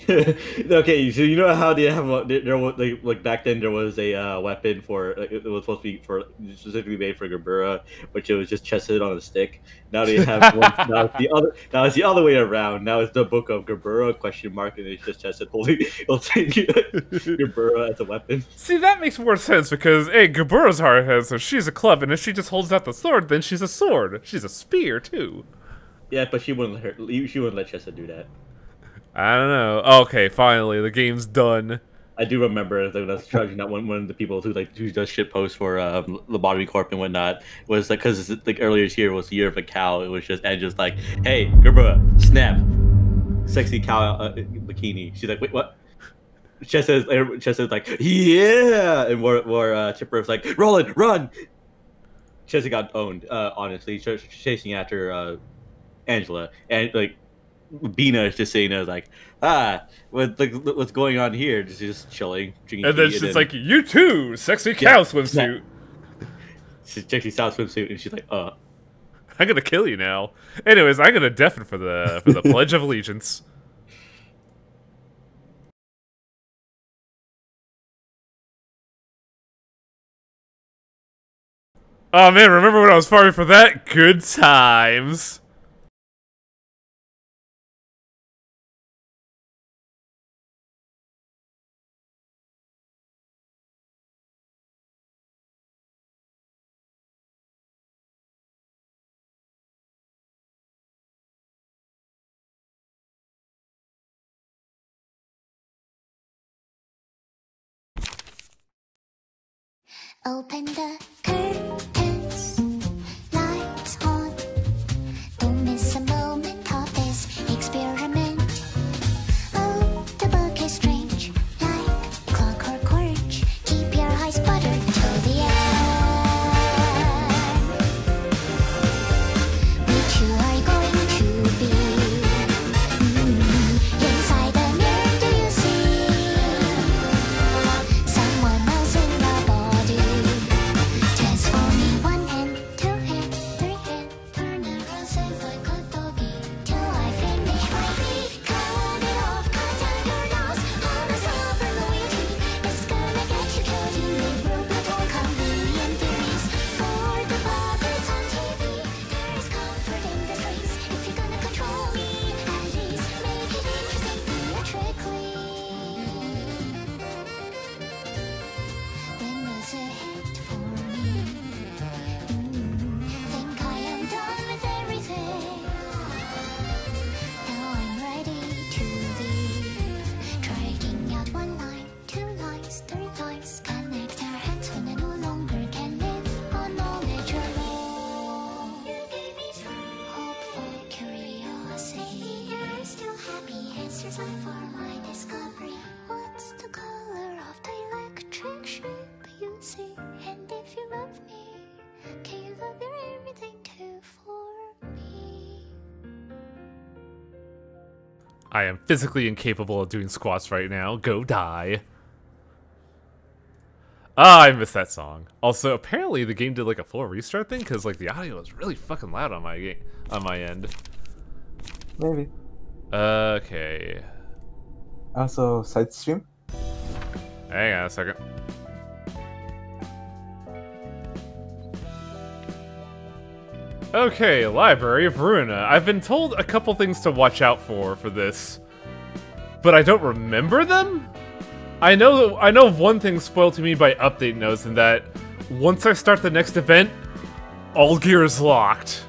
Okay, so you know how they have there was like back then there was a weapon for it was supposed to be for specifically made for Gerbera, which it was just chested on a stick. Now they have one. Now it's the other way around. Now it's the book of Gerbera question mark, and it's just chested holding Gerbera as a weapon. See, that makes more sense because, hey, Gabura's hard head, so she's a club, and if she just holds out the sword, then she's a sword. She's a spear, too. Yeah, but she wouldn't let her. She wouldn't let Chessa do that. I don't know. Okay, finally, the game's done. I do remember that was charging that one of the people who does shit posts for Lobotomy Corp and whatnot was like because like earlier this year was the year of a cow. It was just and just like, hey, Gerba, snap, sexy cow bikini. She's like, wait, what? Chess says like, yeah, and more Chipper was like, Roland, run. Chessa got owned. Honestly, chasing after Angela and like. Bina is just sitting there like, what's going on here? Just chilling, drinking And then tea, she's like, you too, sexy cow swimsuit. She's sexy South swimsuit, and she's like, I'm gonna kill you now. Anyways, I'm gonna deafen for the Pledge of Allegiance. Oh man, remember when I was farming for that? Good times. Open the curtains, lights on. Don't miss a moment of this experiment. Oh, the book is strange, like clockwork orange. Keep your eyes buttered till the end. Which you are going to be? Inside the mirror, do you see someone else in the body? Transforming one hand, two hand, three hand, turn around, shape like a doggy till I finish my beat. Cut it off, cut down your nose. All the silver loyalty is gonna get you killed. You may rule, but all convenient theories for the puppets on TV. There is comfort in the trees if you're gonna control me. At least make it interesting theatrically. When does it hit for me? Think I am done with everything. Now I'm ready to leave. Dragging out one line, two lines, three lines. Connect our hands when I no longer can live on knowledge alone. You gave me hopeful curiosity. You're still happy, answers left for my discovery. What's the color of the electric ship you see? And if you love me, can you love your everything too for me? I am physically incapable of doing squats right now. Go die. Ah, I missed that song. Also, apparently the game did like a full restart thing because like the audio was really fucking loud on my end. Maybe. Okay. Also, side stream. Hang on a second. Okay, Library of Ruina. I've been told a couple things to watch out for this, but I don't remember them? I know of one thing spoiled to me by update notes, and that once I start the next event, all gear is locked.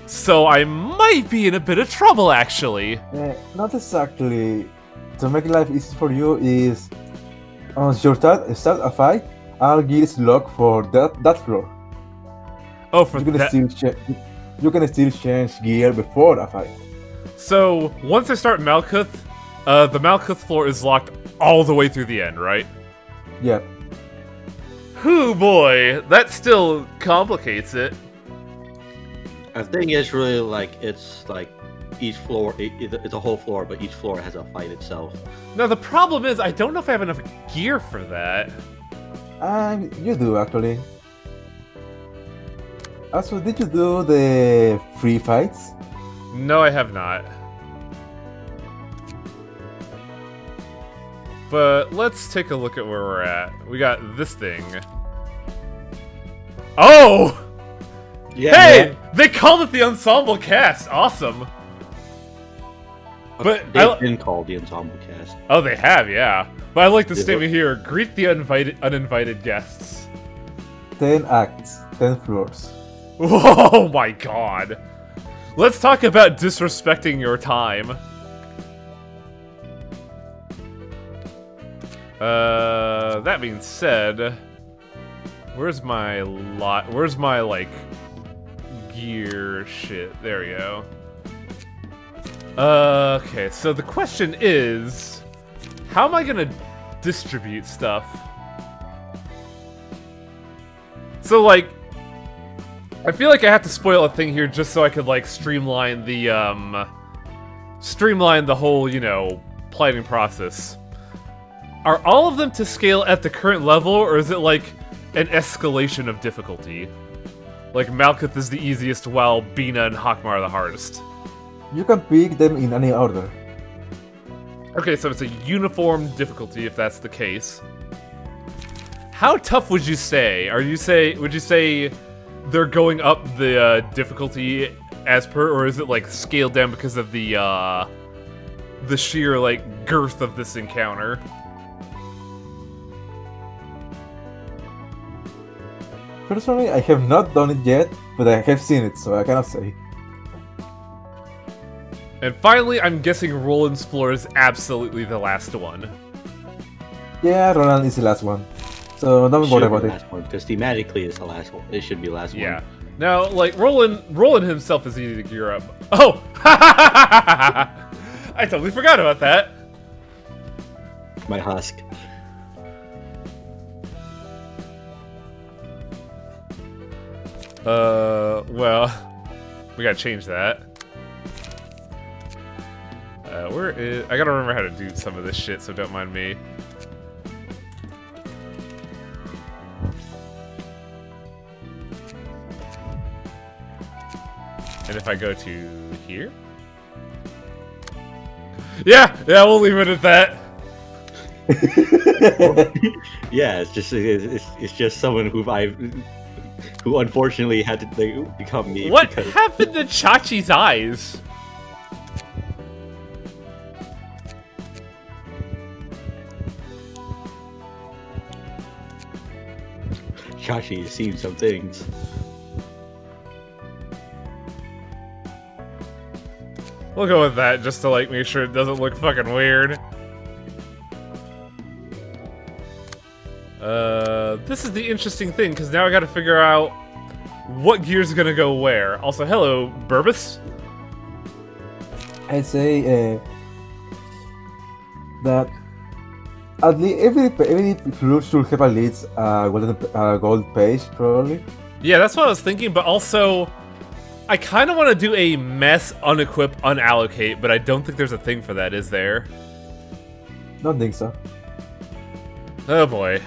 So I might be in a bit of trouble, actually. Not exactly. To make life easy for you is once you start a fight, all gear is locked for that floor. Oh, for You can that. still change gear before a fight. So once I start Malkuth, the Malkuth floor is locked all the way through the end, right? Yeah. Whew, boy, that still complicates it. I think it's really like it's like each floor it's a whole floor, but each floor has a fight itself. Now the problem is I don't know if I have enough gear for that. You do actually. Also, did you do the free fights? No, I have not. But let's take a look at where we're at. We got this thing. Oh! Yeah. Hey! They called it the ensemble cast. Awesome. But They've been called the ensemble cast. Oh, they have, yeah. But I like the Yeah. statement here. Greet the uninvited guests. 10 acts, 10 floors. Oh my god. Let's talk about disrespecting your time. That being said, where's my like gear shit? There we go. Okay, so the question is, how am I gonna distribute stuff? So like, I feel like I have to spoil a thing here just so I could like streamline the whole, you know, planning process. Are all of them to scale at the current level, or is it like an escalation of difficulty? Like Malkuth is the easiest while Bina and Hakmar are the hardest. You can pick them in any order. Okay, so it's a uniform difficulty if that's the case. How tough would you say? Would you say they're going up the difficulty as per, or is it like scaled down because of the sheer like girth of this encounter? Personally, I have not done it yet, but I have seen it, so I cannot say. And finally, I'm guessing Roland's floor is absolutely the last one. Yeah, Roland is the last one. So don't worry about it. Because thematically it's the last one. It should be the last Yeah. one. Now, like, Roland himself is easy to gear up. Oh! I totally forgot about that. My husk. Well, we gotta change that. Where is... I gotta remember how to do some of this shit, so don't mind me. And if I go to here? Yeah, we'll leave it at that. Yeah, it's just someone who unfortunately had to become me. What because happened to Chachi's eyes? Chachi has seen some things. We'll go with that just to like make sure it doesn't look fucking weird. This is the interesting thing, because now I gotta figure out what gear's gonna go where. Also, hello, Burbus. I'd say that at least every floor should have at least a gold page, probably. Yeah, that's what I was thinking, but also, I kind of want to do a mess, unequip, unallocate, but I don't think there's a thing for that, is there? Don't think so. Oh boy.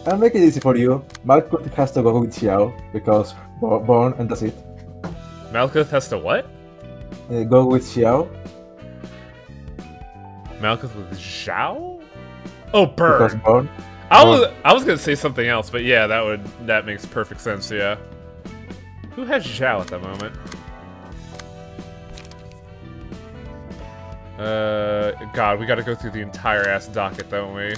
I'll make it easy for you. Malkuth has to go with Xiao, because born, and that's it. Malkuth has to what? Go with Xiao. Malkuth with Zhao? Oh, Burn. Because born. I was gonna say something else, but yeah, that makes perfect sense, yeah. Who has Zhao at the moment? God, we gotta go through the entire ass docket, don't we?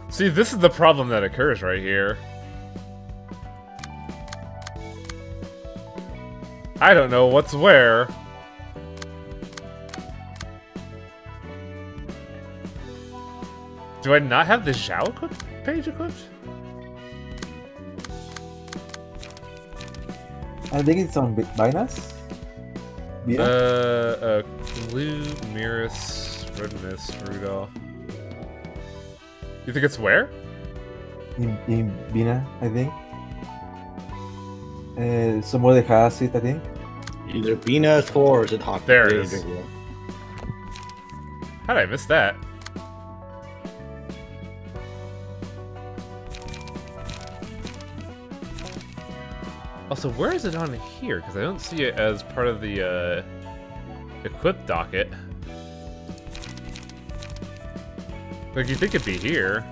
See, this is the problem that occurs right here. I don't know what's where. Do I not have the Zhao page equipped? I think it's on Binance. Blue, Miris, Redness, Rudolph. You think it's where? In Bina, I think. Somebody has it, I think. Either Bina's floor or is it Hawk? There it is. How did I miss that? Also, where is it on here? Because I don't see it as part of the equip docket. Like, you think it'd be here.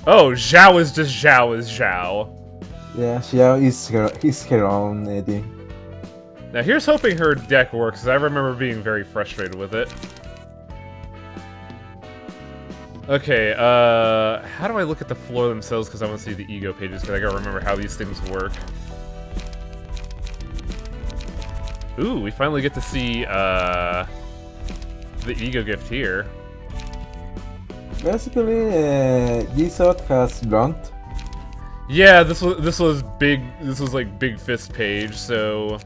Oh, Zhao is just Zhao is Zhao. Yeah, Xiao is her own thing. Now, here's hoping her deck works, because I remember being very frustrated with it. Okay, how do I look at the floor themselves, because I want to see the ego pages, because I gotta remember how these things work. Ooh, we finally get to see, the ego gift here. Basically, Gisot has blunt. Yeah, this was big. This was like Big Fist page. So,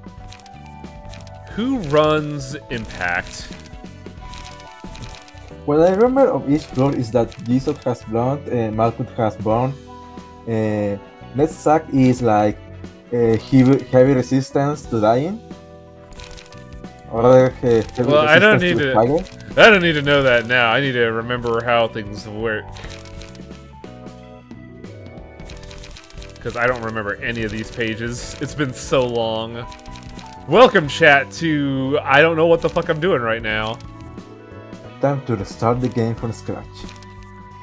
who runs Impact? What I remember of each floor is that Gisot has blunt, Malkuth has burn. Let's Sack is like heavy resistance to dying. Or heavy Well, I don't need resistance to. fire. I don't need to know that now. I need to remember how things work. Because I don't remember any of these pages. It's been so long. Welcome, chat, to I don't know what the fuck I'm doing right now. Time to restart the game from scratch.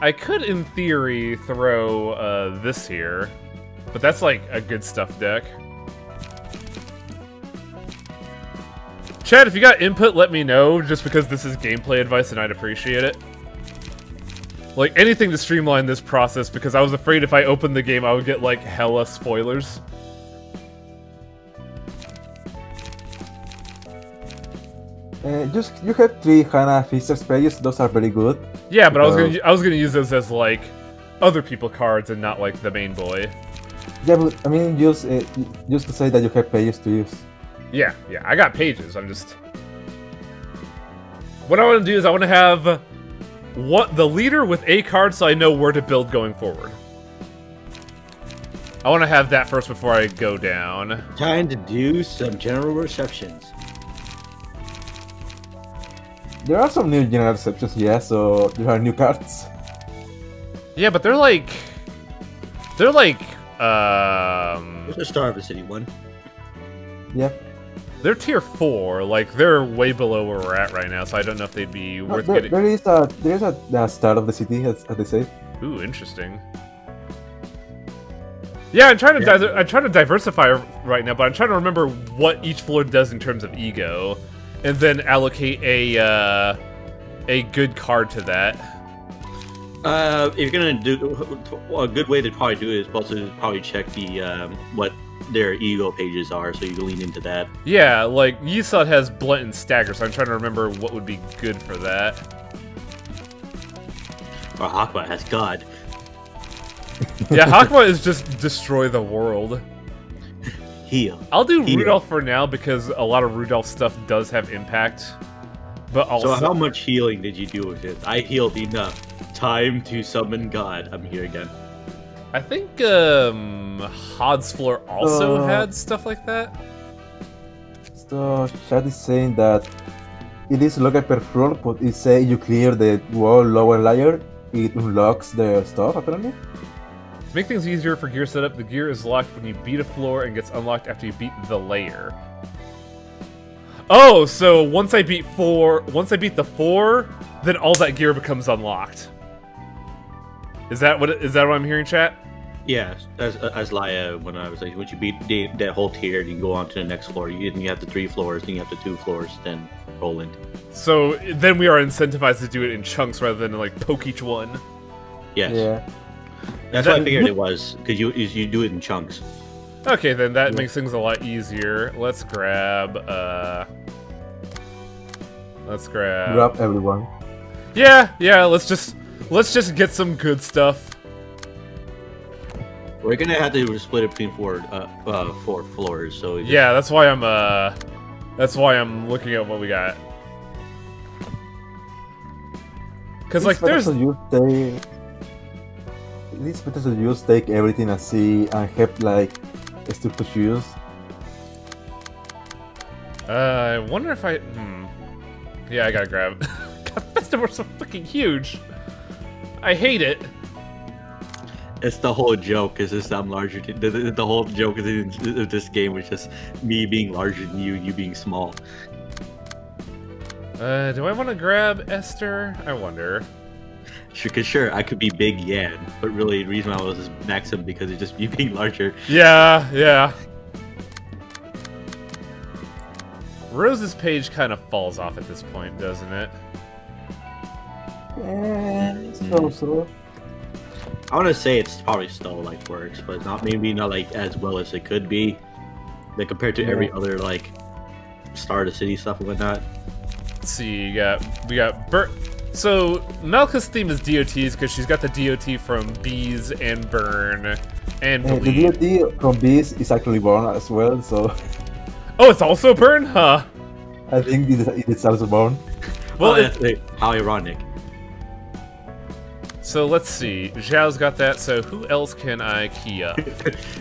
I could, in theory, throw this here. But that's like a good stuff deck. Chad, if you got input, let me know, just because this is gameplay advice and I'd appreciate it. Like, anything to streamline this process, because I was afraid if I opened the game, I would get, like, hella spoilers. You have 3 Hana Fixers pages, those are very good. Yeah, but I was gonna use those as, like, other people cards and not, like, the main boy. Yeah, but I mean, just to say that you have pages to use. Yeah, I got pages, I'm just... What I want to do is I want to have the leader with a card so I know where to build going forward. I want to have that first before I go down. Time to do some general receptions. There are some new general receptions, yeah, so there are new cards. Yeah, but they're like... What's the Star of the City one? Yeah. They're tier 4, like, they're way below where we're at right now, so I don't know if they'd be worth getting... There is a Star of the City, as they say. Ooh, interesting. Yeah, I'm trying to diversify right now, but I'm trying to remember what each floor does in terms of ego, and then allocate a good card to that. If you're gonna do a good way to probably do it is also probably check the what their ego pages are, so you can lean into that. Yeah, like Yisod has Blunt and Stagger, so I'm trying to remember what would be good for that. Or Hakma has God. Yeah, Hakma is just destroy the world. Heal. I'll do Heal. Rudolph for now because a lot of Rudolph stuff does have impact. But also, So how much healing did you do with it? I healed enough. Time to summon God. I'm here again. I think Hod's floor also had stuff like that. So chat is saying that it is locked per floor, but it says you clear the wall lower layer, it unlocks the stuff apparently. To make things easier for gear setup, the gear is locked when you beat a floor and gets unlocked after you beat the layer. Oh, so once I beat the 4, then all that gear becomes unlocked. Is that what I'm hearing, chat? Yeah, as Laia, when I was like, once you beat that whole tier, you go on to the next floor. You have the 3 floors, then you have the 2 floors, then roll in. So then we are incentivized to do it in chunks rather than like poke each one. Yes. Yeah. That's what I figured it was, because you do it in chunks. Okay, then that makes things a lot easier. Let's grab Grab everyone. Yeah, let's just get some good stuff. We're gonna have to split it between 4 floors. So Yeah, that's why I'm looking at what we got. Cause like there's It's better to just take everything and see and have like stuff to choose. I wonder if I yeah, I gotta grab it. God, Festival's so fucking huge. I hate it. It's the whole joke. Is just I'm larger. The whole joke of this game was just me being larger than you, you being small. Do I want to grab Esther? I wonder. Sure, I could be Big Yan, but really the reason I was Maxim because it's just you being larger. Yeah, yeah. Rose's page kind of falls off at this point, doesn't it? So. I want to say it's probably still like works, but maybe not like as well as it could be, like compared to every other like Star of the City stuff and whatnot. Let's see, we got Bert. So Malka's theme is DOTs because she's got the DOT from Bees and Burn and Bleed. The DOT from Bees is actually Born as well, so Oh, it's also Burn, huh? I think it's also Born. Well, how ironic. So let's see. Zhao's got that. So who else can I key up?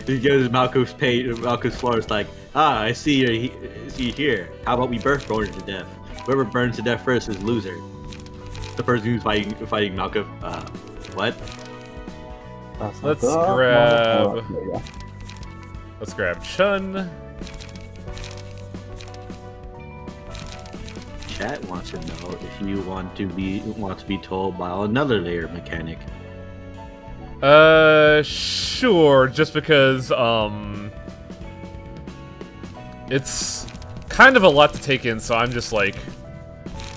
He goes Malcolm's page. Malcolm's floor is like, I see you here. How about we both burn to death? Whoever burns to death first is loser. The person who's fighting Malcolm. What? Let's grab. Let's grab Chun. Chat wants to know if you want to be told by another layer mechanic. Sure. Just because it's kind of a lot to take in, so I'm just like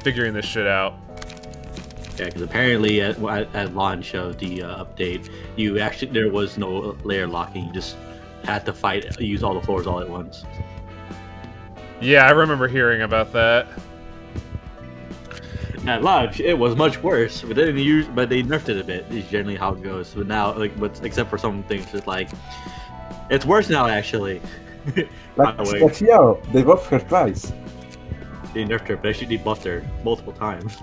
figuring this shit out. Yeah, because apparently at launch of the update, there was no layer locking. You just had to use all the floors all at once. Yeah, I remember hearing about that. At launch, it was much worse, but they nerfed it a bit. Is generally how it goes. But now, except for some things, it's like it's worse now actually. Like Xiao, they buffed her twice. They nerfed her, but actually they buffed her multiple times.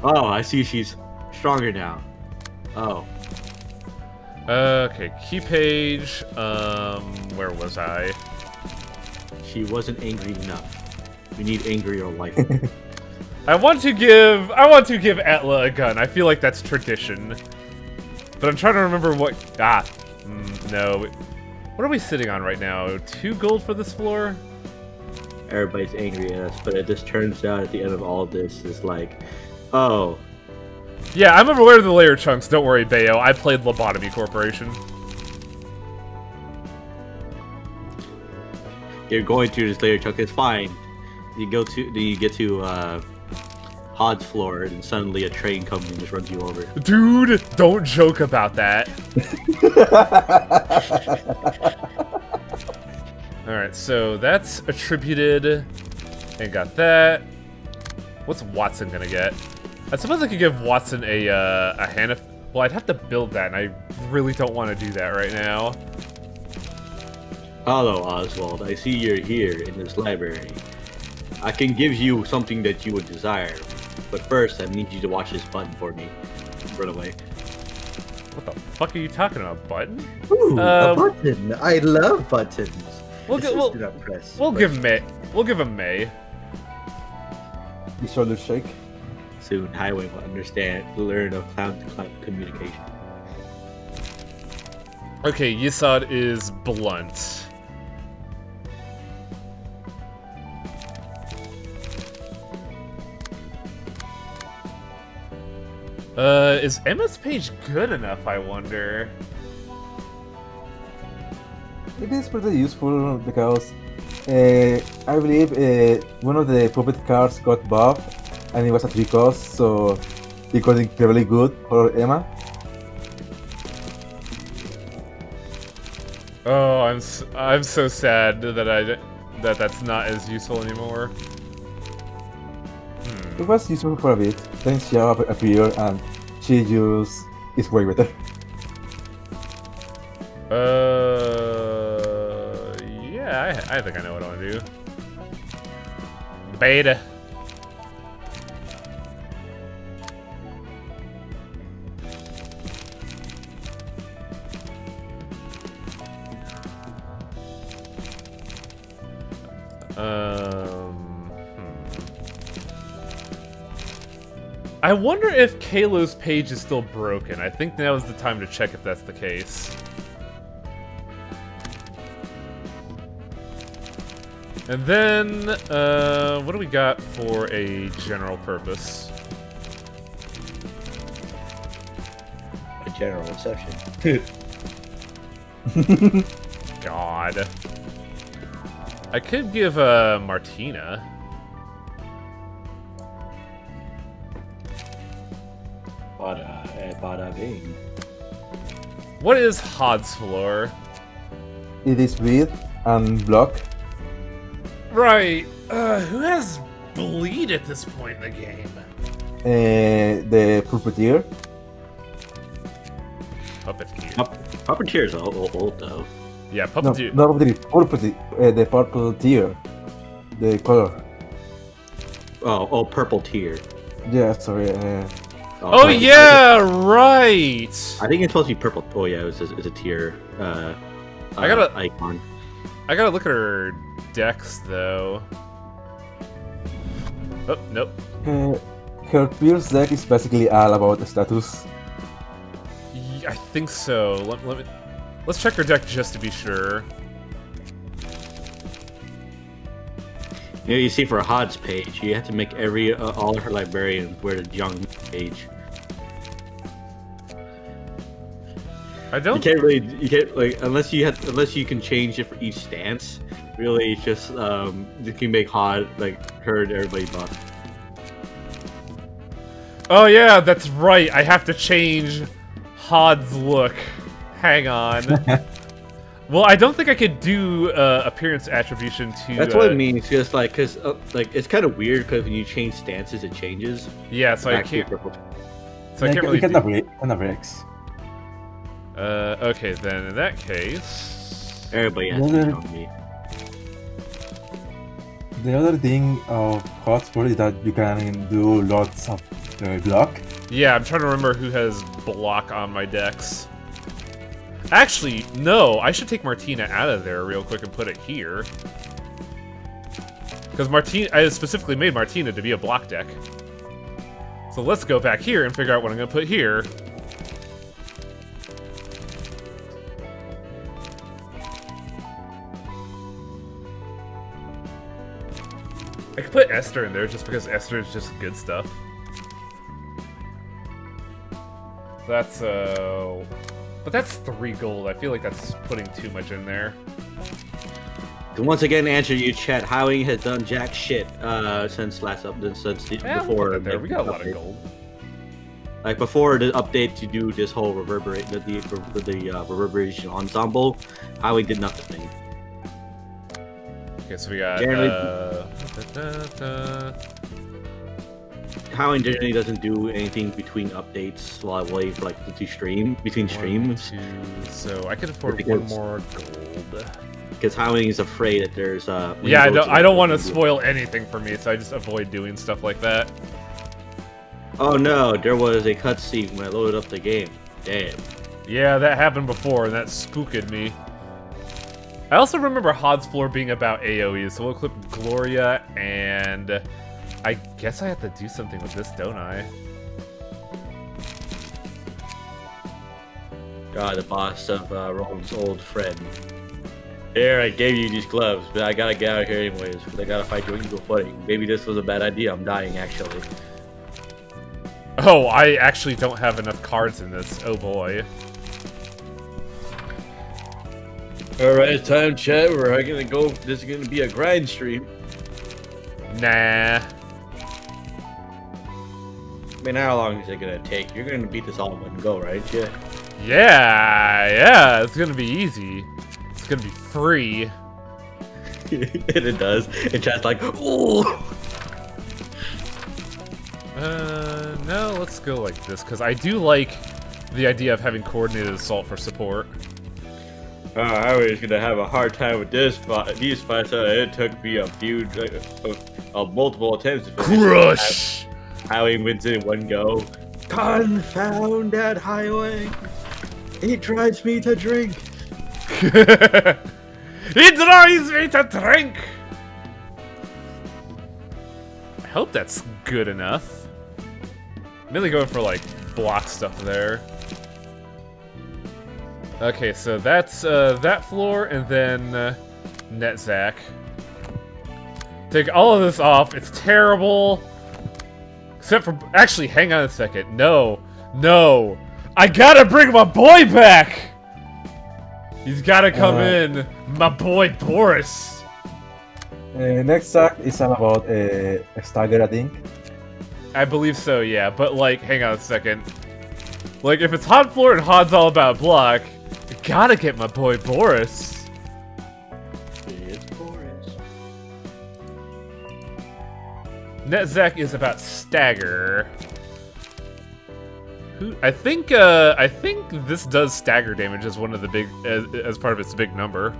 Oh, I see she's stronger now. Oh. Okay, key page. Where was I? She wasn't angry enough. We need angrier wife. I want to give Atla a gun. I feel like that's tradition. But I'm trying to remember what. No. What are we sitting on right now? 2 gold for this floor? Everybody's angry at us, but it just turns out at the end of all this is like, oh. Yeah, I'm aware of the layer chunks. Don't worry, Bayo. I played Lobotomy Corporation. You're going to this layer chunk. It's fine. You get to Hod's floor, and suddenly a train comes and just runs you over. Dude, don't joke about that. Alright, so that's attributed. And got that. What's Watson gonna get? I suppose I could give Watson a hand. Well, I'd have to build that, and I really don't want to do that right now. Hello, Oswald. I see you're here in this library. I can give you something that you would desire, but first I need you to watch this button for me. Run away. What the fuck are you talking about, button? Ooh, a button. I love buttons. We'll give him May. His shoulders shake. Soon, Highway will learn of cloud-to-cloud communication. Okay, Yisod is blunt. Is Emma's page good enough, I wonder? It is pretty useful because I believe one of the puppet cards got buffed and it was at 3 costs, so it got incredibly good for Emma. Oh, I'm so sad that that's not as useful anymore. It was useful for a bit, then Xiao appeared and she just is way better. Yeah, I think I know what I want to do. Beta. I wonder if Kalo's page is still broken. I think now is the time to check if that's the case. And then, what do we got for a general purpose? A general reception. God. I could give, Martina. Bada bing. What is Hod's floor? It is with and block. Right. Who has bleed at this point in the game? The puppeteer. Puppeteer. Puppeteer is old though. Yeah, No, Puppeteer. not puppeteer. The purple tier. The color. Oh, purple tier. Yeah, sorry. Oh purple. yeah, right. I think it's supposed to be purple. Oh yeah, it's a tier. I gotta- icon. I gotta look at her decks though. Oh nope. Her Pierce deck is basically all about the status. I think so. Let's check her deck just to be sure. You know, you see for Hod's page, you have to make all of her librarians wear the young page. I don't. You can't like unless you can change it for each stance. Really, it's just you can make Hod like her and everybody buff. Oh yeah, that's right. I have to change Hod's look. Hang on. Well, I don't think I could do appearance attribution to. That's what it means. Just like, cause like it's kind of weird because when you change stances, it changes. Yeah, so I can't. So I can't really. Can breaks. Okay, then in that case. Everybody has to tell me. The other thing of hotspot is that you can do lots of block. Yeah, I'm trying to remember who has block on my decks. Actually, no, I should take Martina out of there real quick and put it here. Because I specifically made Martina to be a block deck. So let's go back here and figure out what I'm going to put here. I could put Esther in there just because Esther is just good stuff. That's, but that's 3 gold. I feel like that's putting too much in there. To once again answer you, chat. Howie has done jack shit since before. There, we got a lot of gold. Like before the update to do this whole the reverberation ensemble, Howie did nothing. Okay, so we got. Howie generally doesn't do anything between updates while waiting for like between streams. 1, 2, so I could afford 1 more gold. Because Howie is afraid that there's yeah, I don't want to spoil anything for me, so I just avoid doing stuff like that. Oh no, there was a cutscene when I loaded up the game. Damn. Yeah, that happened before, and that spooked me. I also remember Hod's floor being about AoE, so we'll clip Gloria, and I guess I have to do something with this, don't I? God, the boss of Roland's old friend. Here, I gave you these gloves, but I gotta get out of here anyways, because I gotta fight your evil footing. Maybe this was a bad idea. I'm dying, actually. Oh, I actually don't have enough cards in this. Oh boy. Alright, it's time, chat. We're gonna go. This is gonna be a grind stream. Nah. I mean, how long is it gonna take? You're gonna beat this all in one go, right? Yeah. Yeah, it's gonna be easy. It's gonna be free. And it does. And chat's like, ooh. No, let's go like this, because I do like the idea of having coordinated assault for support. I was gonna have a hard time with these fights. It took me a few, multiple attempts. To Crush! Howie wins it in one go. Confound that highway! It drives me to drink. It drives me to drink! I hope that's good enough. Mainly going for like block stuff there. Okay, so that's that floor, and then Net Zack. Take all of this off. It's terrible. Except for... Actually, hang on a second. No. No. I gotta bring my boy back! He's gotta come in. My boy, Boris. Next Zack is about a stagger, I think. I believe so, yeah. But, like, hang on a second. Like, if it's Hot Floor and Hod's all about block, I gotta get my boy, Boris. It's Boris. Net Zack is about stagger. I think this does stagger damage as one of the big as part of its big number.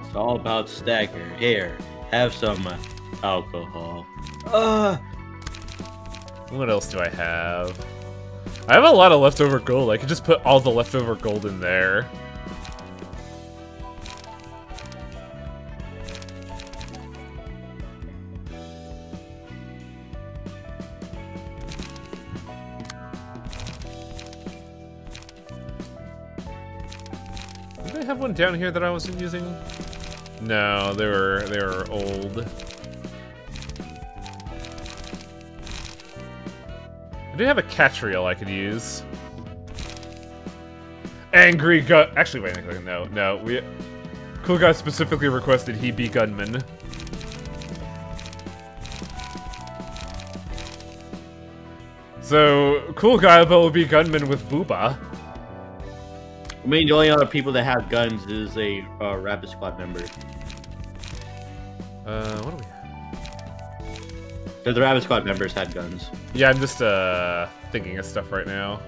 It's all about stagger. Here, have some alcohol. What else do I have? I have a lot of leftover gold. I could just put all the leftover gold in there. Did I have one down here that I wasn't using? No, they were old. I do have a catch reel I could use. Angry gun. Actually, wait a second. No. Cool Guy specifically requested he be gunman. So, Cool Guy will be gunman with Booba. I mean, the only other people that have guns is a Rapid Squad member. What do we have? The Rapid Squad members had guns. Yeah, I'm just thinking of stuff right now.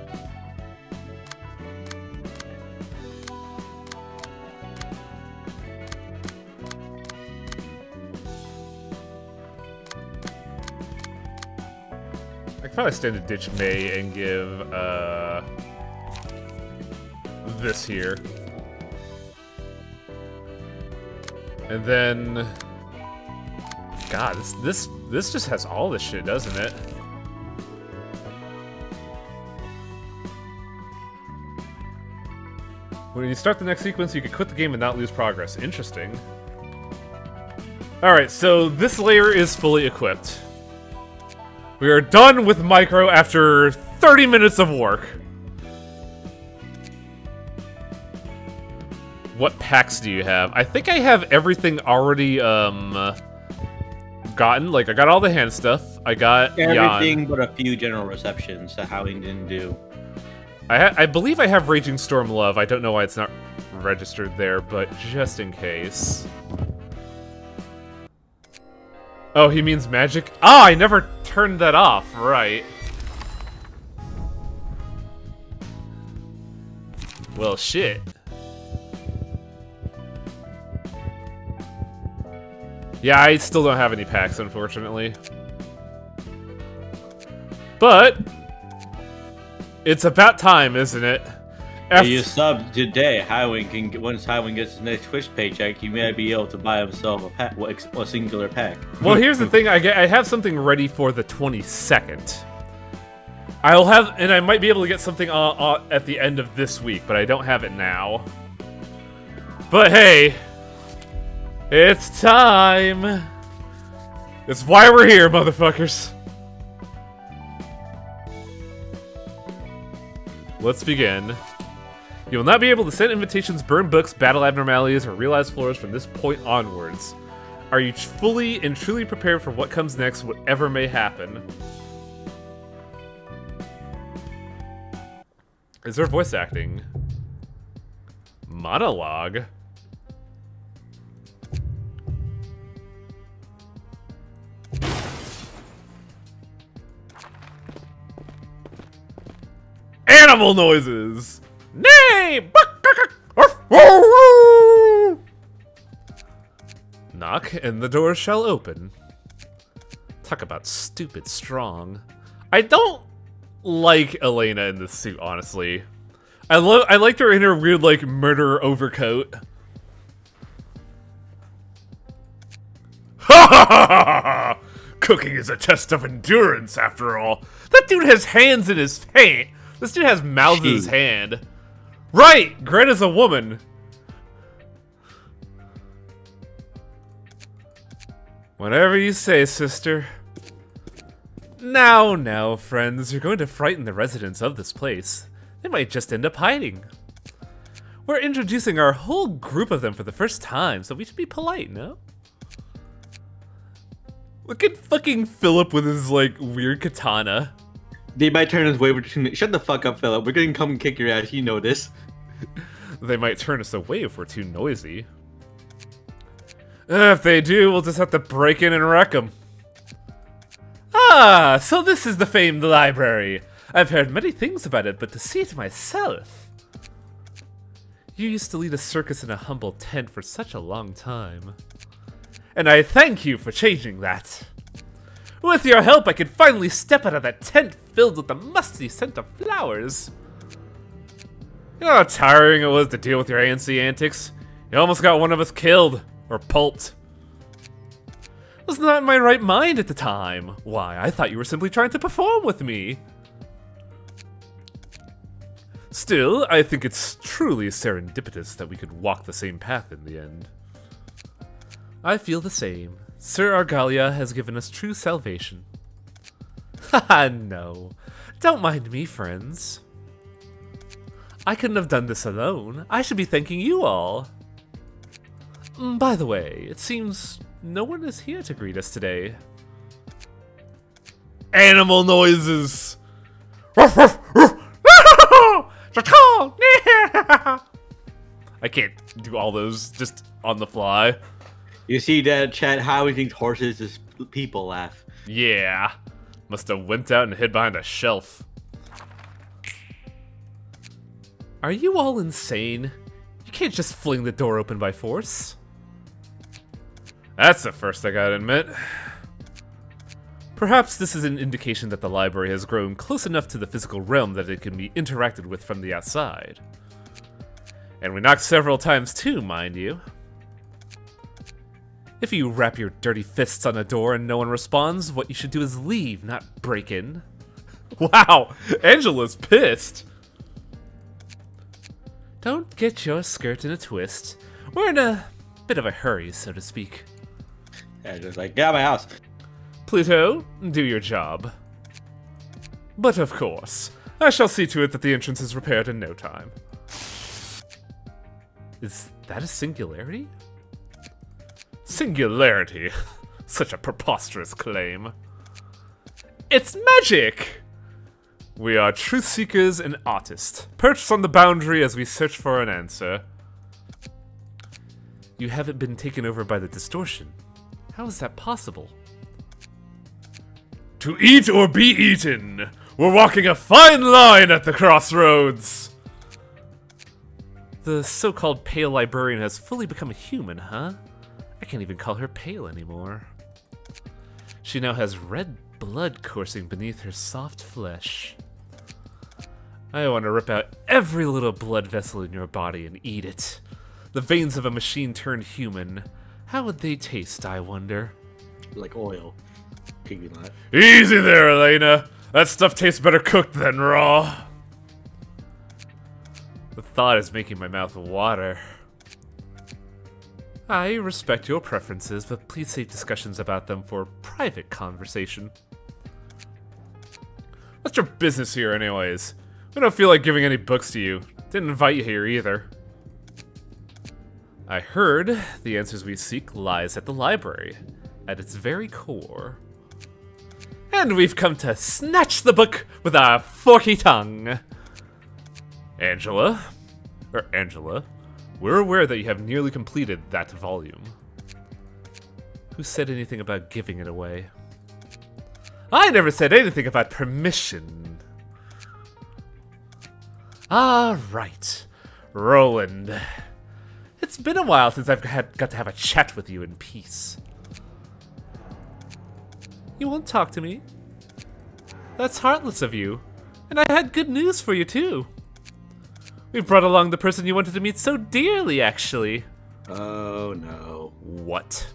I could probably stand to ditch May and give this here. And then God, this just has all this shit, doesn't it? When you start the next sequence, you can quit the game and not lose progress. Interesting. Alright, so this layer is fully equipped. We are done with Micro after 30 minutes of work. What packs do you have? I think I have everything already, gotten. Like, I got all the hand stuff. I got everything Jan. but a few general receptions that Howling didn't do. I believe I have Raging Storm Love. I don't know why it's not registered there, but just in case. Oh, he means magic? Ah, I never turned that off. Right. Well, shit. Yeah, I still don't have any packs, unfortunately. But it's about time, isn't it? If you sub today, Highwing can get, once Highwing gets his next Twitch paycheck, he may be able to buy himself a pack, a singular pack. Well, here's the thing: I have something ready for the 22nd. I'll have, and I might be able to get something at the end of this week, but I don't have it now. But hey, it's time. It's why we're here, motherfuckers. Let's begin. You will not be able to send invitations, burn books, battle abnormalities, or realize floors from this point onwards. Are you fully and truly prepared for what comes next, whatever may happen? Is there voice acting? Monologue? Animal noises! Nay! Knock, and the door shall open. Talk about stupid strong. I don't like Elena in this suit, honestly. I liked her in her weird, like, murder overcoat. Ha ha ha ha ha! Cooking is a test of endurance, after all. That dude has hands in his hand. This dude has mouths in his hand. Right! Greta's a woman. Whatever you say, sister. Now, friends, you're going to frighten the residents of this place. They might just end up hiding. We're introducing our whole group of them for the first time, so we should be polite, no? Look at fucking Philip with his, like, weird katana. They might turn us away. Shut the fuck up, Philip. We're gonna come and kick your ass. You know this. They might turn us away if we're too noisy. If they do, we'll just have to break in and wreck them. Ah, so this is the famed library. I've heard many things about it, but to see it myself... You used to lead a circus in a humble tent for such a long time. And I thank you for changing that. With your help, I could finally step out of that tent filled with the musty scent of flowers. You know how tiring it was to deal with your ANC antics? You almost got one of us killed, or pulped. I was not in my right mind at the time. Why, I thought you were simply trying to perform with me. Still, I think it's truly serendipitous that we could walk the same path in the end. I feel the same. Sir Argalia has given us true salvation. Haha, no. Don't mind me, friends. I couldn't have done this alone. I should be thanking you all. By the way, it seems no one is here to greet us today. Animal noises! I can't do all those just on the fly. You see that, chat? How he thinks horses is people laugh. Yeah. Must have went out and hid behind a shelf. Are you all insane? You can't just fling the door open by force. That's the first I gotta admit. Perhaps this is an indication that the library has grown close enough to the physical realm that it can be interacted with from the outside. And we knocked several times too, mind you. If you wrap your dirty fists on a door and no one responds, what you should do is leave, not break in. Wow, Angela's pissed. Don't get your skirt in a twist. We're in a bit of a hurry, so to speak. Yeah, just like, get out of my house. Pluto, do your job. But of course, I shall see to it that the entrance is repaired in no time. Is that a singularity? Singularity? Such a preposterous claim. It's magic! We are truth seekers and artists, perched on the boundary as we search for an answer. You haven't been taken over by the distortion. How is that possible? To eat or be eaten! We're walking a fine line at the crossroads! The so-called pale librarian has fully become a human, huh? I can't even call her pale anymore. She now has red blood coursing beneath her soft flesh. I want to rip out every little blood vessel in your body and eat it. The veins of a machine turned human. How would they taste, I wonder? Like oil. Maybe not. Easy there, Elena. That stuff tastes better cooked than raw. The thought is making my mouth water. I respect your preferences, but please save discussions about them for private conversation. What's your business here, anyways? We don't feel like giving any books to you. Didn't invite you here either. I heard the answers we seek lies at the library, at its very core. And we've come to snatch the book with our forky tongue. Angela, we're aware that you have nearly completed that volume. Who said anything about giving it away? I never said anything about permission. Ah, right. Roland. It's been a while since I've got to have a chat with you in peace. You won't talk to me? That's heartless of you. And I had good news for you, too. We've brought along the person you wanted to meet so dearly, actually. Oh, no. What?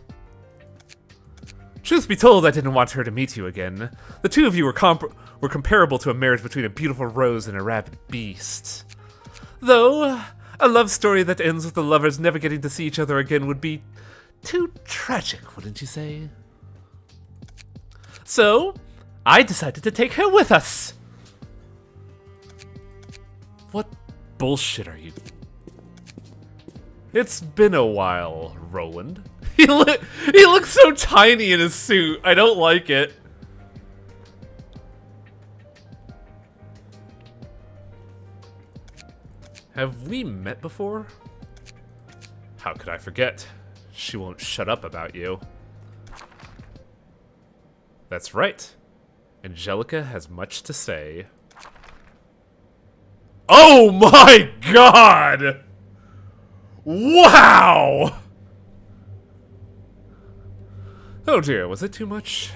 Truth be told, I didn't want her to meet you again. The two of you were comparable to a marriage between a beautiful rose and a rabid beast. Though, a love story that ends with the lovers never getting to see each other again would be too tragic, wouldn't you say? So, I decided to take her with us. What bullshit are you? It's been a while, Roland. He looks so tiny in his suit. I don't like it. Have we met before? How could I forget? She won't shut up about you. That's right. Angelica has much to say. Oh my god! Wow! Oh dear, was it too much?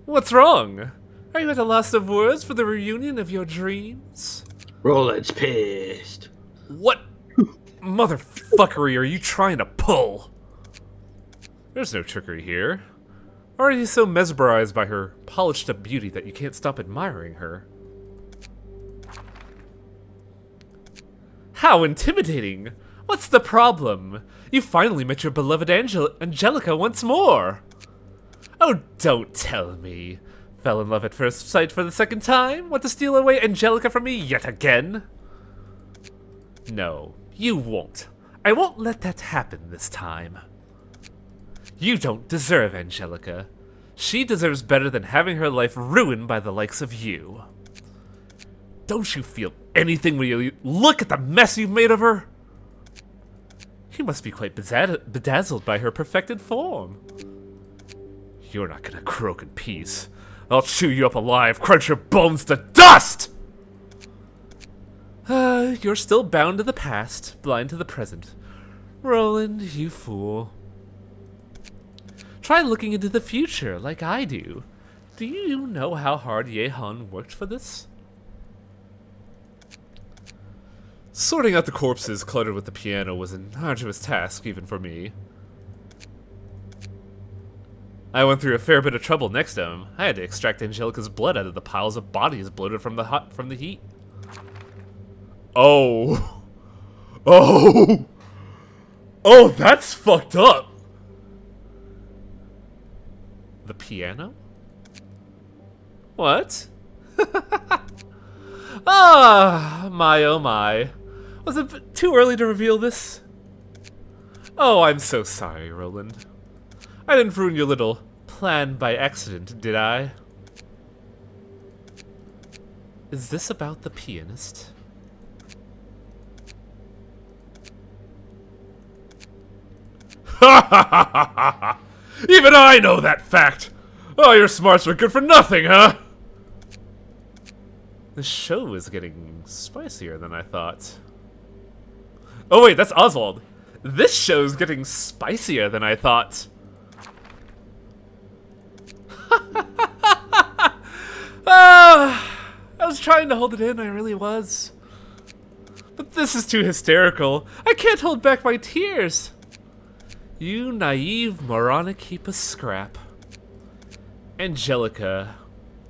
What's wrong? Are you at a loss of words for the reunion of your dreams? Roland's pissed. What motherfuckery are you trying to pull? There's no trickery here. Or are you so mesmerized by her polished up beauty that you can't stop admiring her? How intimidating! What's the problem? You finally met your beloved Angelica once more! Oh, don't tell me. Fell in love at first sight for the second time? Want to steal away Angelica from me yet again? No, you won't. I won't let that happen this time. You don't deserve Angelica. She deserves better than having her life ruined by the likes of you. Don't you feel anything when you look at the mess you've made of her? You must be quite bedazzled by her perfected form. You're not gonna croak in peace. I'll chew you up alive, crunch your bones to dust! You're still bound to the past, blind to the present. Roland, you fool. Try looking into the future, like I do. Do you know how hard Yehan worked for this? Sorting out the corpses cluttered with the piano was an arduous task, even for me. I went through a fair bit of trouble next to him. I had to extract Angelica's blood out of the piles of bodies bloated from the heat. Oh. Oh. Oh, that's fucked up. The piano? What? Ah, my oh my. Was it too early to reveal this? Oh, I'm so sorry, Roland. I didn't ruin your little plan by accident, did I? Is this about the pianist? Ha ha ha ha ha ha! Even I know that fact! Oh, your smarts were good for nothing, huh? The show is getting spicier than I thought. Oh wait, that's Oswald. This show's getting spicier than I thought. I was trying to hold it in, I really was. But this is too hysterical. I can't hold back my tears. You naive, moronic heap of scrap. Angelica,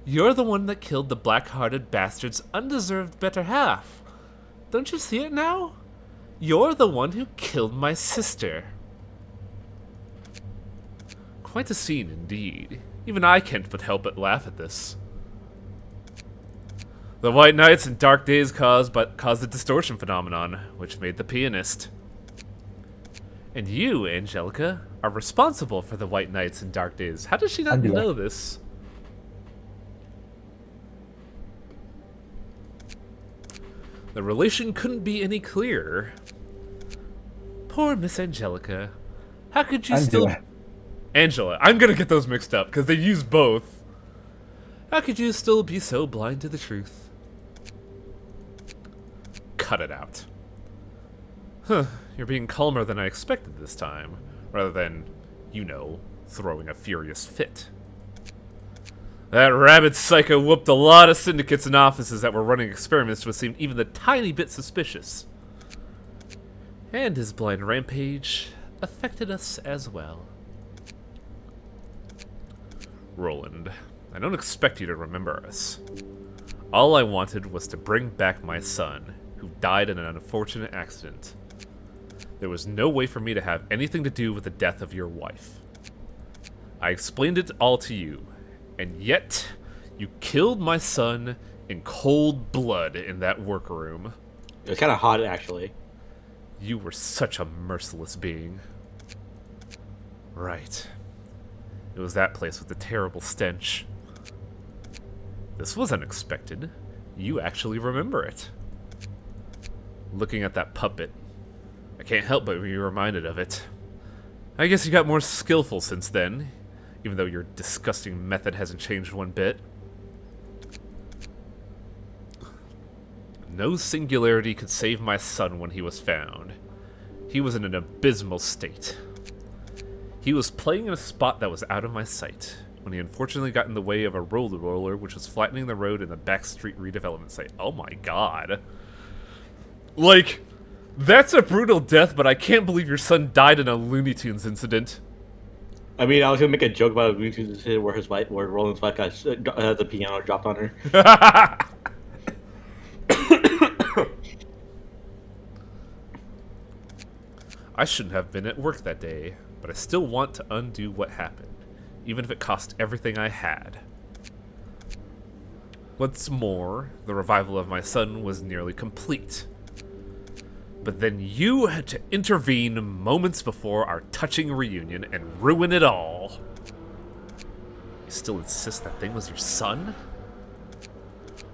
you're the one that killed the black-hearted bastard's undeserved better half. Don't you see it now? You're the one who killed my sister. Quite a scene indeed. Even I can't but help but laugh at this. The white nights and dark days caused the distortion phenomenon, which made the pianist. And you, Angelica, are responsible for the white nights and dark days. How does she not know this? The relation couldn't be any clearer. Poor Miss Angelica. How could you still... Angela. I'm gonna get those mixed up, because they use both. How could you still be so blind to the truth? Cut it out. Huh, you're being calmer than I expected this time, rather than, you know, throwing a furious fit. That rabid psycho whooped a lot of syndicates and offices that were running experiments which seemed even the tiny bit suspicious. And his blind rampage, affected us as well. Roland, I don't expect you to remember us. All I wanted was to bring back my son, who died in an unfortunate accident. There was no way for me to have anything to do with the death of your wife. I explained it all to you, and yet you killed my son in cold blood in that workroom. It was kind of hot, actually. You were such a merciless being. Right. It was that place with the terrible stench. This was unexpected. You actually remember it. Looking at that puppet, I can't help but be reminded of it. I guess you got more skillful since then, even though your disgusting method hasn't changed one bit. No singularity could save my son when he was found. He was in an abysmal state. He was playing in a spot that was out of my sight, when he unfortunately got in the way of a roller which was flattening the road in the backstreet redevelopment site. Oh my god. Like, that's a brutal death, but I can't believe your son died in a Looney Tunes incident. I mean, I was gonna make a joke about a Looney Tunes incident where Roland's wife got the piano dropped on her. I shouldn't have been at work that day, but I still want to undo what happened, even if it cost everything I had. What's more, the revival of my son was nearly complete. But then you had to intervene moments before our touching reunion and ruin it all. You still insist that thing was your son?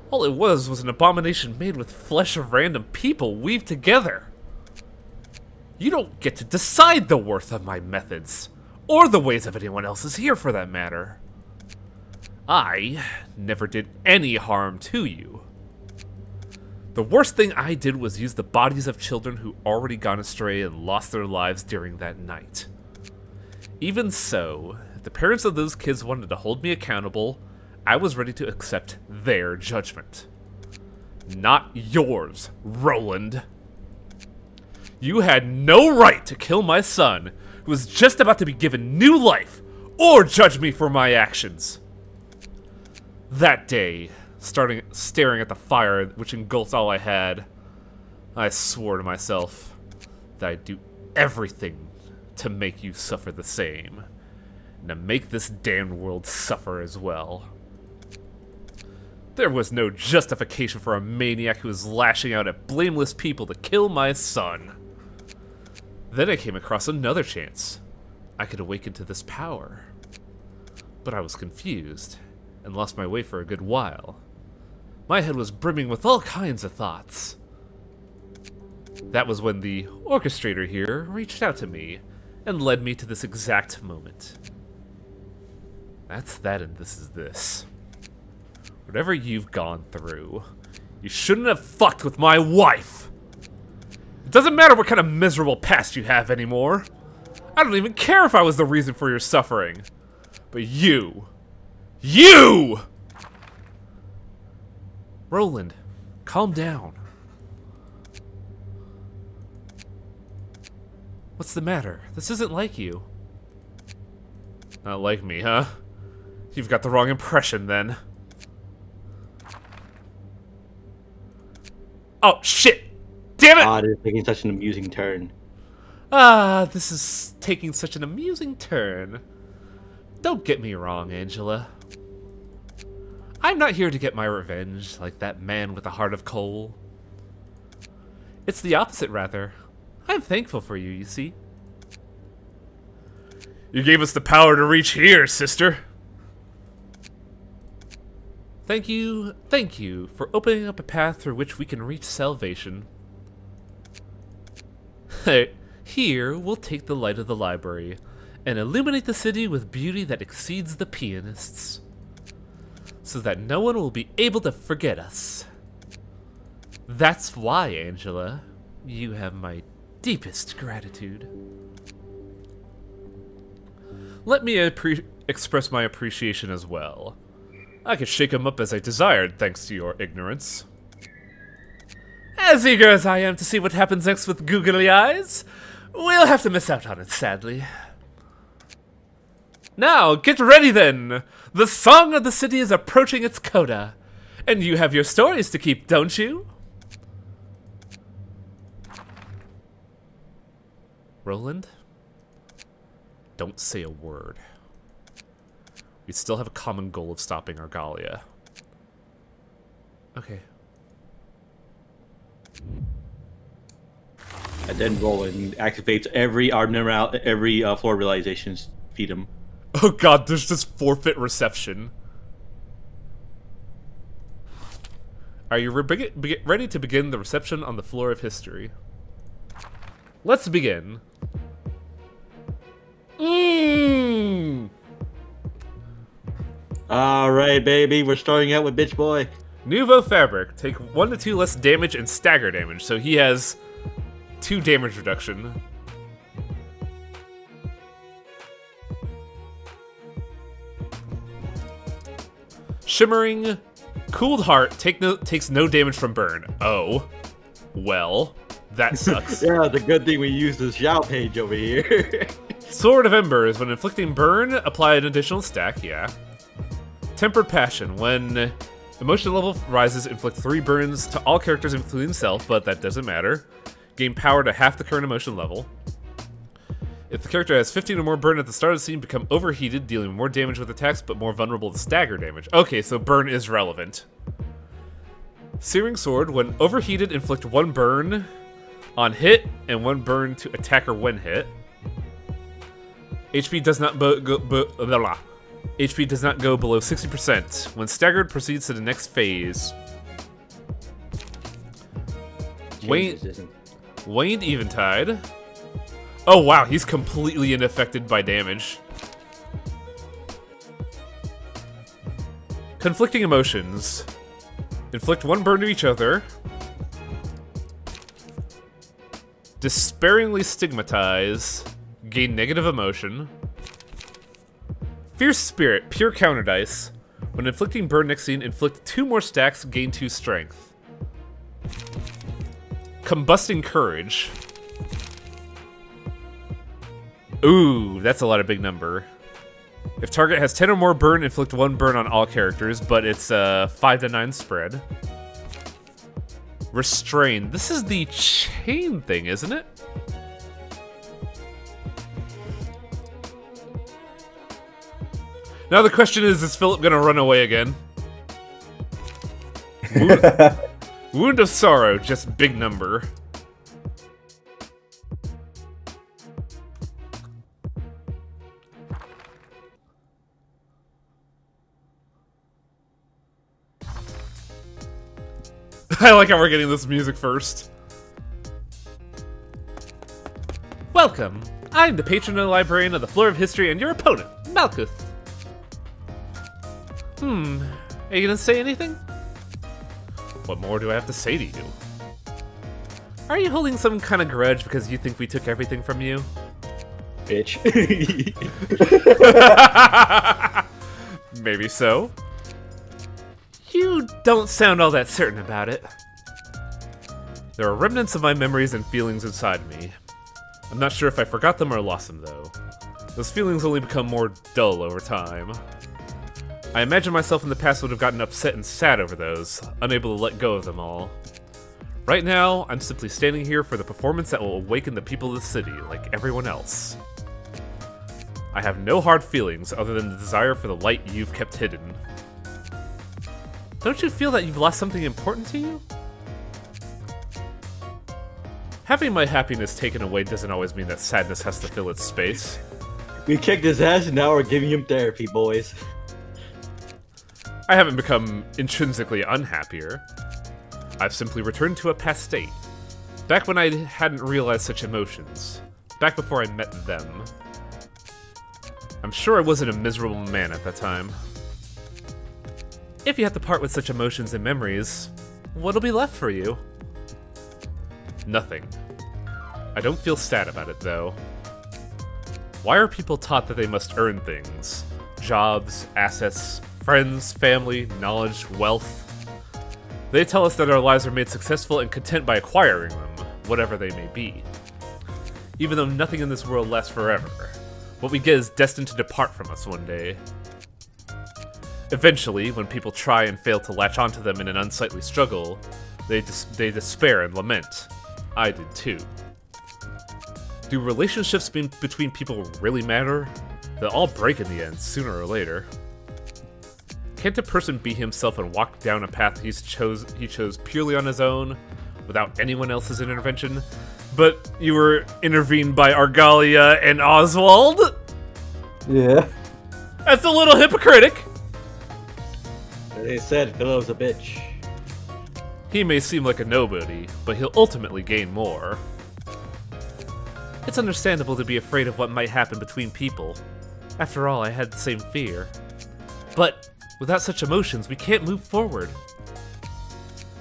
All it was an abomination made with flesh of random people weaved together. You don't get to decide the worth of my methods, or the ways of anyone else's here for that matter. I never did any harm to you. The worst thing I did was use the bodies of children who already gone astray and lost their lives during that night. Even so, if the parents of those kids wanted to hold me accountable, I was ready to accept their judgment. Not yours, Roland. You had no right to kill my son, who was just about to be given new life, or judge me for my actions. That day, staring at the fire which engulfed all I had, I swore to myself that I'd do everything to make you suffer the same, and to make this damned world suffer as well. There was no justification for a maniac who was lashing out at blameless people to kill my son. Then I came across another chance. I could awaken to this power. But I was confused, and lost my way for a good while. My head was brimming with all kinds of thoughts. That was when the orchestrator here reached out to me, and led me to this exact moment. That's that, and this is this. Whatever you've gone through, you shouldn't have fucked with my wife! It doesn't matter what kind of miserable past you have anymore. I don't even care if I was the reason for your suffering. But you... Roland, calm down. What's the matter? This isn't like you. Not like me, huh? You've got the wrong impression, then. Oh, shit! Damn it! God, it's taking such an amusing turn. Ah, this is taking such an amusing turn. Don't get me wrong, Angela. I'm not here to get my revenge like that man with a heart of coal. It's the opposite, rather. I'm thankful for you, you see. You gave us the power to reach here, sister. Thank you for opening up a path through which we can reach salvation. Here, we'll take the light of the library and illuminate the city with beauty that exceeds the pianist's, so that no one will be able to forget us. That's why, Angela, you have my deepest gratitude. Let me express my appreciation as well. I could shake him up as I desired, thanks to your ignorance. As eager as I am to see what happens next with googly eyes, We'll have to miss out on it, sadly. Now, get ready then! The song of the city is approaching its coda. And you have your stories to keep, don't you? Roland? Don't say a word. We still have a common goal of stopping Argalia. Okay. And then Roland activates every floor realizations feed him. Oh god, there's just forfeit reception. Are you ready to begin the reception on the floor of history? Let's begin. Alright, baby, we're starting out with Bitch Boy. Nouveau Fabric. Take 1 to 2 less damage and stagger damage, so he has 2 damage reduction. Shimmering. Cooled Heart takes no damage from burn. Oh. Well, that sucks. Yeah, the good thing we use this Xiao page over here. Sword of Embers. When inflicting burn, apply an additional stack, yeah. Tempered Passion. When emotion level rises, inflict 3 burns to all characters including self, but that doesn't matter. Gain power to half the current emotion level. If the character has 15 or more burn at the start of the scene, become overheated, dealing more damage with attacks, but more vulnerable to stagger damage. Okay, so burn is relevant. Searing Sword. When overheated, inflict 1 burn on hit, and 1 burn to attacker when hit. HP does not HP does not go below 60%. When staggered, proceeds to the next phase. Waned Eventide. Oh wow, he's completely unaffected by damage. Conflicting Emotions. Inflict 1 burn to each other. Despairingly Stigmatize. Gain negative emotion. Fierce Spirit, pure counter dice. When inflicting burn next scene, inflict 2 more stacks, gain 2 strength. Combusting Courage. Ooh, that's a lot of big number. If target has 10 or more burn, inflict 1 burn on all characters, but it's a 5 to 9 spread. Restrain. This is the chain thing, isn't it? Now the question is Philip gonna run away again? Wound of Sorrow, just big number. I like how we're getting this music first. Welcome! I'm the patron and librarian of the Floor of History and your opponent, Malkuth. Are you gonna say anything? What more do I have to say to you? Are you holding some kind of grudge because you think we took everything from you? Bitch. Maybe so. You don't sound all that certain about it. There are remnants of my memories and feelings inside me. I'm not sure if I forgot them or lost them, though. Those feelings only become more dull over time. I imagine myself in the past would have gotten upset and sad over those, unable to let go of them all. Right now, I'm simply standing here for the performance that will awaken the people of the city, like everyone else. I have no hard feelings other than the desire for the light you've kept hidden. Don't you feel that you've lost something important to you? Having my happiness taken away doesn't always mean that sadness has to fill its space. We kicked his ass and now we're giving him therapy, boys. I haven't become intrinsically unhappier. I've simply returned to a past state. Back when I hadn't realized such emotions. Back before I met them. I'm sure I wasn't a miserable man at that time. If you have to part with such emotions and memories, what'll be left for you? Nothing. I don't feel sad about it, though. Why are people taught that they must earn things? Jobs, assets, friends, family, knowledge, wealth. They tell us that our lives are made successful and content by acquiring them, whatever they may be. even though nothing in this world lasts forever. What we get is destined to depart from us one day. Eventually, when people try and fail to latch onto them in an unsightly struggle, they despair and lament. I did too. Do relationships between people really matter? They'll all break in the end, sooner or later. Can't a person be himself and walk down a path he chose purely on his own, without anyone else's intervention? But you were intervened by Argalia and Oswald? Yeah. That's a little hypocritic! They said Phil's a bitch. He may seem like a nobody, but he'll ultimately gain more. It's understandable to be afraid of what might happen between people. After all, I had the same fear. But without such emotions, we can't move forward.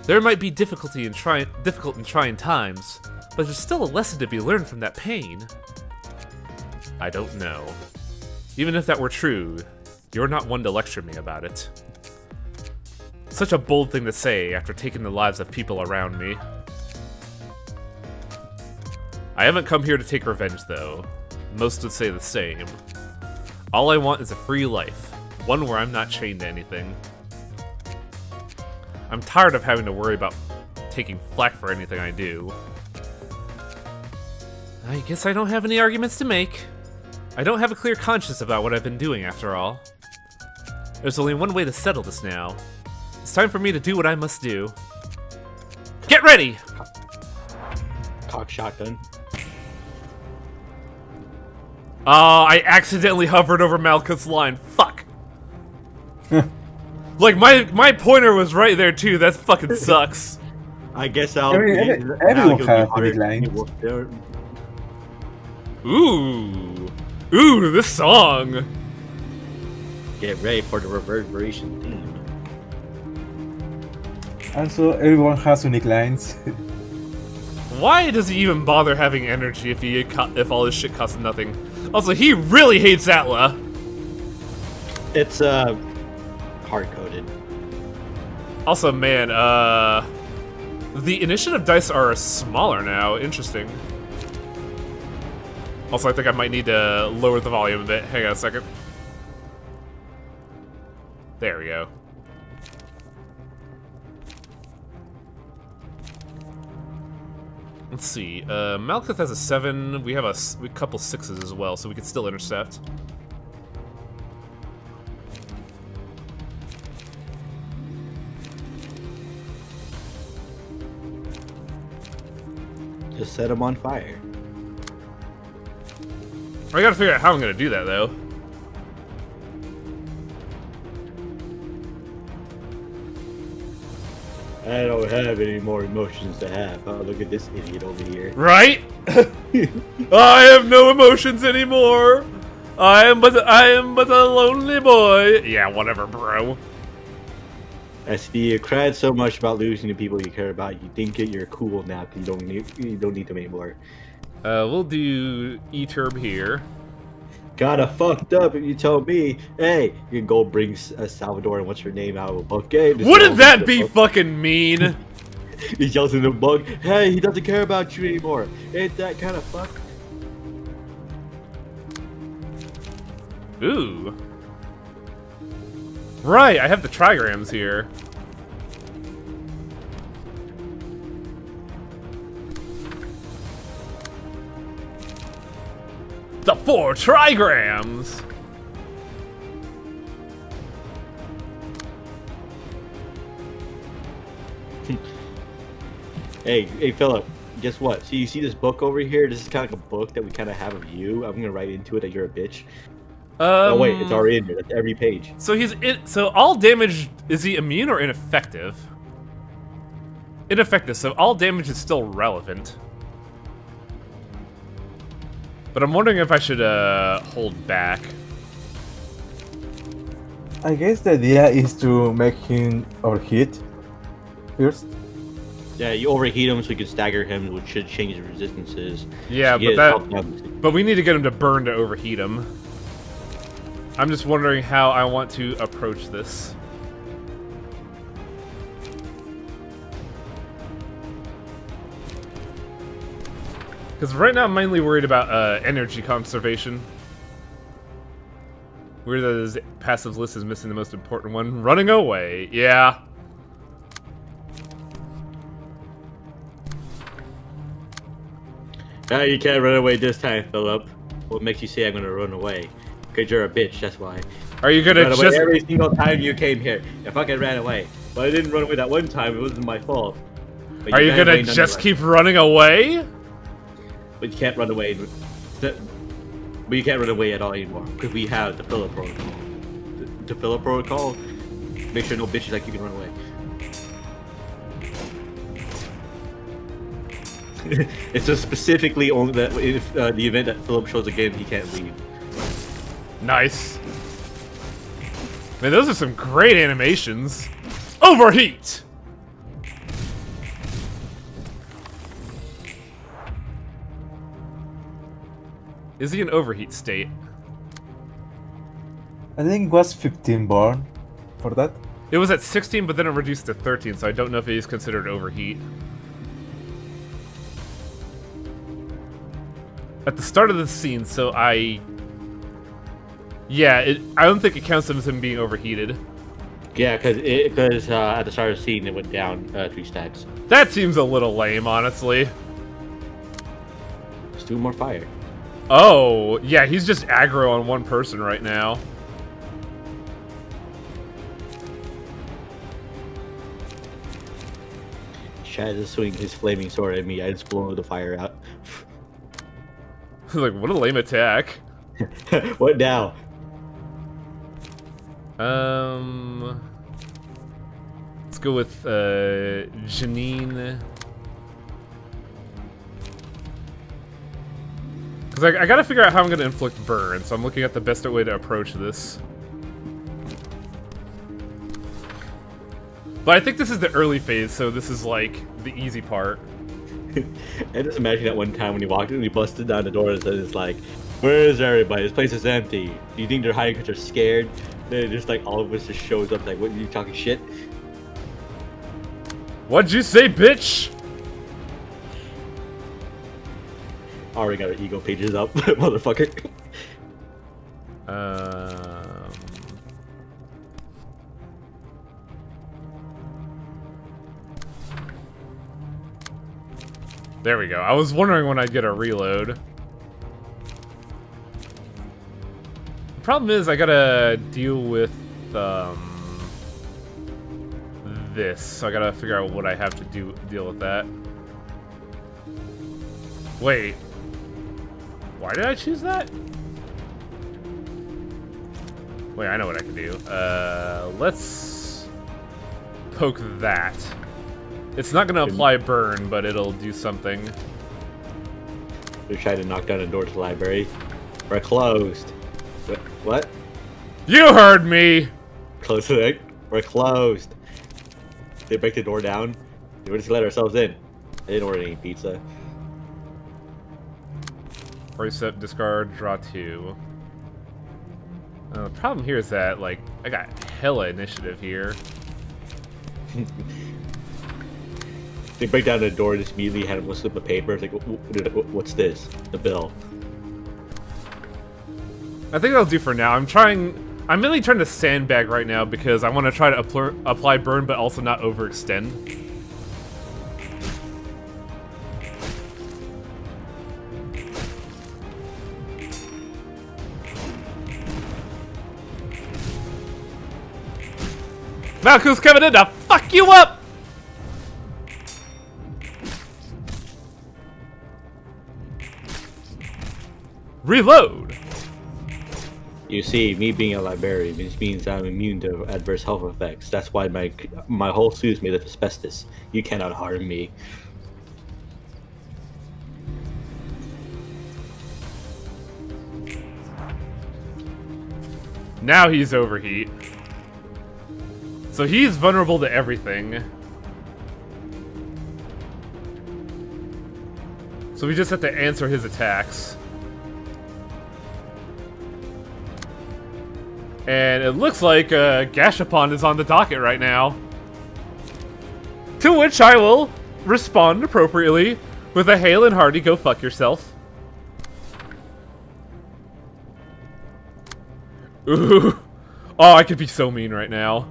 There might be difficult in trying times, but there's still a lesson to be learned from that pain. I don't know. Even if that were true, you're not one to lecture me about it. Such a bold thing to say after taking the lives of people around me. I haven't come here to take revenge, though. Most would say the same. All I want is a free life, one where I'm not chained to anything. I'm tired of having to worry about taking flack for anything I do. I guess I don't have any arguments to make. I don't have a clear conscience about what I've been doing, after all. There's only one way to settle this now. It's time for me to do what I must do. Get ready! Cock shotgun. I accidentally hovered over Malkuth's line. Fuck! Like, my pointer was right there, too. That fucking sucks. I guess I'll... Everyone has big lines. Ooh. Ooh, this song. Get ready for the reverberation theme. Also, everyone has unique lines. Why does he even bother having energy if all this shit costs nothing? Also, he really hates Atla. It's hard-coded. Also, man, the initiative dice are smaller now. Interesting. Also, I think I might need to lower the volume a bit. Hang on a second. There we go. Let's see. Malkuth has a 7. We have a couple 6s as well, so we can still intercept. Just set him on fire. I gotta figure out how I'm gonna do that, though. I don't have any more emotions to have. Oh, look at this idiot over here. Right? I have no emotions anymore. I am but a lonely boy. Yeah, whatever, bro. I see you cried so much about losing the people you care about. You think you're cool now because you don't need them anymore. We'll do E-Turb here. Kinda fucked up if you told me, hey, you can go bring Salvador and what's her name out of a book game. Wouldn't that be fucking mean? He yells in the book, hey, he doesn't care about you anymore. Ain't that kind of fucked? Ooh. Right, I have the trigrams here. The 4 trigrams! Hey, Philip, guess what? So you see this book over here? This is kind of like a book that we kind of have of you. I'm gonna write into it that you're a bitch. Oh wait, it's already in there. That's every page. So so all damage, is he immune or ineffective? Ineffective, so all damage is still relevant. But I'm wondering if I should hold back. I guess the idea is to make him overheat first. Yeah, you overheat him so you can stagger him, which should change his resistances. Yeah, so but we need to get him to burn to overheat him. I'm just wondering how I want to approach this. Because right now I'm mainly worried about energy conservation. Weird that his passive list is missing the most important one. Running away. Yeah. You can't run away this time, Philip. What makes you say I'm gonna run away? Because you're a bitch, that's why. Are you gonna Run away just... every single time you came here. I fucking ran away. But I didn't run away that one time, it wasn't my fault. But Are you ran gonna away just nonetheless. keep running away? But you can't run away. But you can't run away at all anymore. Because we have the Philip protocol. The Philip protocol, make sure no bitches like you can run away. It's just specifically only that if the event that Philip shows again, he can't leave. Nice. Man, those are some great animations. Overheat! Is he in overheat state? I think it was 15 born for that. It was at 16, but then it reduced to 13, so I don't know if it is considered overheat. At the start of the scene, so yeah, I don't think it counts as him being overheated. Yeah, because at the start of the scene it went down 3 stacks. That seems a little lame, honestly. Let's do more fire. Oh, yeah, he's just aggro on one person right now. He tries to swing his flaming sword at me. I just blow the fire out. Like, what a lame attack. What now? Let's go with Janine. Because I gotta figure out how I'm gonna inflict burn, so I'm looking at the best way to approach this. But I think this is the early phase, so this is like the easy part. I just imagine that one time when he walked in and he busted down the door and said, it's like, where is everybody? This place is empty. Do you think they're hiding because they're scared? Then just like all of us just shows up like, what, are you talking shit? What'd you say, bitch? Already got our ego pages up, motherfucker. There we go. I was wondering when I'd get a reload. The problem is I gotta deal with this. So I gotta figure out what I have to deal with that. Wait. Why did I choose that? Wait, I know what I can do. Let's poke that. It's not gonna apply burn, but it'll do something. They're trying to knock down the door to the library. We're closed. What? You heard me! Close to it. We're closed. They break the door down. We're just let ourselves in. They didn't order any pizza. Reset, discard, draw 2. The problem here is that, like, I got hella initiative here. They break down the door and just immediately hand him a slip of paper. It's like, what's this? The bill. I think that'll do for now. I'm mainly trying to sandbag right now because I want to try to apply burn but also not overextend. Malcolm's coming in to fuck you up! Reload! You see, me being a librarian means I'm immune to adverse health effects. That's why my whole suit is made of asbestos. You cannot harm me. Now he's overheat. So he's vulnerable to everything. So we just have to answer his attacks. And it looks like Gashapon is on the docket right now. To which I will respond appropriately With a hail and hearty, go fuck yourself. Ooh. Oh, I could be so mean right now.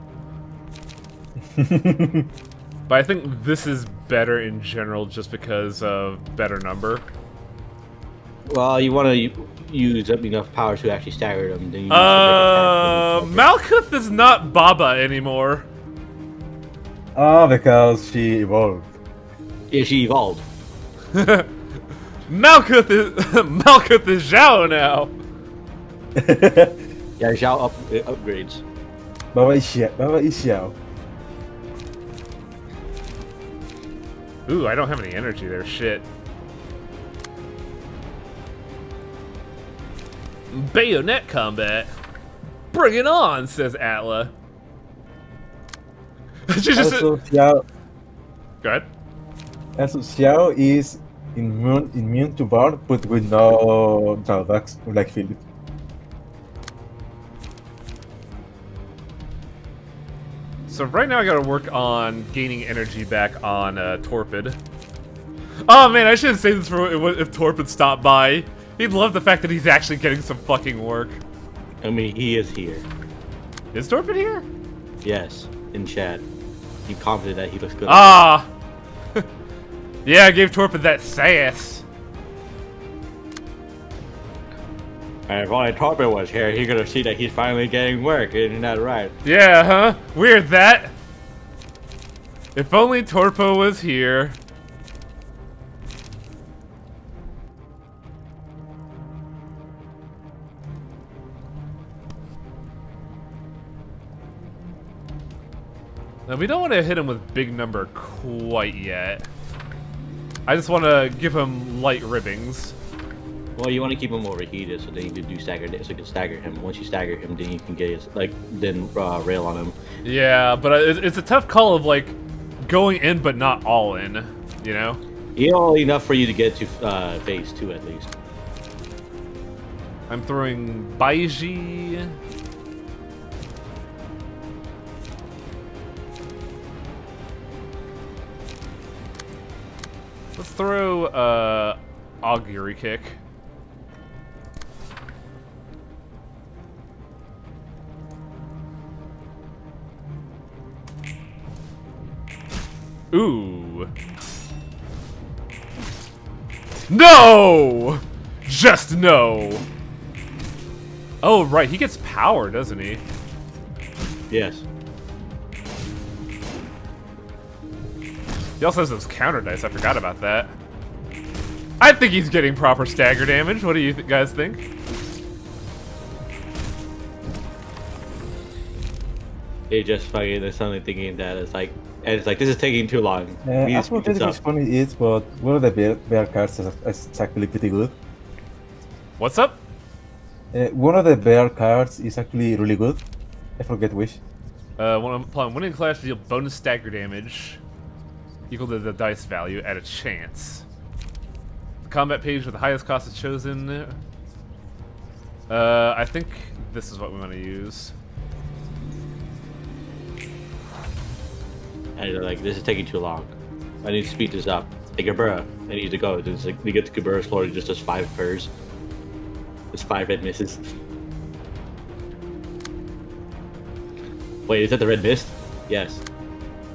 But I think this is better in general just because of better number. Well, you want to use up enough power to actually stagger them. Then you Malkuth is not Baba anymore. Oh, because she evolved. Yeah, she evolved. Malkuth is Zhao now. Yeah, Zhao upgrades. Baba is Xiao. Ooh, I don't have any energy there. Shit. Bayonet combat. Bring it on, says Atla. She just Also, Xiao, Go ahead. also, Xiao is immune to burn, but with no drawbacks, like Philip. So right now I gotta work on gaining energy back on Torpid. Oh man, I should say this for if Torpid stopped by. He'd love the fact that he's actually getting some fucking work. I mean, he is here. Is Torpid here? Yes, in chat. You commented that he looks good. Ah! Yeah, I gave Torpid that sass. And if only Torpid was here, he's gonna see that he's finally getting work. Isn't that right? Yeah, huh? Weird that. If only Torpo was here. Now, we don't want to hit him with big number quite yet. I just want to give him light ribbings. Well, you want to keep him overheated, so then you can do stagger, so you can stagger him. Once you stagger him, then you can get his, rail on him. Yeah, but it's a tough call of like going in but not all in, you know? You know, enough for you to get to phase 2 at least. I'm throwing Baiji. Let's throw Augury Kick. Ooh. No! Just no! Oh, right, he gets power, doesn't he? Yes. He also has those counter dice, I forgot about that. I think he's getting proper stagger damage. What do you guys think? They just fucking, they're suddenly thinking that it's like, and it's like, this is taking too long. We need to I speed forget this which up. one it is, but one of the bear cards is actually pretty good. What's up? One of the bear cards is actually really good. I forget which. When upon winning clash, deal bonus stagger damage equal to the dice value at a chance. The combat page with the highest cost is chosen. I think this is what we want to use. And they're like, this is taking too long. I need to speed this up. Hey, Gabura, I need to go. It's like, we get to Gabura's floor, he just does 5 purrs. There's 5 red misses. Wait, is that the red mist? Yes.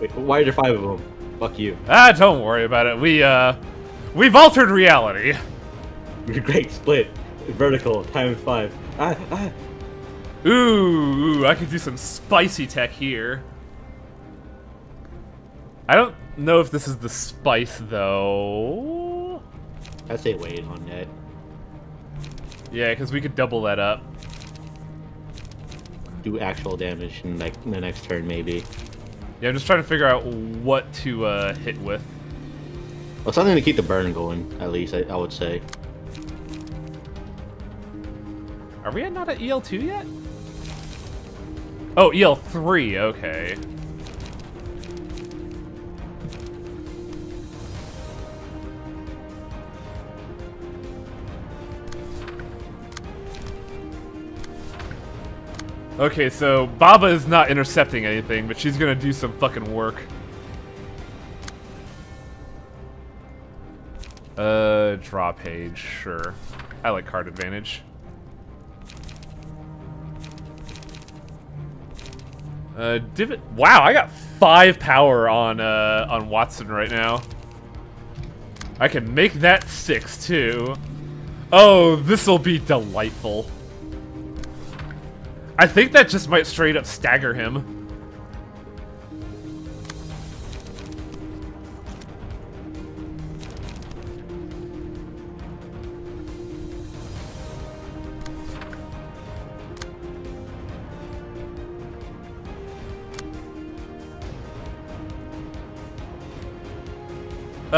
Wait, why are there 5 of them? Fuck you. Ah, don't worry about it. We've altered reality. Great, split. Vertical, times 5. Ooh, I could do some spicy tech here. I don't know if this is the spice, though. I'd say wait on that. Yeah, because we could double that up. Do actual damage in like the next turn, maybe. Yeah, I'm just trying to figure out what to hit with. Well, something to keep the burn going, at least, I would say. Are we not at EL2 yet? Oh, EL3, okay. Okay, so Baba is not intercepting anything, but she's gonna do some fucking work. Draw page, sure. I like card advantage. Divot. Wow, I got 5 power on Watson right now. I can make that 6 too. Oh, this'll be delightful. I think that just might straight up stagger him.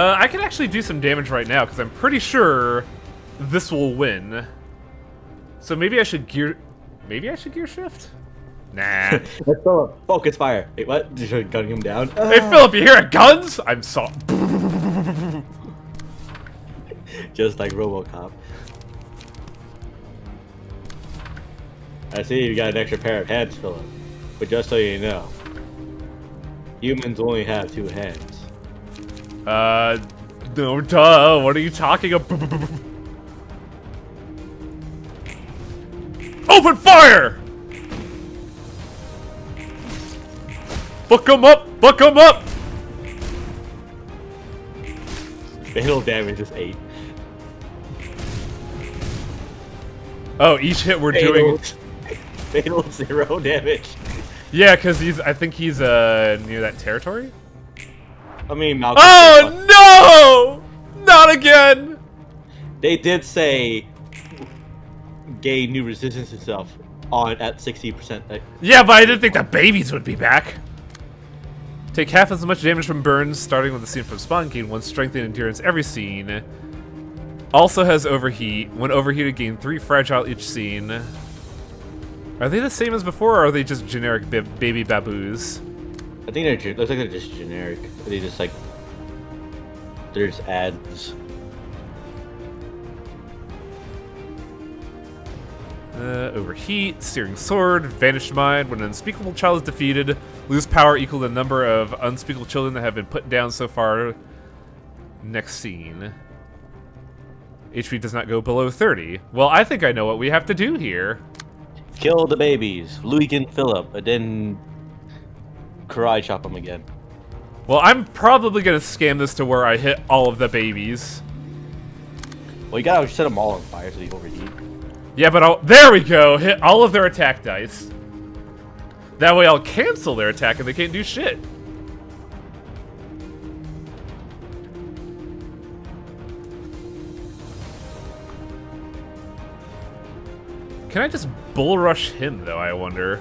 I can actually do some damage right now, because I'm pretty sure this will win. So maybe I should gear... Maybe I should gear shift? Nah. Let's go. Focus fire. Wait, what? Did you gun him down? Hey, Philip, you hear guns? I'm so... Just like RoboCop. I see you got an extra pair of hands, Philip. But just so you know, humans only have 2 hands. No, duh. What are you talking about? Open fire! Fuck him up! Fuck him up! Fatal damage is 8. Oh, each hit we're doing... Fatal 0 damage. Yeah, because I think he's, near that territory? I mean, Malcolm. Oh, no! Not again! They did say gain new resistance itself on at 60%. Yeah, but I didn't think the babies would be back. Take half as much damage from burns, starting with the scene from spawn. Gain 1 strength and endurance every scene. Also has overheat. When overheated, gain 3 fragile each scene. Are they the same as before, or are they just generic baby baboos? I think they're looks like they're just generic. They just like there's ads. Overheat, searing sword, vanished mind. When an unspeakable child is defeated, lose power equal to the number of unspeakable children that have been put down so far. Next scene. HP does not go below 30. Well, I think I know what we have to do here. Kill the babies, Luigi and Philip, and then karate chop them again. Well, I'm probably gonna scam this to where I hit all of the babies. Well, you gotta set them all on fire so they overheat. Yeah, but there we go. Hit all of their attack dice. That way I'll cancel their attack and they can't do shit. Can I just bull rush him, though, I wonder?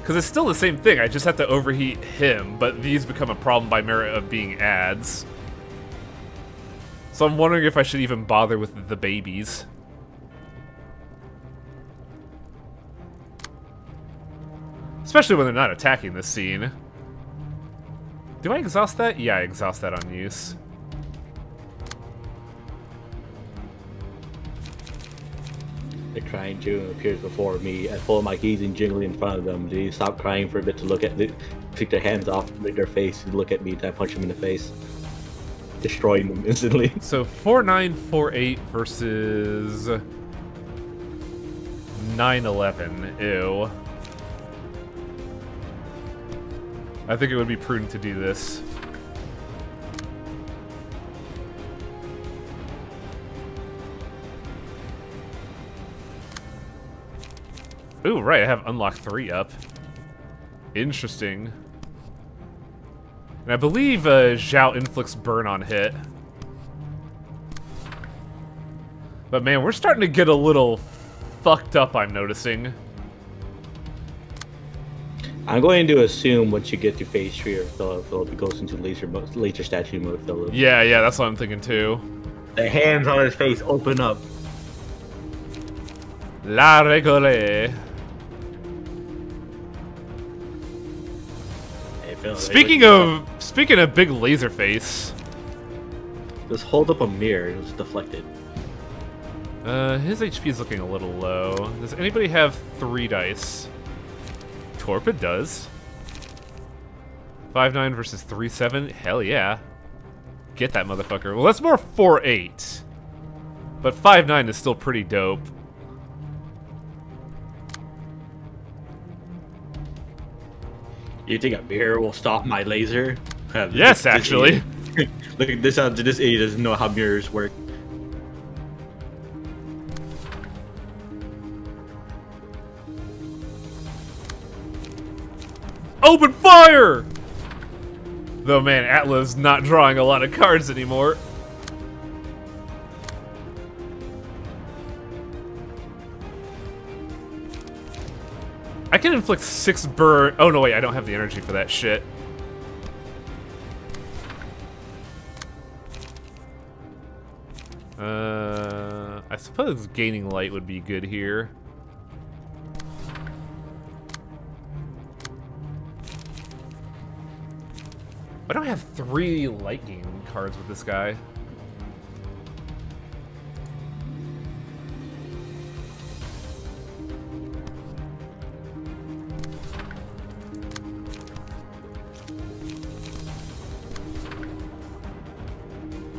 Because it's still the same thing. I just have to overheat him, but these become a problem by merit of being ads. So I'm wondering if I should even bother with the babies. Especially when they're not attacking this scene. Do I exhaust that? Yeah, I exhaust that on use. The crying June appears before me. I pull my keys and jingle in front of them. They stop crying for a bit to look at take their hands off their face and look at me. I punch them in the face, destroying them instantly. So 4948 versus 911. Ew. I think it would be prudent to do this. Ooh, right, I have Unlock 3 up. Interesting. And I believe Zhao inflicts burn on hit. But man, we're starting to get a little fucked up, I'm noticing. I'm going to assume once you get to phase 3 or Philip goes into laser statue mode, Philip. Yeah, that's what I'm thinking too. The hands on his face open up. La Regole. Speaking of big laser face. Just hold up a mirror, it was deflected. His HP is looking a little low. Does anybody have 3 dice? Torpid does. 5-9 versus 3-7. Hell yeah. get that motherfucker. Well, that's more 4-8. But 5-9 is still pretty dope. You think a mirror will stop my laser? Yes, actually. Look at this. This idiot doesn't know how mirrors work. Open fire! Though, man, Atla's not drawing a lot of cards anymore. I can inflict 6 burn. Oh, no, wait, I don't have the energy for that shit. I suppose gaining light would be good here. Why don't I have 3 light gain cards with this guy?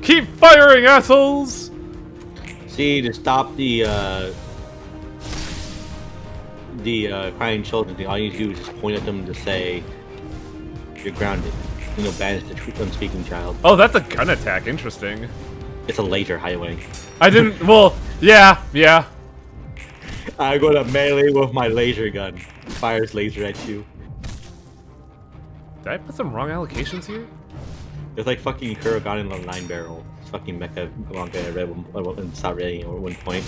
Keep firing, assholes! See, to stop the crying children, all you need to do is just point at them to say, "You're grounded." You know, banish the unspeaking child. Oh, that's a gun attack. Interesting. It's a laser highway. I didn't. Well, yeah. I go to melee with my laser gun. Fires laser at you. Did I put some wrong allocations here? It's like fucking Kurogane in the 9-barrel. It's fucking mecha manga I read when start reading at one point.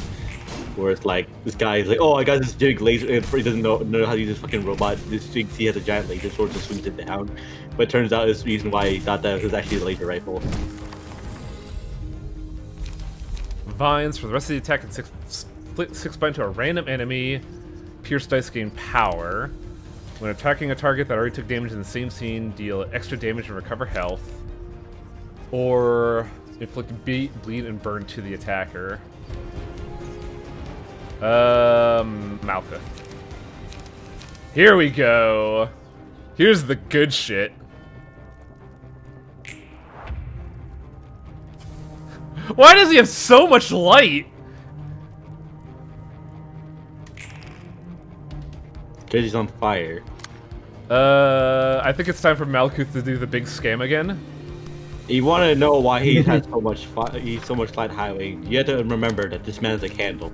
Where it's like, this guy is like, oh, I got this big laser, and he doesn't know how to use this fucking robot. This thinks he has a giant laser sword, just swings it down. But it turns out this reason why he thought that it was actually a laser rifle. Vines for the rest of the attack and 6 bind to a random enemy. Pierce dice gain power. When attacking a target that already took damage in the same scene, deal extra damage and recover health. Or inflict bleed and burn to the attacker. Malka. Here we go. Here's the good shit. Why does he have so much light? Because he's on fire. I think it's time for Malkuth to do the big scam again. You want to know why he has so much light highway? You have to remember that this man is a candle.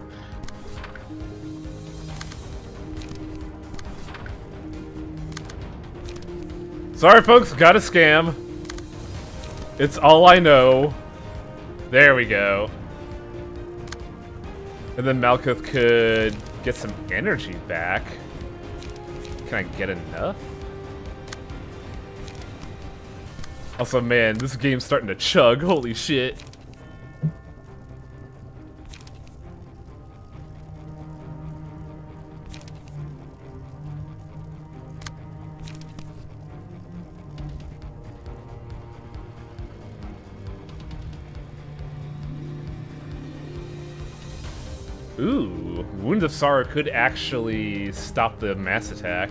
Sorry, folks, got a scam. It's all I know. There we go. And then Malkuth could get some energy back. Can I get enough? Also, man, this game's starting to chug. Holy shit. Ooh, Wound of Sorrow could actually stop the mass attack.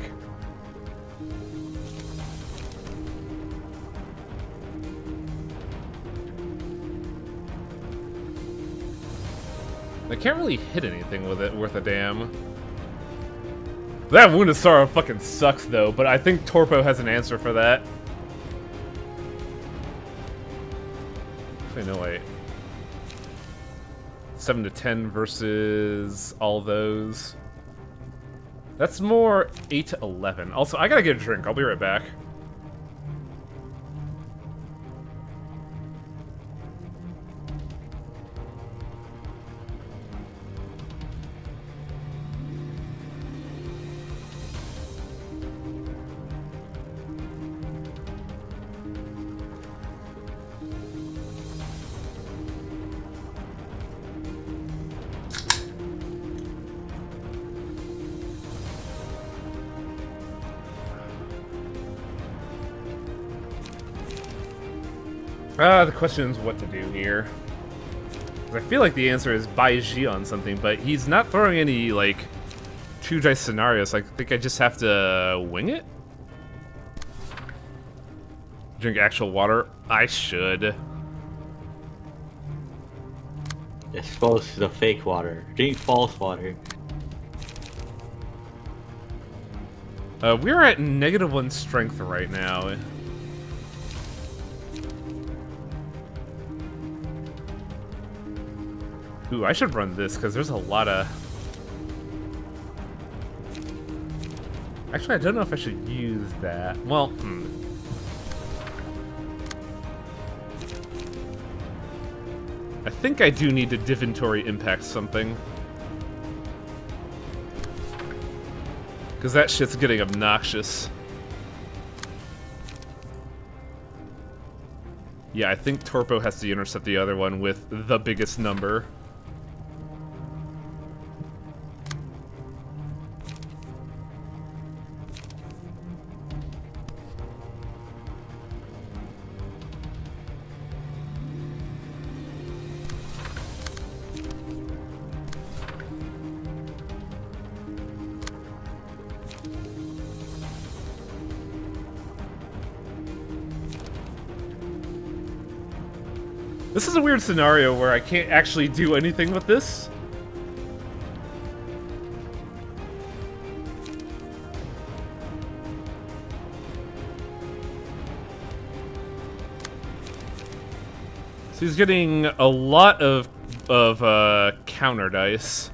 I can't really hit anything with it worth a damn. That Wound of Sorrow fucking sucks though, but I think Torpo has an answer for that. Actually, no, wait. 7 to 10 versus all those. That's more 8 to 11. Also, I gotta get a drink. I'll be right back. The question is what to do here. I feel like the answer is buy G on something, but he's not throwing any, like, 2-dice scenarios, so I think I just have to wing it? Drink actual water? I should. Exposed to the fake water. Drink false water. We're at -1 strength right now. Ooh, I should run this, because there's a lot of... Actually, I don't know if I should use that. Well, I think I do need to Divinatory Impact something. Because that shit's getting obnoxious. Yeah, I think Torpo has to intercept the other one with the biggest number. This is a weird scenario where I can't actually do anything with this. So he's getting a lot of counter dice.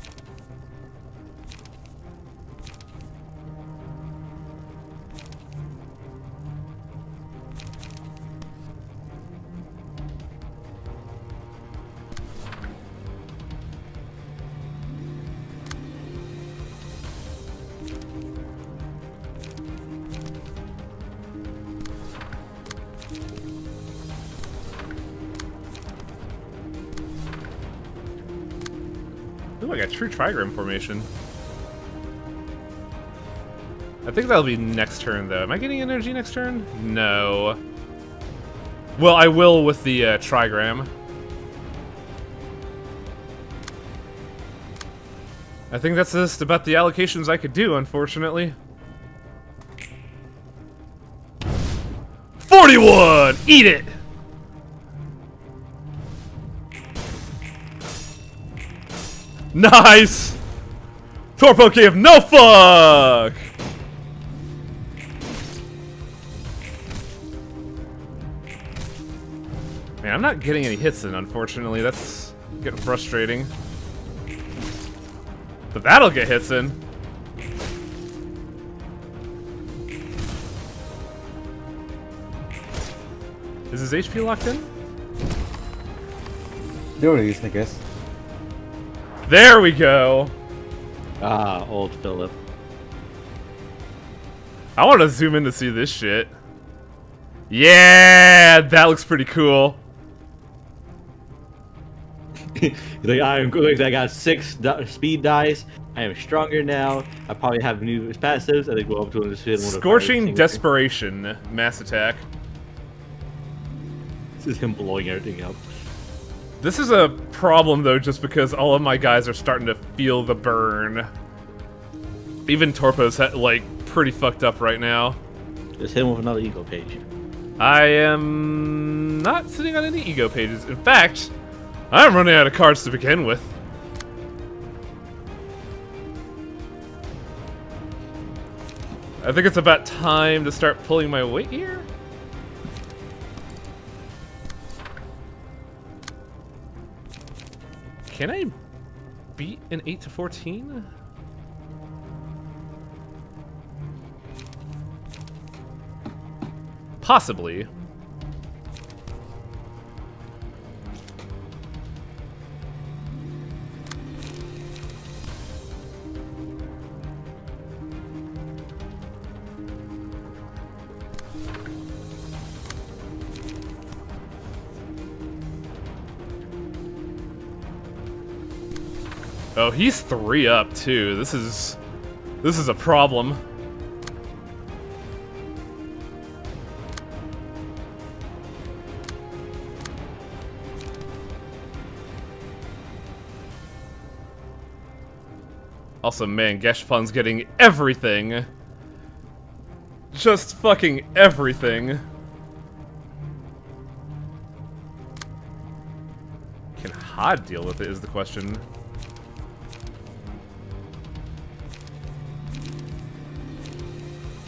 Ooh, I got true trigram formation. I think that'll be next turn, though. Am I getting energy next turn? No. Well, I will with the trigram. I think that's just about the allocations I could do, unfortunately. 41! Eat it! Nice! Torpo gave no fuck! Man, I'm not getting any hits in, unfortunately. That's getting frustrating. But that'll get hits in. Is his HP locked in? There it is, I guess. There we go! Ah, old Philip. I want to zoom in to see this shit. Yeah! That looks pretty cool. He's like, I'm good. I got 6 speed dice. I am stronger now. I probably have new passives. I think we'll up to one of Scorching Desperation. Mass attack. This is him blowing everything up. This is a problem, though, just because all of my guys are starting to feel the burn. Even Torpo's, like, pretty fucked up right now. Just hit him with another ego page. I am not sitting on any ego pages. In fact, I'm running out of cards to begin with. I think it's about time to start pulling my weight here. Can I beat an 8 to 14? Possibly. Oh, he's 3 up too. This is a problem. Also, man, Gashapon's getting everything. Just fucking everything. can HOD deal with it is the question.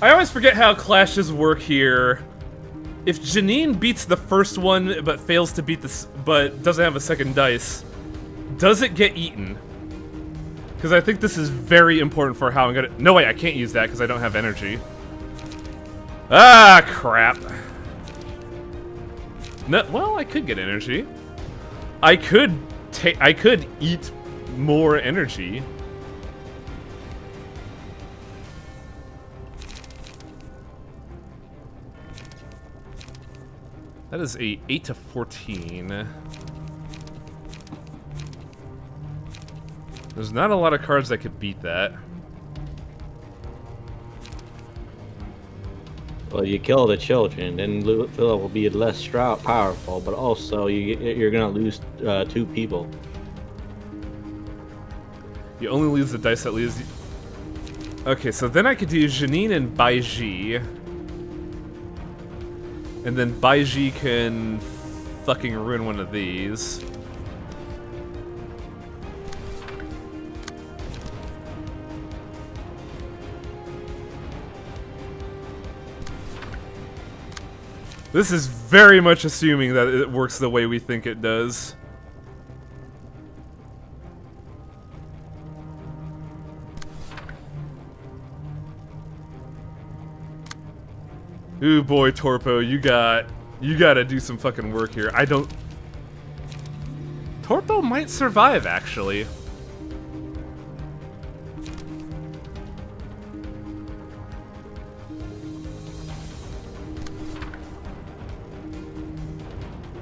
I always forget how clashes work here. If Janine beats the first one but fails to beat this, but doesn't have a second dice, does it get eaten? Because I think this is very important for how I'm gonna. No way, I can't use that because I don't have energy. Ah, crap. No, well, I could get energy. I could eat more energy. That is a 8 to 14. There's not a lot of cards that could beat that. Well, you kill the children, then Philip will be less powerful, but also you're gonna lose 2 people. You only lose the dice that leaves you. Okay, so then I could do Janine and Baiji. And then Baiji can fucking ruin one of these. This is very much assuming that it works the way we think it does. Ooh boy, Torpo, you gotta do some fucking work here. I don't... Torpo might survive, actually.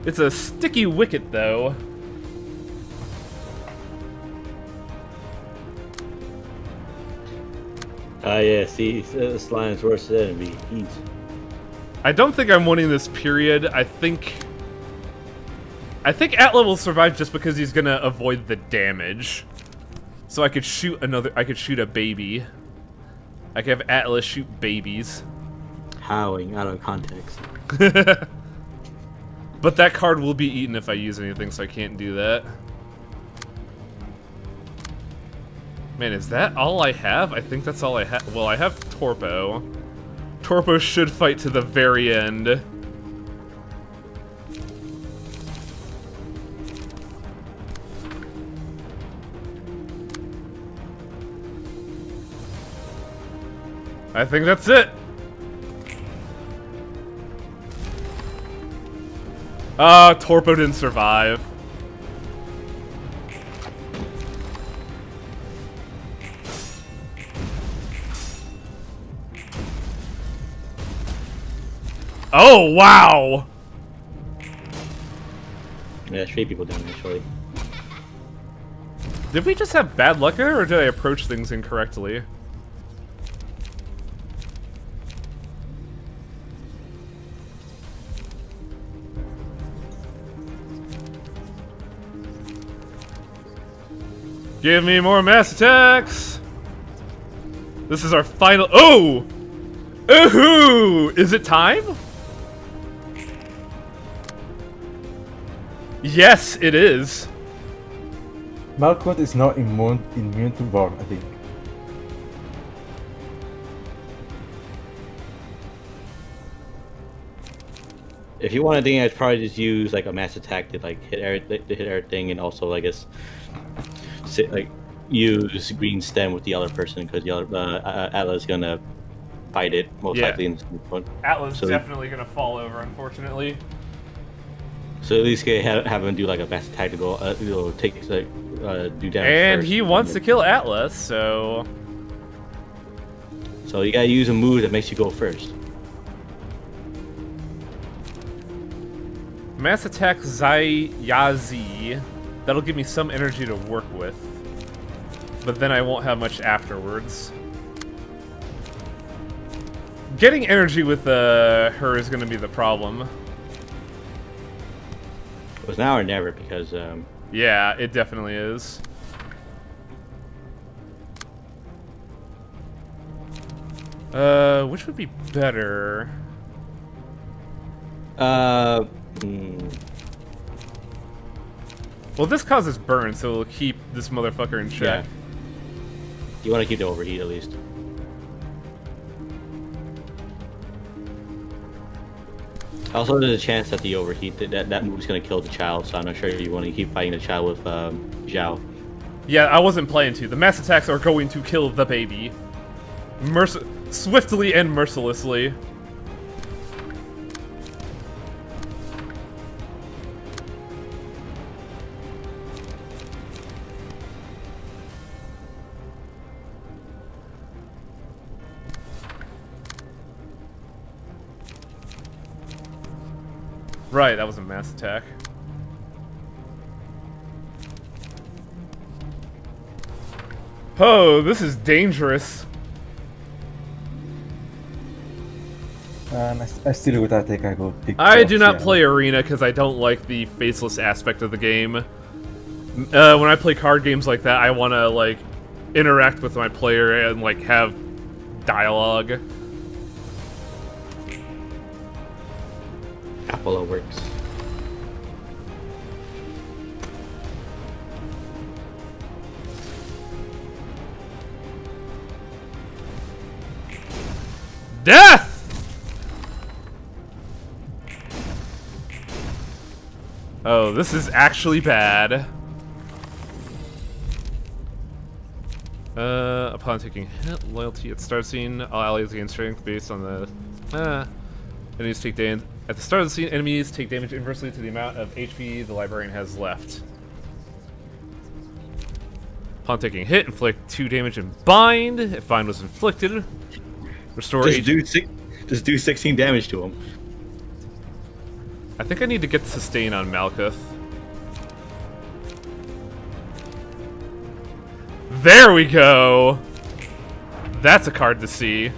It's a sticky wicket, though. Yeah, see, this line's worse than enemy. Heat. I don't think I'm winning this period. I think Atla will survive just because he's gonna avoid the damage. So I could shoot a baby. I could have Atla shoot babies. Howling out of context. But that card will be eaten if I use anything, so I can't do that. Man, is that all I have? I think that's all I have. Well, I have Torpo. Torpo should fight to the very end. I think that's it. Torpo didn't survive. Oh, wow! Yeah, 3 people down, actually. Did we just have bad luck there, or did I approach things incorrectly? Give me more mass attacks! This is our final— oh! Ooh! Is it time? Yes, it is. Malkuth is not immune to burn, I think. If you want to think, I'd probably just use like a mass attack to like hit everything, and also I guess use green stem with the other person because the other Atla's gonna fight it most likely in this one. Atla's definitely gonna fall over, unfortunately. So at least have him do like a mass attack to go, take do damage. And first. he wants to kill Atlas, so. So you gotta use a move that makes you go first. Mass attack Yazi. That'll give me some energy to work with. But then I won't have much afterwards. Getting energy with her is going to be the problem. It was now or never because... yeah, it definitely is. Which would be better? Well, this causes burn, so it'll keep this motherfucker in check. Yeah. You want to keep the overheat at least. Also, there's a chance that the overheat that move's gonna kill the child, so I'm not sure you want to keep fighting the child with Zhao. Yeah, I wasn't planning to. The mass attacks are going to kill the baby. Swiftly and mercilessly. Right, that was a mass attack. Oh, this is dangerous. And I still with that take I go pick I do Fox, not yeah. play Arena because I don't like the faceless aspect of the game. When I play card games like that, I want to like interact with my player and like have dialogue. Apollo works. Death! Oh, this is actually bad. Upon taking hit, loyalty at start scene, all allies gain strength based on the... enemies take damage. At the start of the scene, enemies take damage inversely to the amount of HP the librarian has left. Upon taking hit, inflict 2 damage and bind. If bind was inflicted, restore Just do 16 damage to him. I think I need to get the sustain on Malkuth. There we go! That's a card to see.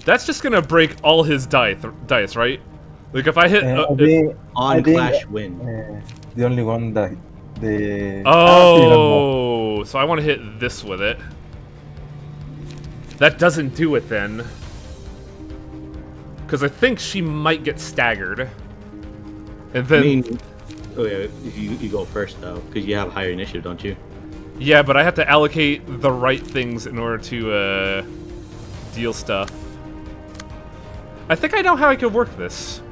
That's just gonna break all his dice, right? Like if I hit... On Clash win. The only one that the... Oh, so I want to hit this with it. That doesn't do it then. Because I think she might get staggered. And then... I mean, oh yeah, you go first though, because you have higher initiative, don't you? Yeah, but I have to allocate the right things in order to deal stuff. I think I know how I could work this.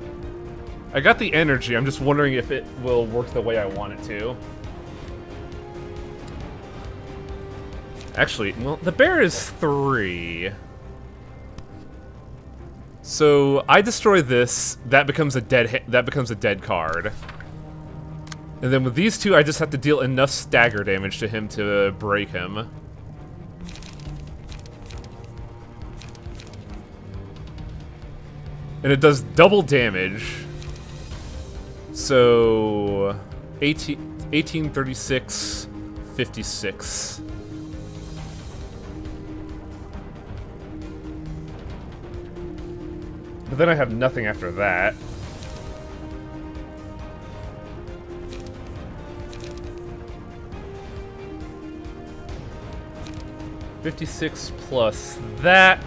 I got the energy, I'm just wondering if it will work the way I want it to. Actually, well, the bear is 3. So I destroy this, that becomes a dead card. And then with these two, I just have to deal enough stagger damage to him to break him. And it does double damage. So 18, 36, 56. But then I have nothing after that. $56 plus that.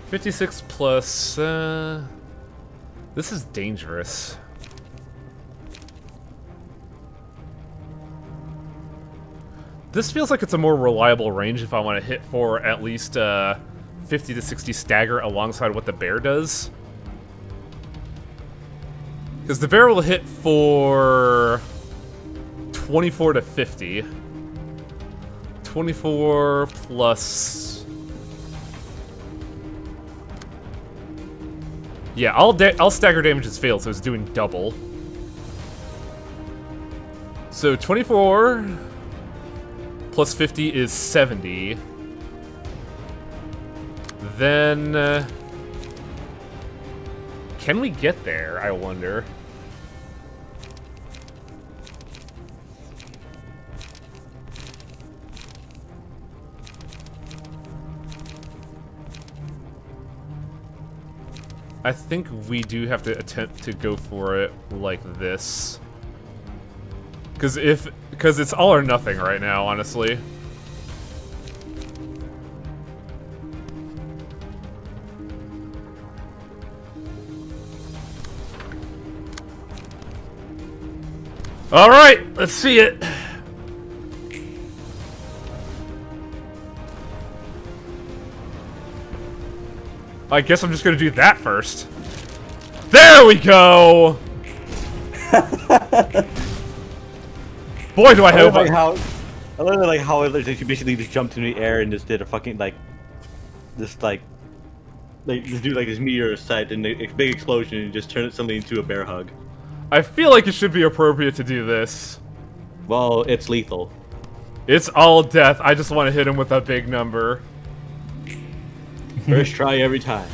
56 plus, this is dangerous. This feels like it's a more reliable range if I want to hit for at least 50 to 60 stagger alongside what the bear does. Because the bear will hit for 24 to 50. 24 plus... Yeah, I'll stagger damage has failed, so it's doing double. So 24 plus 50 is 70. Then... can we get there, I wonder? I think we do have to attempt to go for it like this. Because it's all or nothing right now, honestly. All right, let's see it. I guess I'm just gonna do that first. There we go. Boy, do I hope. I literally like how she basically just jumped in the air and just did a fucking just do like this meteor sight and a big explosion and just turn it suddenly into a bear hug. I feel like it should be appropriate to do this. Well, it's lethal. It's all death. I just want to hit him with a big number. First try every time.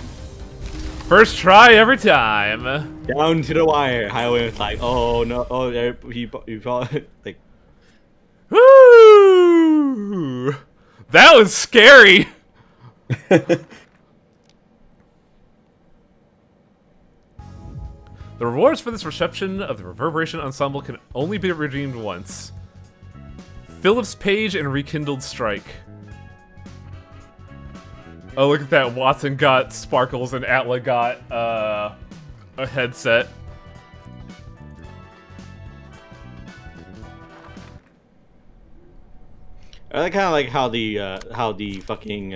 First try every time. Down to the wire. Highway was like, oh no, oh he like. Woo! That was scary. The rewards for this reception of the Reverberation Ensemble can only be redeemed once. Phillips Page and Rekindled Strike. Oh, look at that. Watson got sparkles and Atla got a headset. I kind of like how the fucking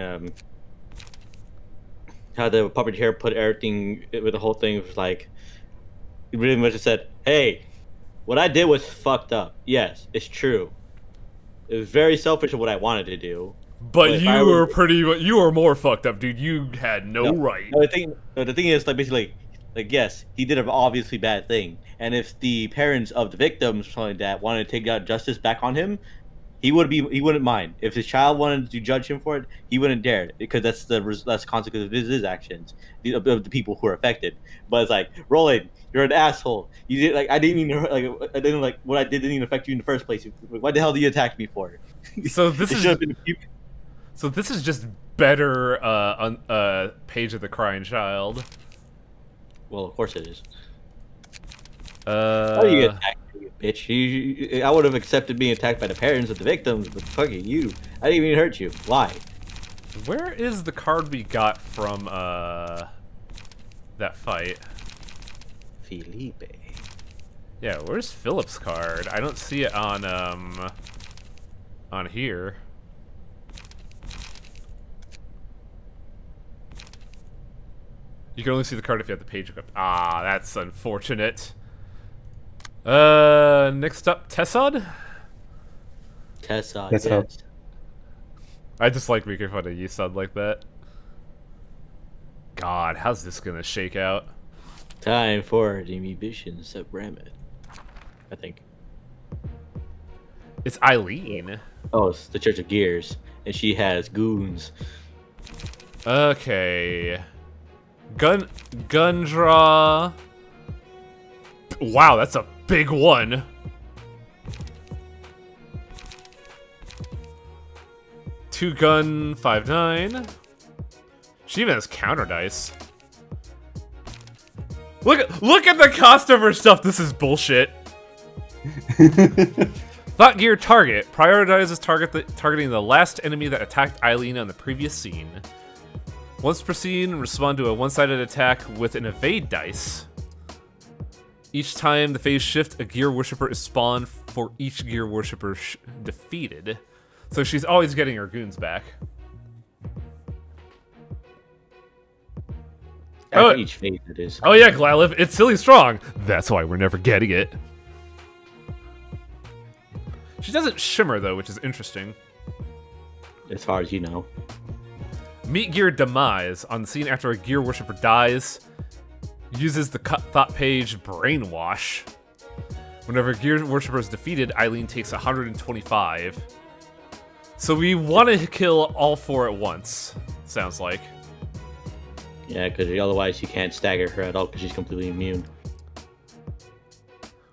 how the puppeteer put everything with the whole thing. Was like, he really much said, "Hey, what I did was fucked up. Yes, it's true. It was very selfish of what I wanted to do." But you were more fucked up, dude. You had no right. No, the thing is, like, basically, like, yes, he did an obviously bad thing, and if the parents of the victims, something like that, wanted to take out justice back on him, he wouldn't mind. If his child wanted to judge him for it, he wouldn't dare, because that's the consequence of his actions, of the people who are affected. But it's like, Roland, you're an asshole. You did I didn't what I did didn't even affect you in the first place. What the hell did you attack me for? So this is just better on Page of the Crying Child. Well, of course it is. How do you get attacked, you bitch? I would have accepted being attacked by the parents of the victims, but fucking you. I didn't even hurt you. Why? Where is the card we got from that fight? Felipe. Yeah, where's Philip's card? I don't see it on here. You can only see the card if you have the page equipped. Ah, that's unfortunate. Next up, Tessod? Tessod, yes. I just like making fun of Yesod like that. God, how's this gonna shake out? Time for the musicians of Ramet. I think. It's Eileen. Oh, it's the Church of Gears. And she has goons. Okay. Gun draw. Wow, that's a big one. Two gun, 5/9. She even has counter dice. Look at the cost of her stuff. This is bullshit. Thought Gear Target prioritizes targeting the last enemy that attacked Eileen on the previous scene. Once per scene, respond to a one-sided attack with an evade dice. Each time the phase shift, a Gear Worshipper is spawned for each Gear Worshipper defeated. So she's always getting her goons back. After each phase it is. Oh yeah, Glaliv, it's silly strong. That's why we're never getting it. She doesn't shimmer though, which is interesting. As far as you know. Meet Gear Demise. On the scene after a Gear Worshipper dies, uses the cut thought page Brainwash. Whenever a Gear Worshipper is defeated, Eileen takes 125. So we want to kill all four at once, sounds like. Yeah, because otherwise you can't stagger her at all because she's completely immune.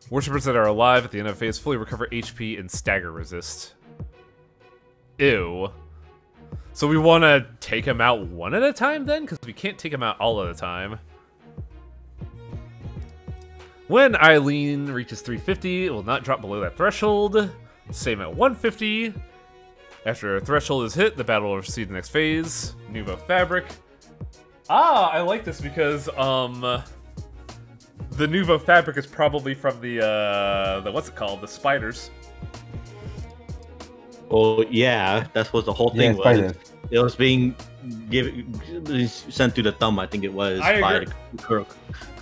Worshippers that are alive at the end of phase fully recover HP and stagger resist. Ew. So we want to take them out one at a time then? Because we can't take them out all at a time. When Eileen reaches 350, it will not drop below that threshold. Same at 150. After a threshold is hit, the battle will proceed to the next phase. Nouveau fabric. Ah, I like this because the Nouveau fabric is probably from the what's it called? The spiders. Oh yeah, that's what the whole thing was. spider. It was being sent through the thumb, I think it was. I by agree. the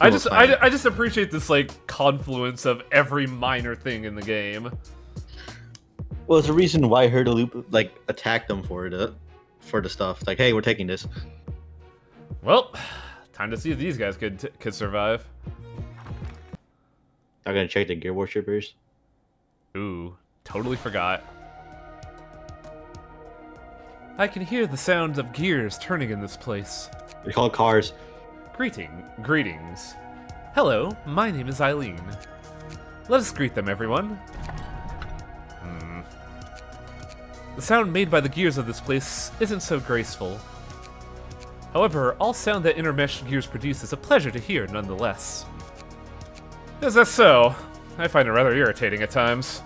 I just appreciate this like confluence of every minor thing in the game. Well, it's the reason why Loop like attacked them for the stuff. Like, hey, we're taking this. Well, time to see if these guys could survive. I'm gonna check the gear worshippers. Ooh, totally forgot. I can hear the sound of gears turning in this place. They call it cars. Greetings. Hello, my name is Eileen. Let us greet them, everyone. The sound made by the gears of this place isn't so graceful. However, all sound that intermeshed gears produce is a pleasure to hear nonetheless. Is that so? I find it rather irritating at times.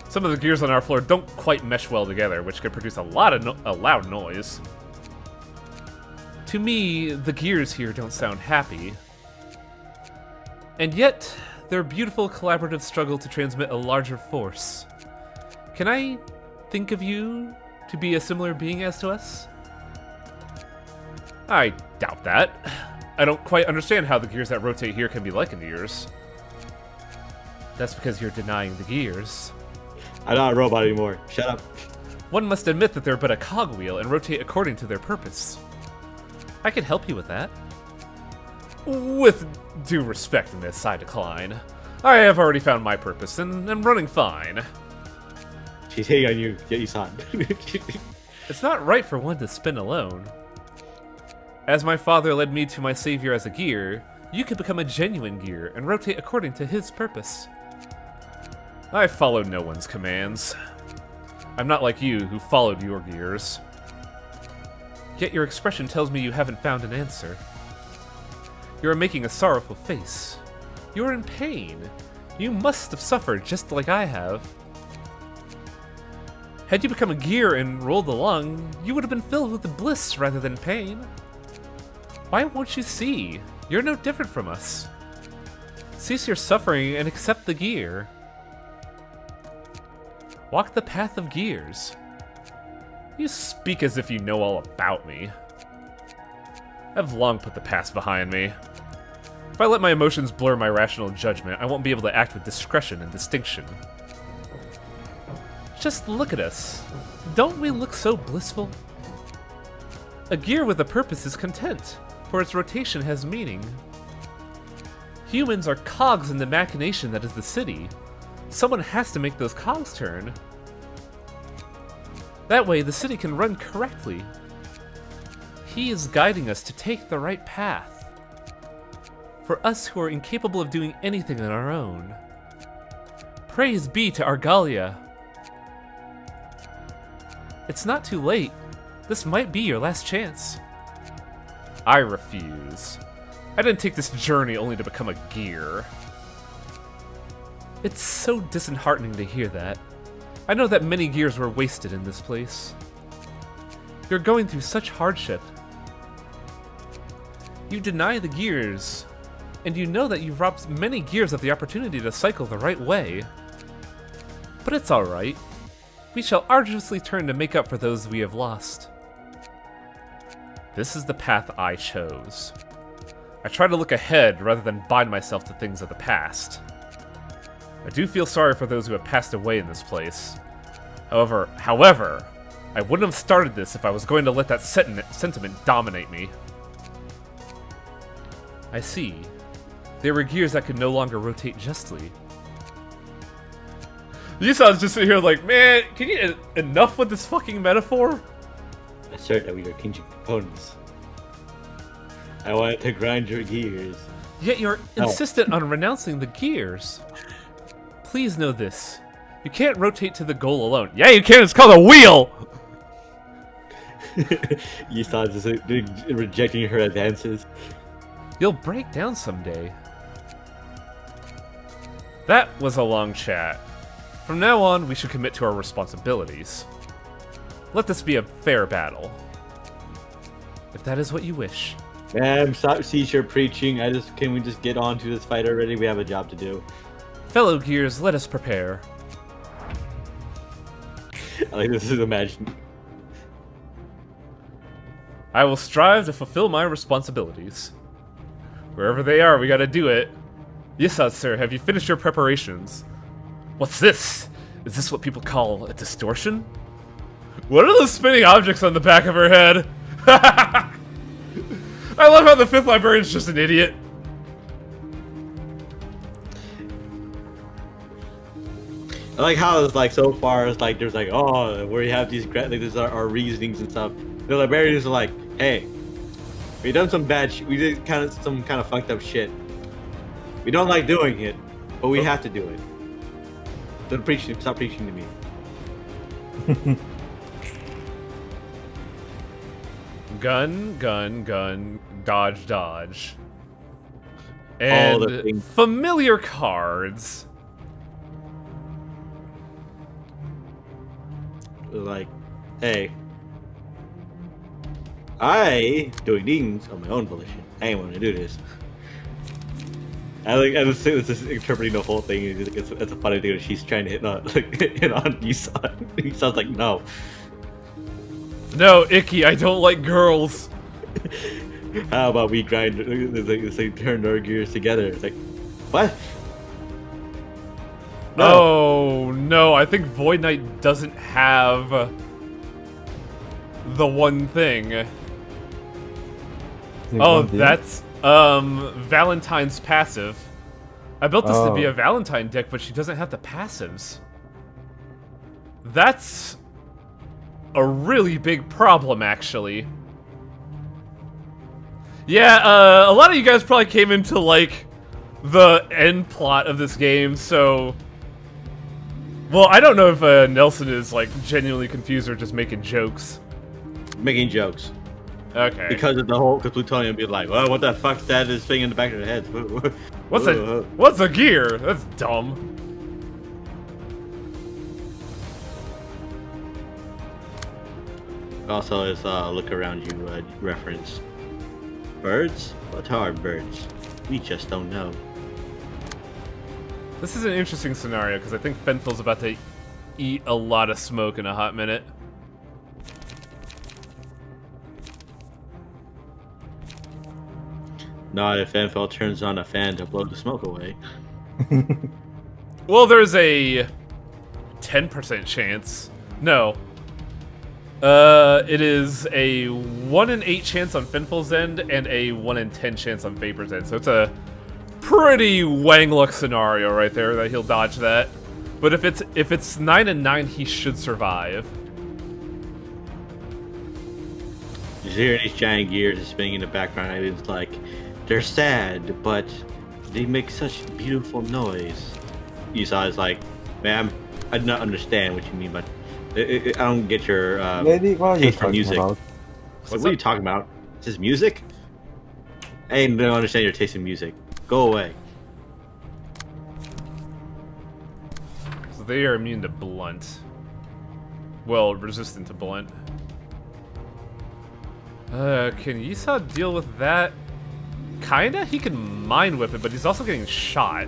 Some of the gears on our floor don't quite mesh well together, which can produce a loud noise. To me, the gears here don't sound happy. And yet, their beautiful collaborative struggle to transmit a larger force. Can I think of you to be a similar being as to us? I doubt that. I don't quite understand how the gears that rotate here can be likened to yours. That's because you're denying the gears. I'm not a robot anymore. Shut up. One must admit that they're but a cogwheel and rotate according to their purpose. I can help you with that. With due respect in this, I decline. I have already found my purpose and am running fine. She's hitting on you, Isan. It's not right for one to spin alone. As my father led me to my savior as a gear, you can become a genuine gear and rotate according to his purpose. I follow no one's commands. I'm not like you, who followed your gears. Yet your expression tells me you haven't found an answer. You are making a sorrowful face. You are in pain. You must have suffered just like I have. Had you become a gear and rolled along, you would have been filled with bliss rather than pain. Why won't you see? You're no different from us. Cease your suffering and accept the gear. Walk the path of gears. You speak as if you know all about me. I've long put the past behind me. If I let my emotions blur my rational judgment, I won't be able to act with discretion and distinction. Just look at us. Don't we look so blissful? A gear with a purpose is content, for its rotation has meaning. Humans are cogs in the machination that is the city. Someone has to make those cogs turn. That way, the city can run correctly. He is guiding us to take the right path. For us who are incapable of doing anything on our own. Praise be to Argalia. It's not too late. This might be your last chance. I refuse. I didn't take this journey only to become a gear. It's so disheartening to hear that. I know that many gears were wasted in this place. You're going through such hardship. You deny the gears, and you know that you've robbed many gears of the opportunity to cycle the right way. But it's alright. We shall arduously turn to make up for those we have lost. This is the path I chose. I try to look ahead rather than bind myself to things of the past. I do feel sorry for those who have passed away in this place. However, I wouldn't have started this if I was going to let that sentiment dominate me. I see. There were gears that could no longer rotate justly. Yuson's just sitting here like, man, can you enough with this fucking metaphor? I assert that we are kinship components. I wanted to grind your gears. Yet you're insistent on renouncing the gears. Please know this. You can't rotate to the goal alone. Yeah, you can. It's called a wheel! Yuson's just rejecting her advances. You'll break down someday. That was a long chat. From now on, we should commit to our responsibilities. Let this be a fair battle. If that is what you wish. Man, stop seizure preaching. Can we just get on to this fight already? We have a job to do. Fellow Gears, let us prepare. I like this is imagine. I will strive to fulfill my responsibilities. Wherever they are, we gotta do it. Yes, sir, have you finished your preparations? What's this? Is this what people call a distortion? What are those spinning objects on the back of her head? I love how the 5th librarian's just an idiot. I like how it's like so far it's like there's like oh where you have these like these are our reasonings and stuff. The librarians are like, hey, we done some bad shit. We did some kind of fucked up shit. We don't like doing it, but we have to do it. Don't preach. Stop preaching to me. Gun, gun, gun, dodge, dodge. All the And things. familiar cards. Like, hey, I doing things on my own volition. I ain't want to do this. I just think this is interpreting the whole thing. It's a funny thing that she's trying to hit on Yusan. He sounds like no. No, Icky, I don't like girls. How about we grind? It's like turn our gears together. It's like, what? No. Oh, no, I think Void Knight doesn't have the one thing. Oh, that's, Valentine's passive. I built this to be a Valentine deck, but she doesn't have the passives. That's a really big problem, actually. Yeah, a lot of you guys probably came into, like, the end plot of this game, so... Well, I don't know if Nelson is, like, genuinely confused or just making jokes. Making jokes. Okay. Because of the whole, because Plutonium would be like, well, what the fuck's that is thing in the back of their heads? What's a gear? That's dumb. Also, is look around you reference. Birds? What are birds? We just don't know. This is an interesting scenario, because I think Fenthal's about to eat a lot of smoke in a hot minute. Not if Fenfel turns on a fan to blow the smoke away. Well, there's a 10% chance. No. It is a 1 in 8 chance on Finfal's end and a 1 in 10 chance on Vapor's end. So it's a pretty Wang Luck scenario right there that he'll dodge that. But if it's 9 and 9, he should survive. You hear these giant gears spinning in the background, and it's like they're sad, but they make such beautiful noise. Esau is like, ma'am, I do not understand what you mean, but I don't get your Lady, what are you taste for talking music. about? What are you talking about? Is this music? I don't understand your taste in music. Go away. So they are immune to blunt. Well, resistant to blunt. Can Esau deal with that? Kinda? He can Mind Whip it, but he's also getting shot.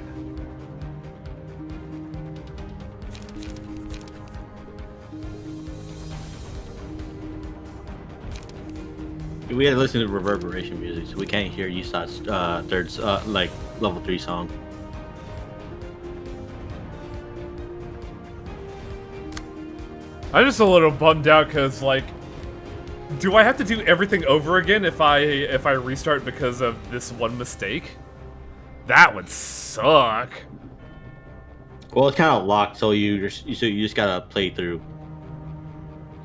We had to listen to reverberation music, so we can't hear Esau's third, like, level 3 song. I'm just a little bummed out because, like, do I have to do everything over again if I restart because of this one mistake? That would suck. Well, it's kind of locked, so you just gotta play through.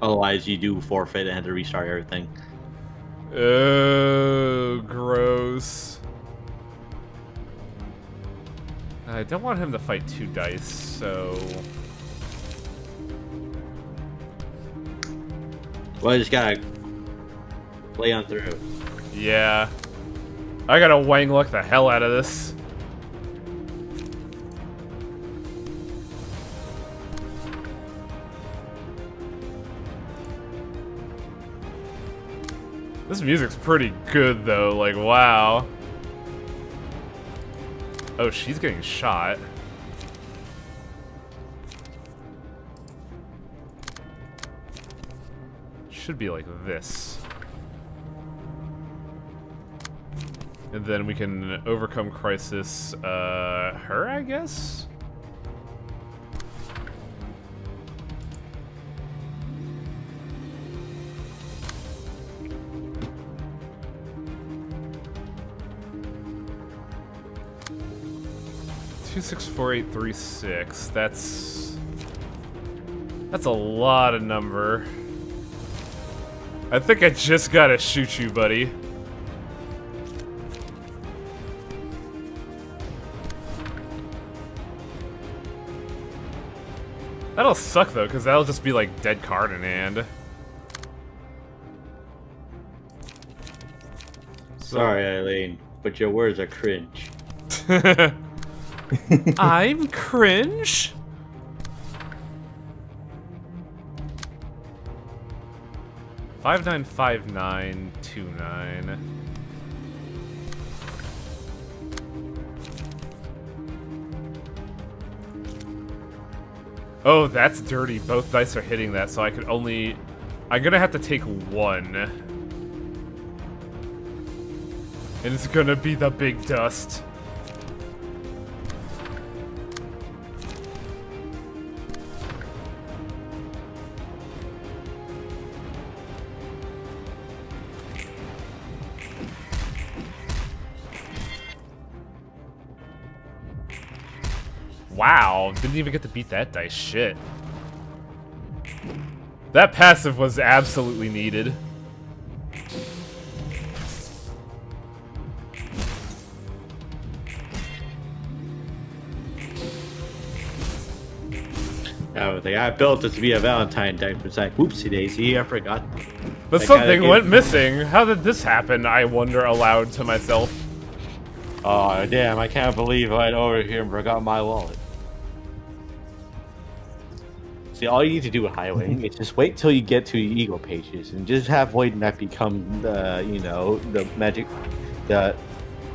Otherwise, you do forfeit and have to restart everything. Oh, gross. I don't want him to fight 2 dice, so... Well, I just gotta play on through. Yeah. I gotta Wang Luck the hell out of this. This music's pretty good though, like wow. Oh, she's getting shot. Should be like this. And then we can overcome crisis, her, I guess? Two, 6, 4, 8, 3, 6. That's a lot of number. I think I just gotta shoot you, buddy. That'll suck though, because that'll just be like dead card in hand. Sorry, Eileen, but your words are cringe. I'm cringe. Five 595929. Oh, that's dirty. Both dice are hitting that, so I could only... I'm gonna have to take one. And it's gonna be the big dust. Wow, didn't even get to beat that dice. Shit. That passive was absolutely needed. Oh, the guy built this to be a Valentine deck, but it's like, whoopsie daisy, I forgot. But That something guy went missing. How did this happen? I wonder aloud to myself. Oh, damn, I can't believe I went over here and forgot my wallet. See, all you need to do with Highway is just wait till you get to your Eagle pages and just have Void Knight become the, you know, the magic, the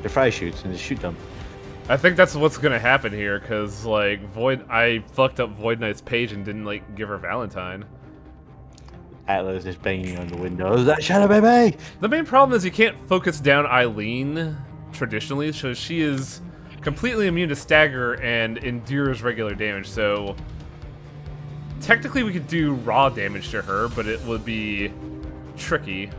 fry shoots and just shoot them. I think that's what's gonna happen here, cause like I fucked up Void Knight's page and didn't like give her Valentine. Atlas is banging on the windows. That shadow baby! The main problem is you can't focus down Eileen traditionally, so she is completely immune to stagger and endures regular damage, so technically we could do raw damage to her, but it would be tricky.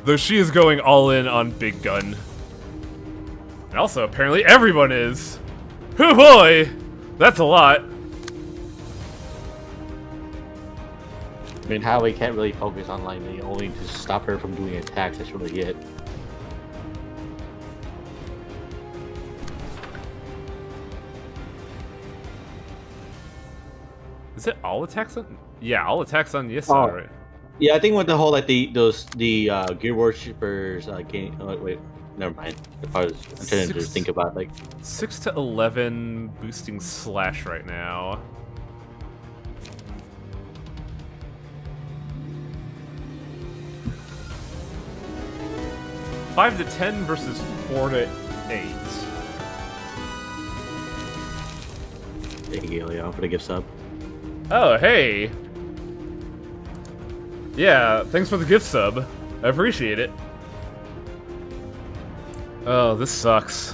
Though she is going all in on Big Gun. And also, apparently everyone is. Hoo boy! That's a lot. I mean, Highway can't really focus on lightning, only to stop her from doing attacks. That's really it. Is it all attacks on? Yeah, all attacks on yes. Oh. Right. Yeah, I think with the whole like the gear worshippers game. Oh, wait, never mind. I'm trying to just think about like 6 to 11 boosting slash right now. Five to 10 versus 4 to 8. Thank you, Leo, for the gift sub. Oh, hey. Yeah, thanks for the gift sub. I appreciate it. Oh, this sucks.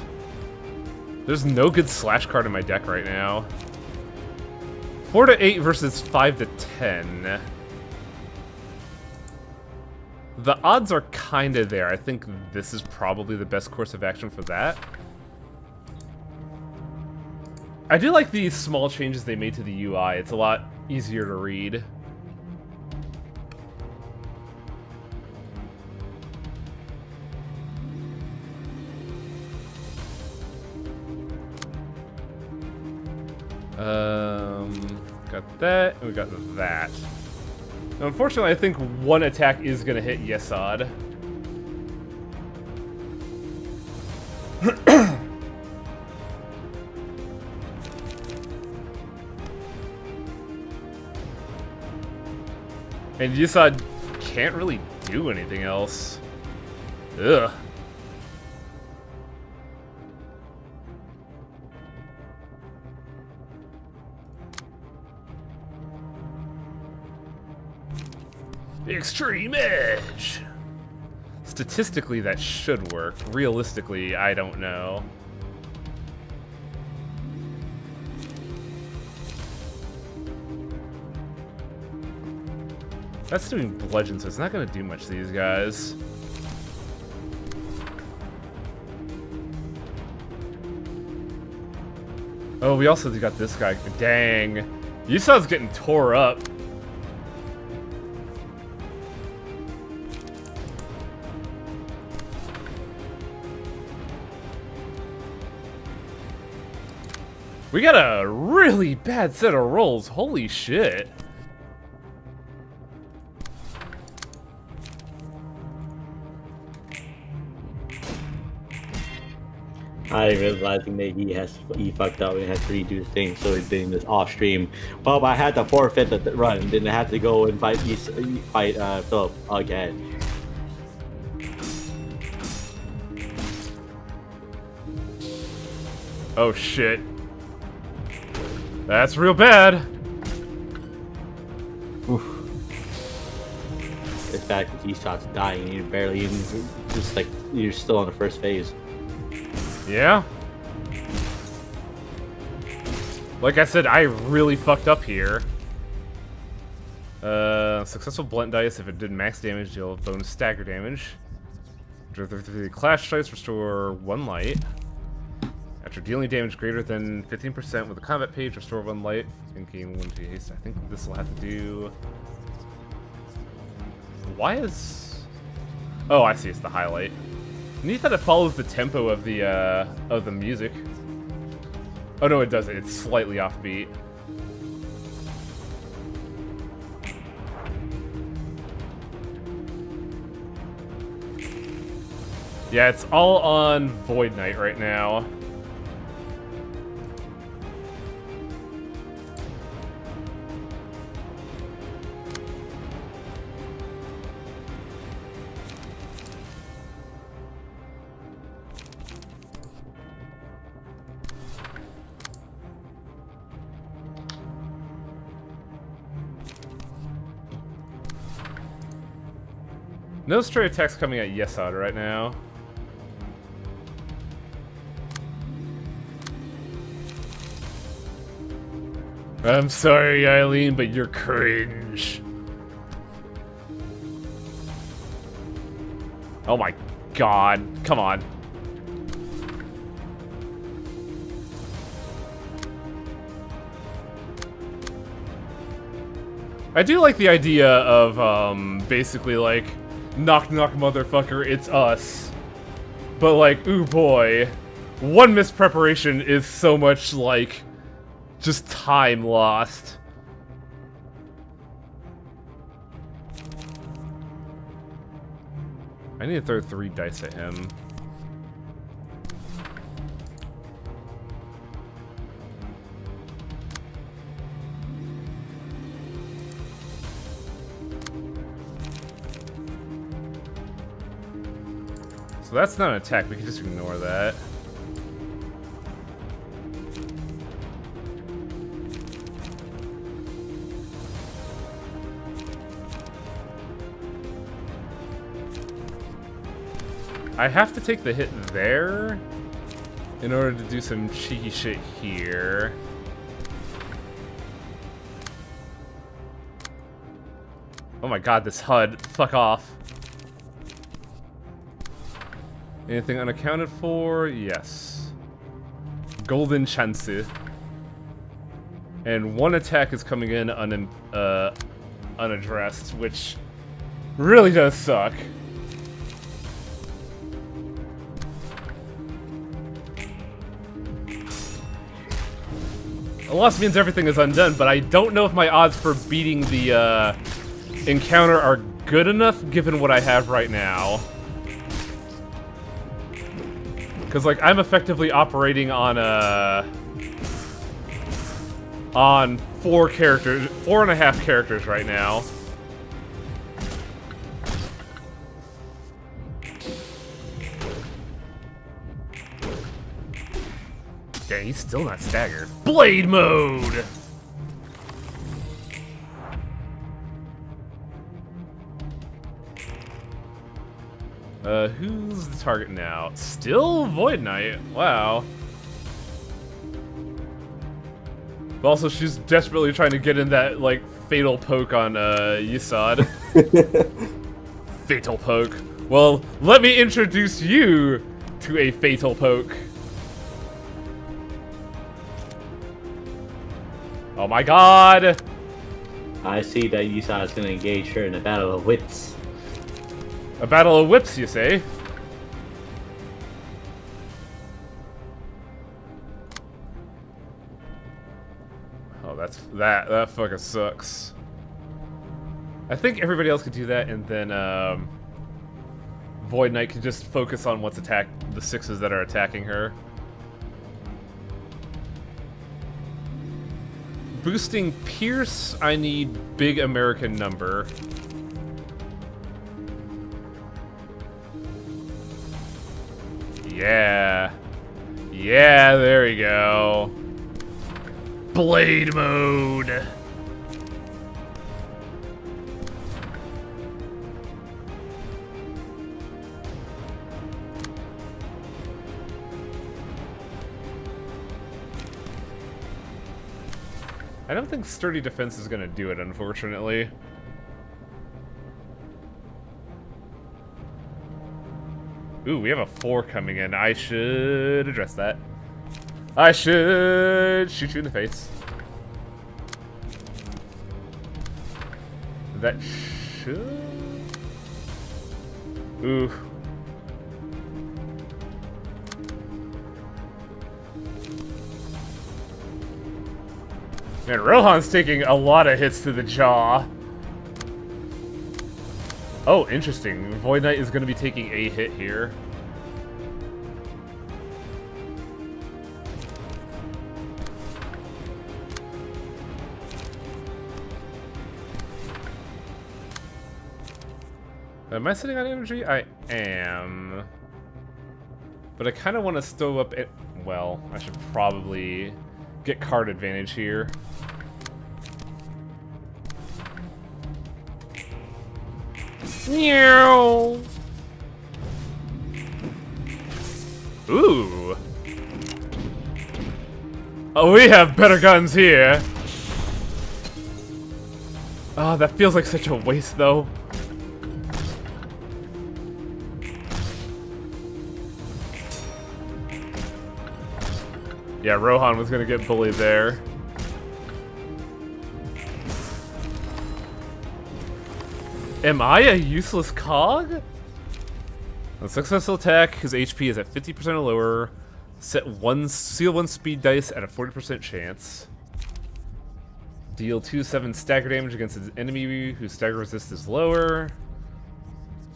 There's no good slash card in my deck right now. 4 to 8 versus 5 to 10. The odds are kinda there. I think this is probably the best course of action for that. I do like these small changes they made to the UI. It's a lot easier to read. Got that, and we got that. Now, unfortunately, I think one attack is gonna hit Yesod. And Yesod can't really do anything else. Ugh. Extreme Edge! Statistically, that should work. Realistically, I don't know. That's doing bludgeon, so it's not gonna do much to these guys. Oh, we also got this guy. Dang. Yusuf's getting tore up. We got a really bad set of rolls. Holy shit. I realizing that he fucked up and has to redo things, so he's doing this off stream. Well, I had to forfeit the run, then I had to go and fight Philip again. Oh shit. That's real bad. Oof. It's bad because Esau's dying and you're barely in, just like, you're still on the first phase. Yeah. Like I said, I really fucked up here. Successful blunt dice. If it did max damage, deal bonus stagger damage. The clash dice restore 1 light. After dealing damage greater than 15% with a combat page, restore 1 light and gain 1 to haste. I think this will have to do. Why is? Oh, I see. It's the highlight. Neat that it follows the tempo of the music. Oh no, it doesn't. It's slightly offbeat. Yeah, it's all on Void Knight right now. No stray attacks coming at Yesod right now. I'm sorry, Eileen, but you're cringe. Oh my god, come on. I do like the idea of, basically like, knock knock motherfucker, it's us. But like, ooh boy, one mispreparation is so much like, just time lost. I need to throw 3 dice at him. So that's not an attack, we can just ignore that. I have to take the hit there in order to do some cheeky shit here. Oh my god, this HUD. Fuck off. Anything unaccounted for? Yes. Golden chance. And 1 attack is coming in unaddressed, which really does suck. A loss means everything is undone, but I don't know if my odds for beating the encounter are good enough given what I have right now. Because, like, I'm effectively operating on on 4 characters, 4.5 characters right now. Dang, he's still not staggered. Blade mode! Who's the target now? Still Void Knight. Wow. But also, she's desperately trying to get in that, like, fatal poke on, Yisad. Fatal poke. Well, let me introduce you to a fatal poke. Oh my god! I see that Yisad is going to engage her in a battle of wits. A battle of whips, you say? Oh, that fucking sucks. I think everybody else could do that, and then Void Knight can just focus on what's the 6s that are attacking her. Boosting Pierce, I need big American number. Yeah. Yeah, there we go. Blade mode. I don't think Sturdy Defense is gonna do it, unfortunately. Ooh, we have a 4 coming in. I should address that. I should shoot you in the face. That should... Ooh. Man, Rohan's taking a lot of hits to the jaw. Oh, interesting. Void Knight is going to be taking a hit here. Am I sitting on energy? I am. But I kind of want to stow up it. Well, I should probably get card advantage here. Meow. Ooh. Oh, we have better guns here. Oh, that feels like such a waste, though. Yeah, Rohan was gonna get bullied there. Am I a useless cog? On successful attack, his HP is at 50% or lower. Seal 1 speed dice at a 40% chance. Deal 2/7 stagger damage against an enemy whose stagger resist is lower.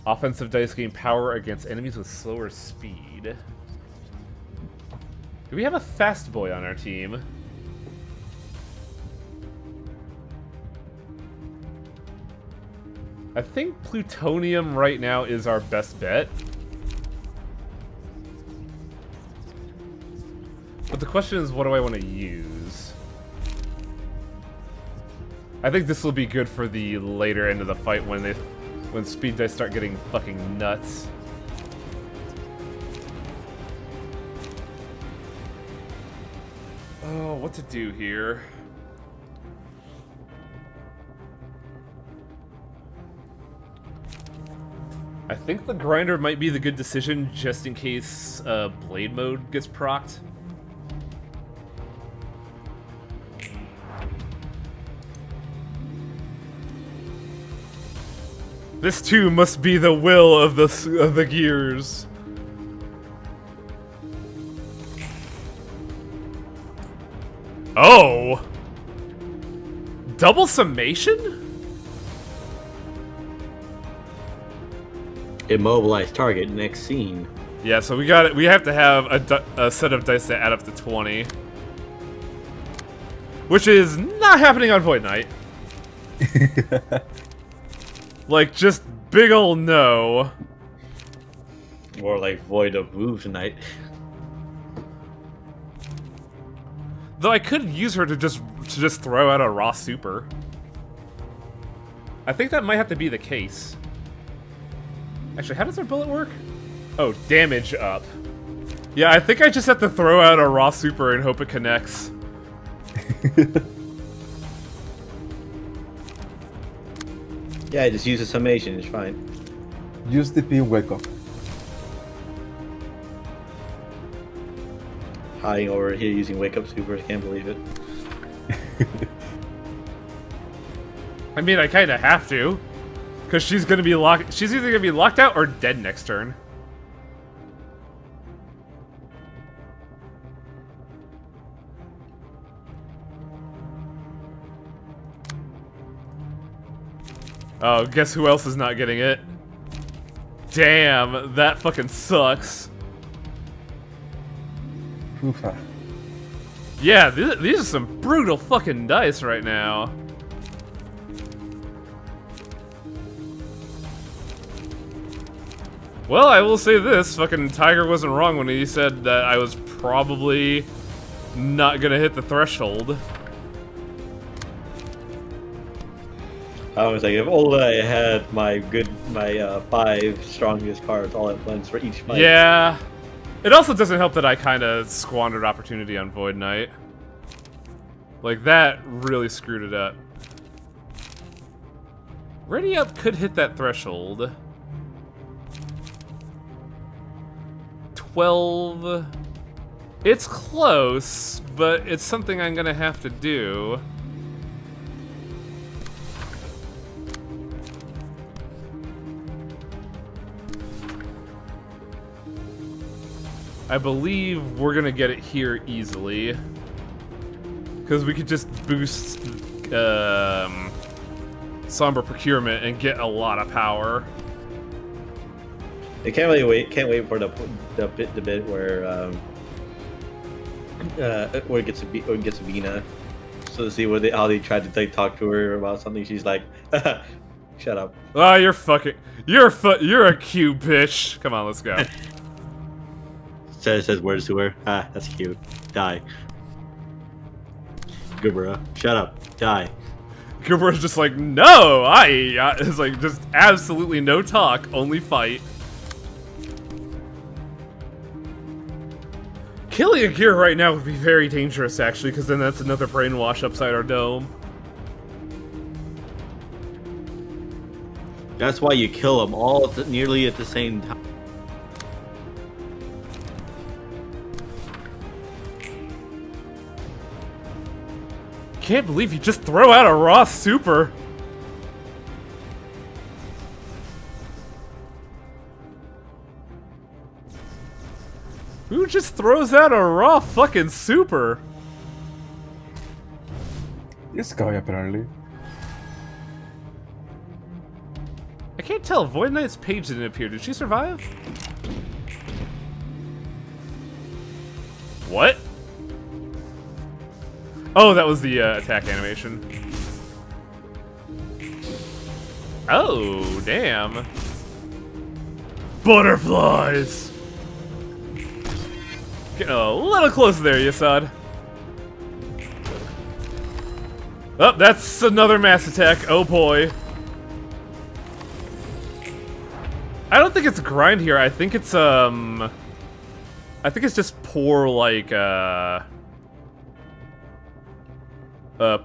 Offensive dice gain power against enemies with slower speed. Do we have a fast boy on our team? I think plutonium right now is our best bet. But the question is, what do I want to use? I think this will be good for the later end of the fight when speed dice start getting fucking nuts. Oh, what to do here? I think the grinder might be the good decision just in case blade mode gets procced. This too must be the will of the gears. Oh! Double summation? Immobilize target next scene. Yeah, so we got it. We have to have a set of dice that add up to 20, which is not happening on Void Knight. Like, just big ol' no. More like Void of Move tonight. Though I could use her to just throw out a raw super. I think that might have to be the case. Actually, how does our bullet work? Oh, damage up. Yeah, I think I just have to throw out a raw super and hope it connects. Yeah, just use a summation, it's fine. Use the P wake up. Hiding over here using wake up super, I can't believe it. I mean, I kind of have to, because she's gonna be locked. She's either gonna be locked out or dead next turn. Oh, guess who else is not getting it? Damn, that fucking sucks. Oofa. Yeah, these are some brutal fucking dice right now. Well, I will say this, fucking Tiger wasn't wrong when he said that I was probably not gonna hit the threshold. I was like, if only I had my 5 strongest cards all at once for each fight. Yeah. It also doesn't help that I kind of squandered opportunity on Void Knight. Like, that really screwed it up. Ready Up could hit that threshold. 12. It's close, but it's something I'm gonna have to do. I believe we're gonna get it here easily. Because we could just boost Somber Procurement and get a lot of power. I can't wait for the bit where it gets Vina. So to see how they tried to talk to her about something, she's like, "Shut up." Oh, you're a cute bitch. Come on, let's go. Says words to her. Ah, that's cute. Die. Gubra, shut up. Die. Gubra's just like, no, it's like, just absolutely no talk, only fight. Killing a gear right now would be very dangerous, actually, because then that's another brainwash upside our dome. That's why you kill them all nearly at the same time. Can't believe you just throw out a raw super. Who just throws out a raw fucking super? This guy, apparently. I can't tell. Void Knight's page didn't appear. Did she survive? What? Oh, that was the attack animation. Oh, damn. Butterflies! Getting a little close there, Yasad. Oh, that's another mass attack. Oh boy. I don't think it's grind here. I think it's just poor, like,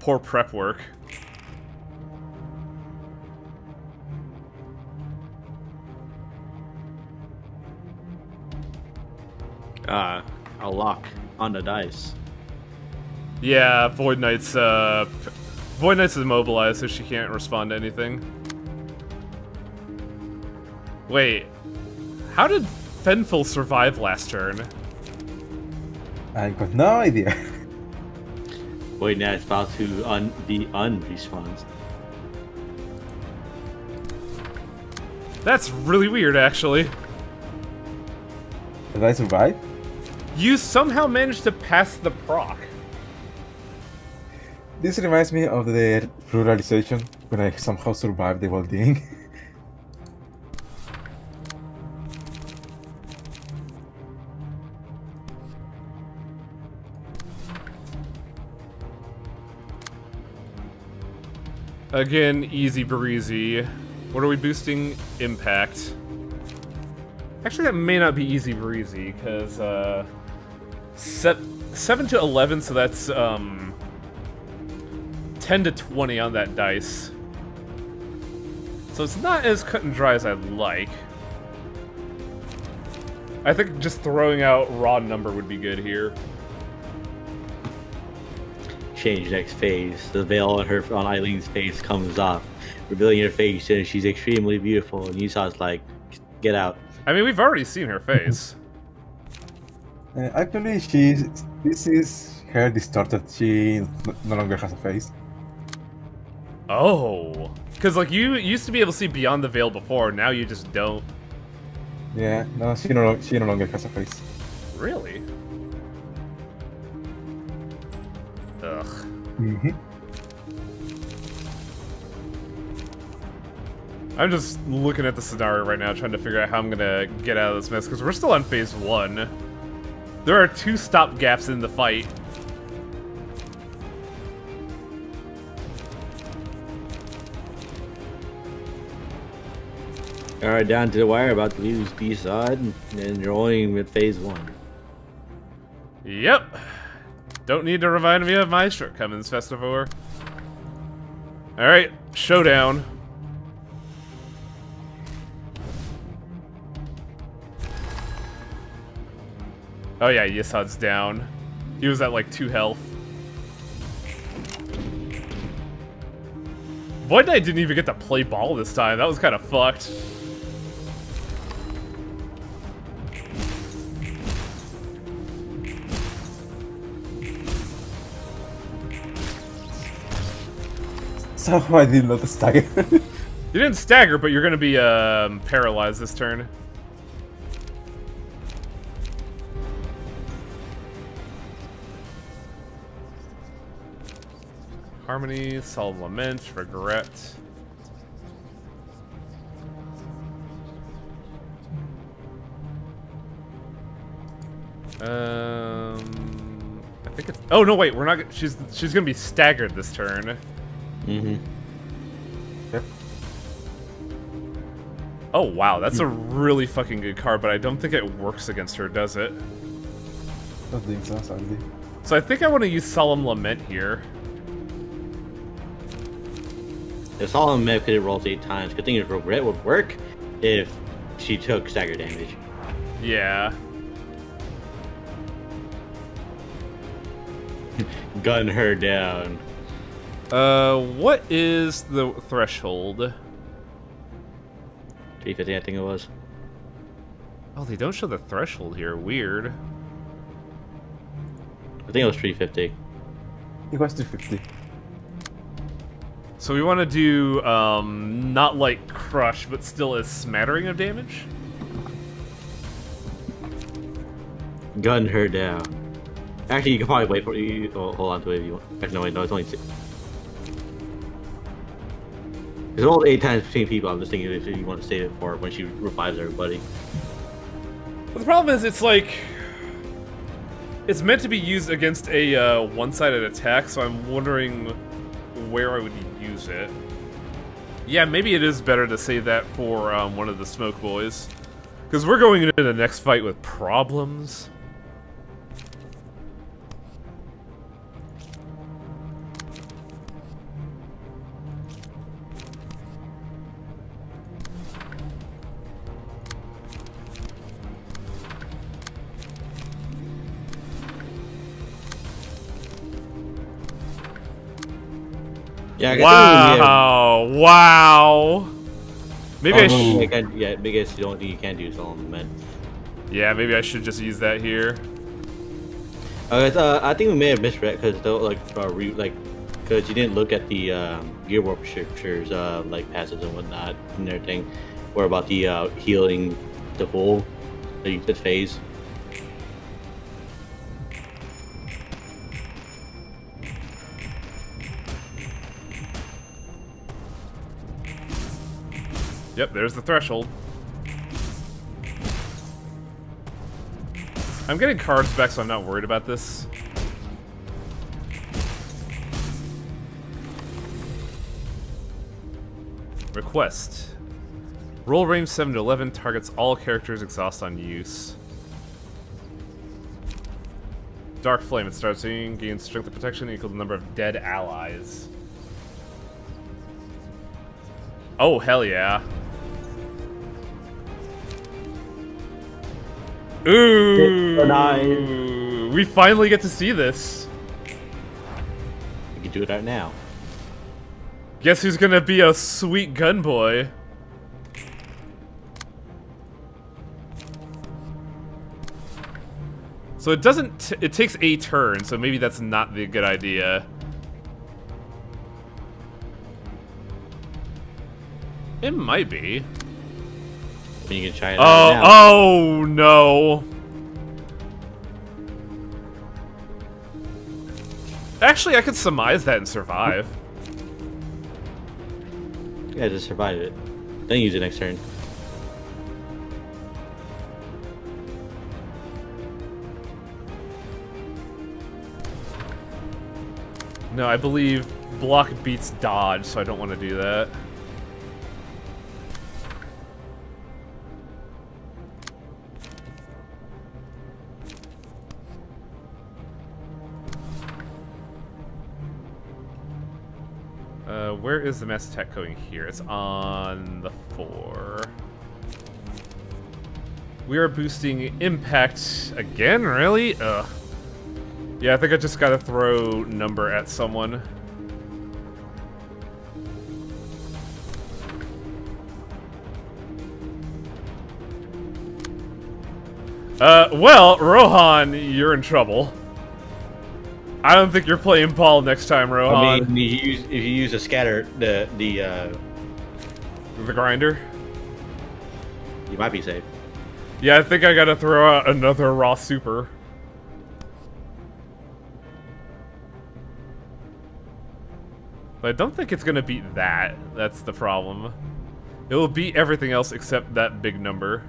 poor prep work. A lock on the dice. Yeah, Void Knight's immobilized, so she can't respond to anything. Wait, how did Fenful survive last turn? I got no idea. Wait, now it's about to be unrespawned. That's really weird, actually. Did I survive? You somehow managed to pass the proc. This reminds me of the pluralization when I somehow survived the whole thing. Again, easy breezy. What are we boosting? Impact. Actually, that may not be easy breezy, because, 7 to 11, so that's, 10 to 20 on that dice. So it's not as cut and dry as I'd like. I think just throwing out raw number would be good here. Change next phase. The veil on Eileen's face comes off, revealing her face, and she's extremely beautiful. And Yusha's like, "Get out." I mean, we've already seen her face. Actually, this is her distorted. She no longer has a face. Oh, because like you used to be able to see beyond the veil before, now you just don't. Yeah, no, she no longer has a face. Really? Ugh. Mm-hmm. I'm just looking at the scenario right now, trying to figure out how I'm gonna get out of this mess, because we're still on phase 1. There are 2 stop gaps in the fight. Alright, down to the wire, about to lose B-side, and you're only with phase 1. Yep. Don't need to remind me of my shortcomings, Festivore. Alright, showdown. Oh yeah, Yisad's down. He was at like 2 health. Void Knight didn't even get to play ball this time. That was kind of fucked. So I did not stagger. You didn't stagger, but you're gonna be paralyzed this turn. Harmony, Solemn Lament, Regret. I think it's. Oh no! Wait, we're not. She's gonna be staggered this turn. Mm-hmm. Yep. Oh wow, that's a really fucking good card, but I don't think it works against her, does it? I don't think so, sadly. So I think I want to use Solemn Lament here. If Solemn Lament could have rolled 8 times, good thing is Regret would work if she took stagger damage. Yeah. Gun her down. What is the threshold? 350, I think it was. Oh, they don't show the threshold here. Weird. I think it was 350. It was 250. So we want to do, not like crush, but still a smattering of damage? Gun her down. Actually, you can probably wait for you. Oh, hold on to it if you want. Actually, no, wait, no, it's only 6. It's rolled 8 times between people. I'm just thinking if you want to save it for when she revives everybody. But the problem is, it's like... It's meant to be used against a one-sided attack, so I'm wondering where I would use it. Yeah, maybe it is better to save that for one of the Smoke Boys. Because we're going into the next fight with problems. Yeah, Wow! Wow! Maybe I should. Yeah, biggest you don't think you can do Solemn Lament. Yeah, maybe I should just use that here. I think we may have misread because because you didn't look at the Gear Warp scriptures, like passages and whatnot and everything, or about the healing the full the phase. Yep, there's the threshold. I'm getting cards back, so I'm not worried about this. Request. Roll range 7 to 11, targets all characters, exhaust on use. Dark Flame, it starts seeing, gains strength and protection equal to the number of dead allies. Oh, hell yeah. Ooh! We finally get to see this. We can do it right now. Guess who's gonna be a sweet gun boy? So it doesn't. It takes a turn, so maybe that's not the good idea. It might be. You can try it Oh, out now. oh no. Actually, I could surmise that and survive. Yeah, just survive it. Then use it next turn. No, I believe block beats dodge, so I don't want to do that. Where is the mass attack going here? It's on the 4. We are boosting impact again, really? Ugh. Yeah, I think I just gotta throw number at someone. Well, Rohan, you're in trouble. I don't think you're playing ball next time, Rohan. I mean, if you use a scatter, the grinder? you might be safe. Yeah, I think I gotta throw out another raw super. But I don't think it's gonna beat that. That's the problem. It will beat everything else except that big number.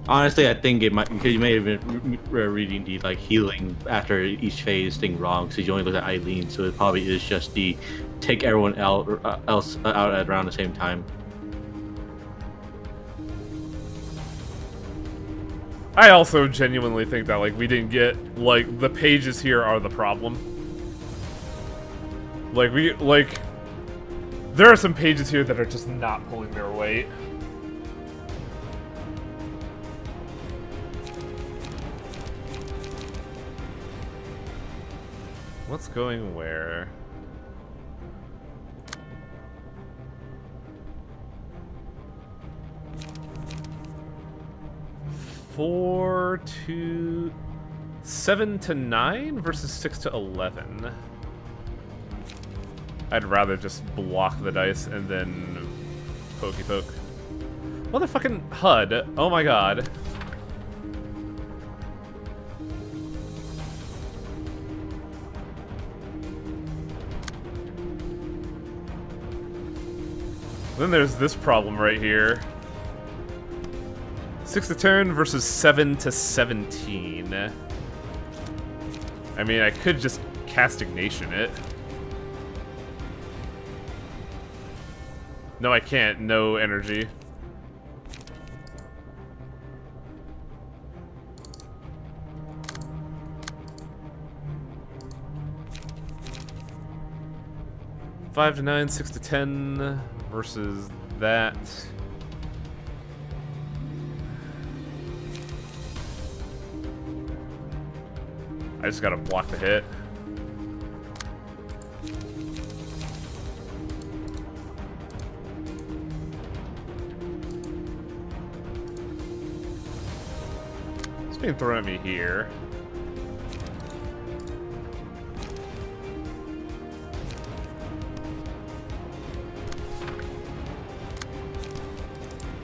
Honestly, I think it might, because you may have been reading the like healing after each phase thing wrong, because you only looked at Eileen, so it probably is just the take everyone else out at around the same time. I also genuinely think that like we didn't get like the pages here are the problem. Like there are some pages here that are just not pulling their weight. What's going where? Four to 7 to 9 versus 6 to 11. I'd rather just block the dice and then pokey poke. Motherfucking HUD. Oh my god. Then there's this problem right here. 6 to turn versus 7 to 17. I mean, I could just cast Ignation it. No, I can't. No energy. Five to 9, 6 to 10 versus that. I just gotta block the hit. It's being thrown at me here.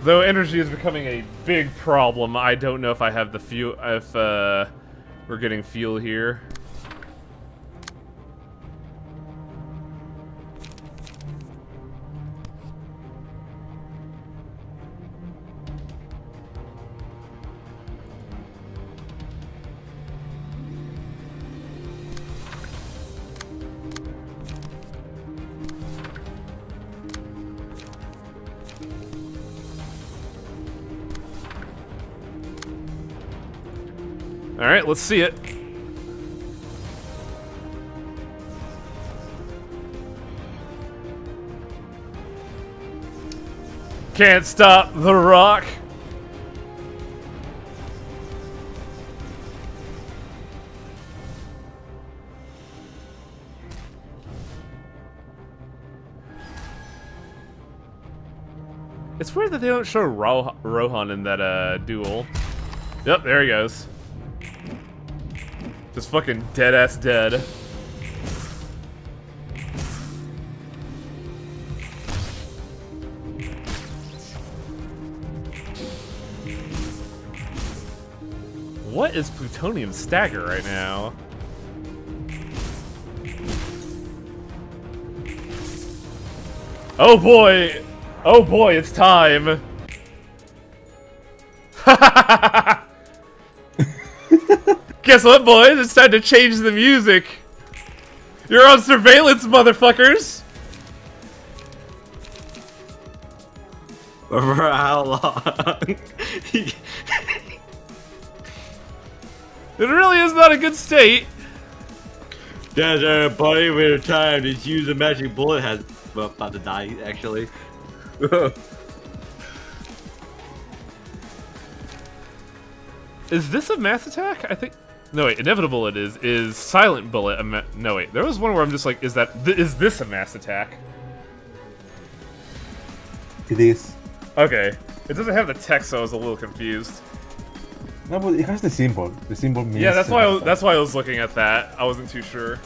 Though energy is becoming a big problem, I don't know if I have the fuel, if we're getting fuel here. Alright, let's see it. Can't stop the rock. It's weird that they don't show Rohan in that duel. Yep, there he goes. Just fucking dead-ass dead. What is Plutonium Stagger right now? Oh boy! Oh boy, it's time! Guess what, boys? It's time to change the music! You're on surveillance, motherfuckers! For how long? It really is not a good state. There's a buddy with a time to use a magic bullet has about to die actually. Is this a mass attack? I think. No wait, inevitable it is. Is silent bullet a no wait. There was one where I'm just like, is this a mass attack? It is. Okay, it doesn't have the text, so I was a little confused. No, but it has the symbol. The symbol means. Yeah, that's why I was looking at that. I wasn't too sure.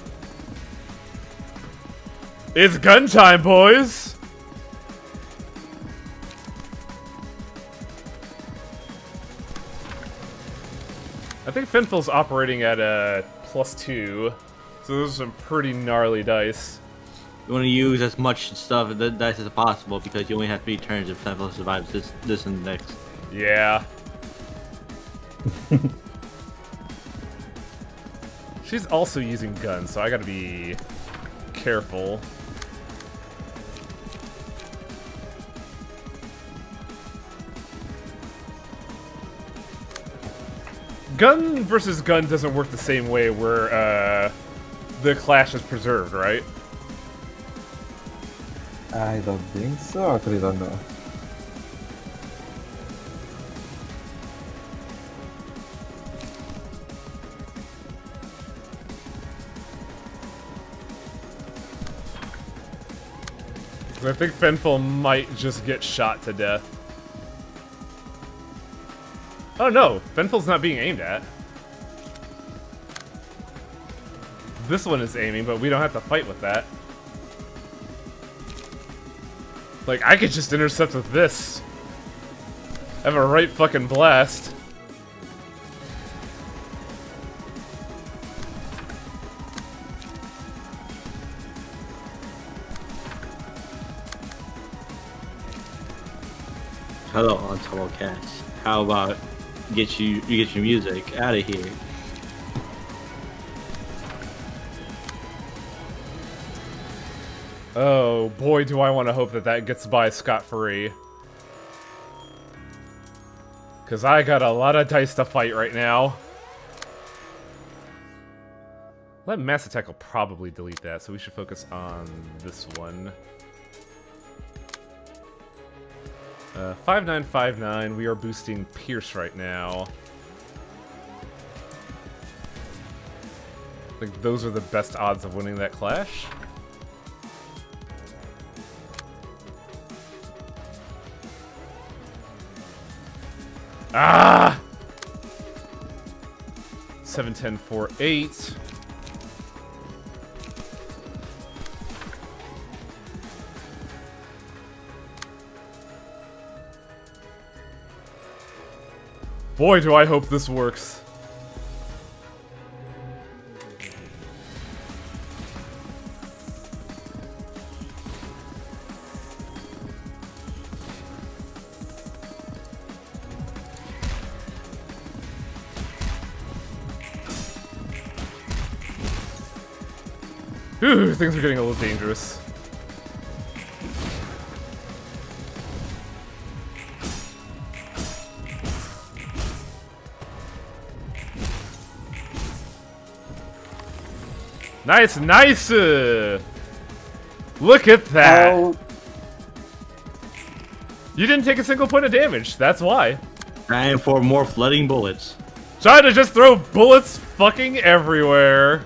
It's gun time, boys. I think Fenfil's operating at a +2, so those are some pretty gnarly dice. You want to use as much stuff dice as possible because you only have 3 turns if Fenfil survives this and next. Yeah. She's also using guns, so I gotta be careful. Gun versus gun doesn't work the same way where the clash is preserved, right? I don't think so. I actually don't know. I think Fenfil might just get shot to death. Oh no, Fenfil's not being aimed at. This one is aiming, but we don't have to fight with that. Like, I could just intercept with this. Have a right fucking blast. Hello, Untouchable Cats. How about you get your music out of here? Oh boy, do I want to hope that that gets by scot-free. Because I got a lot of dice to fight right now. That mass attack will probably delete that, so we should focus on this one. 5959, we are boosting Pierce right now. I think those are the best odds of winning that clash. Ah! 7-10-4-8. Boy, do I hope this works. Ooh, things are getting a little dangerous. Nice, nice! Look at that! Ow. You didn't take a single point of damage, that's why. And for more flooding bullets. Trying to just throw bullets fucking everywhere.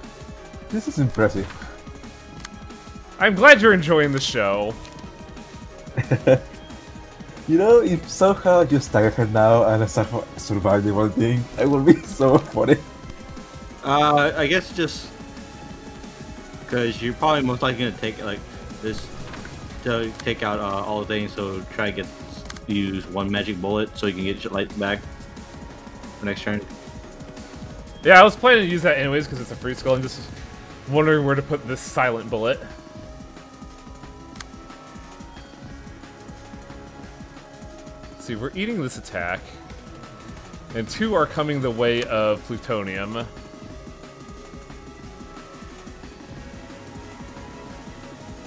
This is impressive. I'm glad you're enjoying the show. You know, if somehow you stagger her now and I somehow survive the whole thing, I will be so funny. I guess just because you're probably most likely gonna take like this to take out all the things. So try to use one magic bullet so you can get your light back for next turn. Yeah, I was planning to use that anyways because it's a free skull. I'm just wondering where to put this silent bullet. See, we're eating this attack, and 2 are coming the way of plutonium.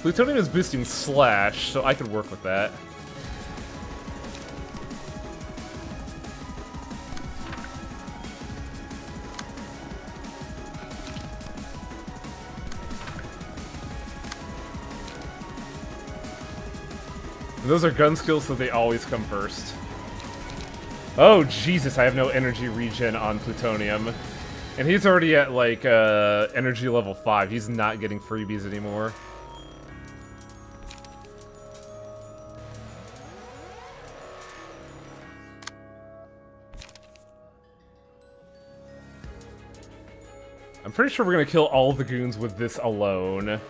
Plutonium is boosting slash, so I could work with that. Those are gun skills, so they always come first. Oh, Jesus, I have no energy regen on plutonium. And he's already at, like, energy level 5. He's not getting freebies anymore. I'm pretty sure we're gonna kill all the goons with this alone.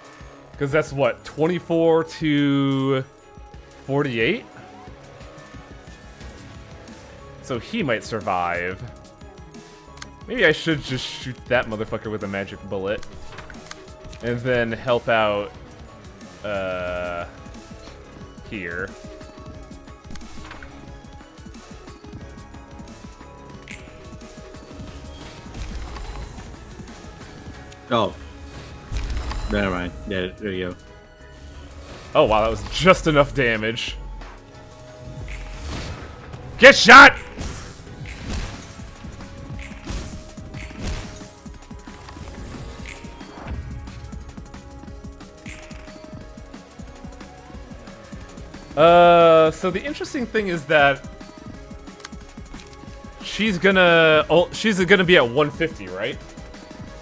Because that's, what, 24 to 48? So he might survive. Maybe I should just shoot that motherfucker with a magic bullet. And then help out, here. Oh. Never mind. Yeah, there you go. Oh wow, that was just enough damage. Get shot! So the interesting thing is that she's gonna be at 150, right?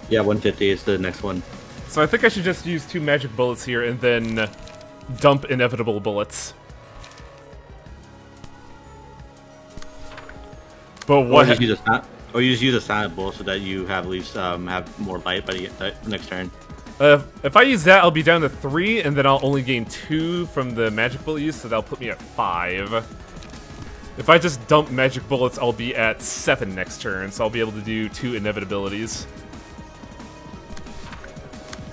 Yeah, 150 is the next one. So I think I should just use 2 magic bullets here and then dump inevitable bullets. But what? Or you just use a silent bullet so that you have at least have more light by the next turn. If I use that, I'll be down to 3, and then I'll only gain 2 from the magic bullet use, so that'll put me at 5. If I just dump magic bullets, I'll be at 7 next turn, so I'll be able to do 2 inevitabilities.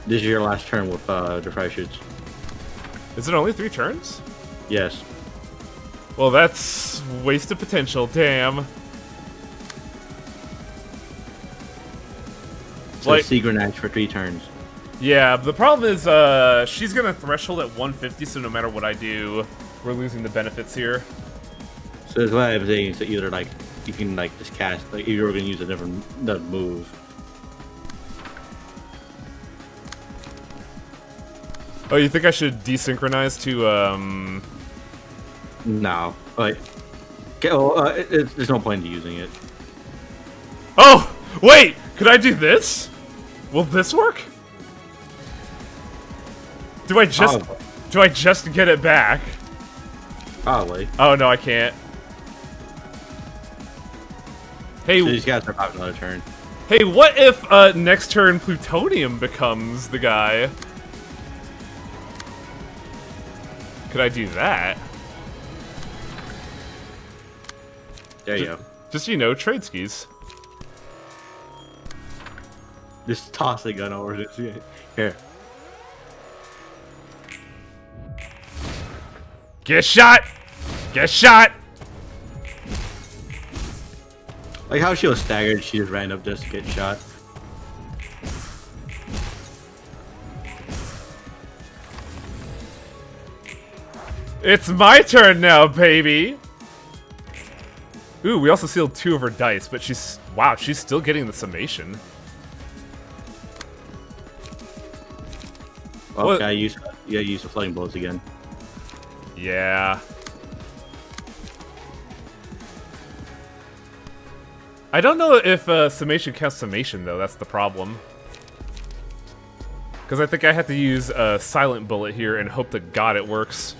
This is your last turn with the fry shoots. Is it only 3 turns? Yes. Well, that's wasted potential, damn. So like, Sea Grenades for 3 turns. Yeah, the problem is she's gonna threshold at 150, so no matter what I do, we're losing the benefits here. So that's why I'm saying, so either like you can like just cast, like if you were gonna use a different move. Oh, you think I should desynchronize to No, like, well, there's no point in using it. Oh, wait, could I do this? Will this work? Do I just get it back? Probably. Oh no, I can't. Hey, So you just gotta survive another turn. hey, what if next turn plutonium becomes the guy? Could I do that? There you go. Just, you know, trade skis. Just toss the gun over this. Here. Get shot! Get shot! Like how she was staggered, she just ran up just to get shot. It's my turn now, baby! Ooh, we also sealed 2 of her dice, but she's... Wow, she's still getting the summation. What? Okay, use the floating bullets again. Yeah. I don't know if summation counts summation though. That's the problem. Because I think I have to use a silent bullet here and hope to God it works.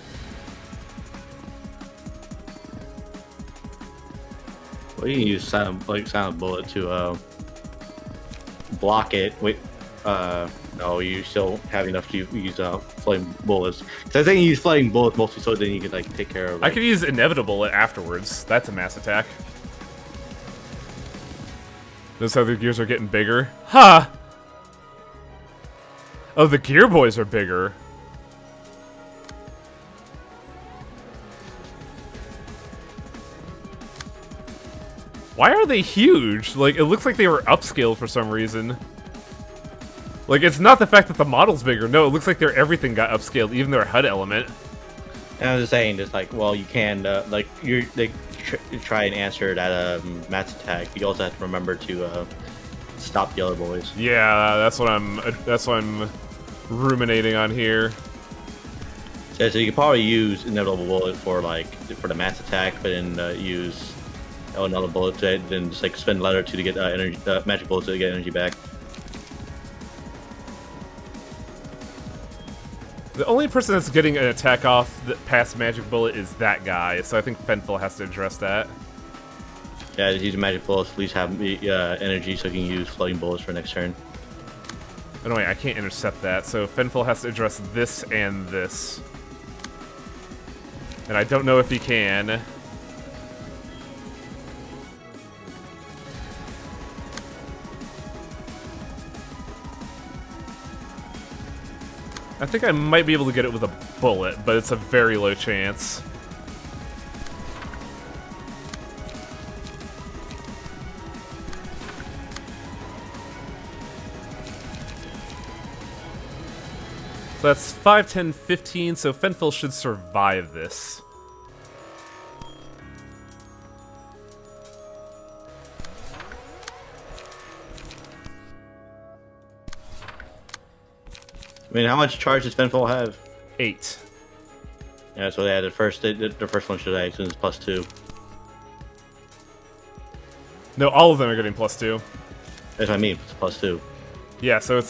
Well, you can use silent bullet to block it. Wait, no, you still have enough to use flame bullets. So I think you use flame bullets mostly so then you can like take care of. I could use inevitable afterwards. That's a mass attack. Those other gears are getting bigger. Ha! Huh. Oh, the gear boys are bigger. Why are they huge? Like, it looks like they were upscaled for some reason. Like, it's not the fact that the model's bigger. No, it looks like everything got upscaled, even their HUD element. And I was just saying, just like, well, you can like try and answer that mass attack. You also have to remember to stop the other boys. Yeah, that's what I'm ruminating on here. So you could probably use inevitable bullet for the mass attack, but then use another bullet to then just like spend letter 2 to get energy, magic bullet to get energy back. The only person that's getting an attack off past magic bullet is that guy, so I think Fenfil has to address that. Yeah, just use magic bullets. At least have energy so you can use floating bullets for next turn. Oh no, wait, I can't intercept that, so Fenfil has to address this and this. And I don't know if he can. I think I might be able to get it with a bullet, but it's a very low chance. So that's 5, 10, 15, so Fenfil should survive this. I mean, how much charge does Fenfil have? 8. Yeah, so yeah, the first one should have since +2. No, all of them are getting +2. That's what I mean. It's +2. Yeah, so it's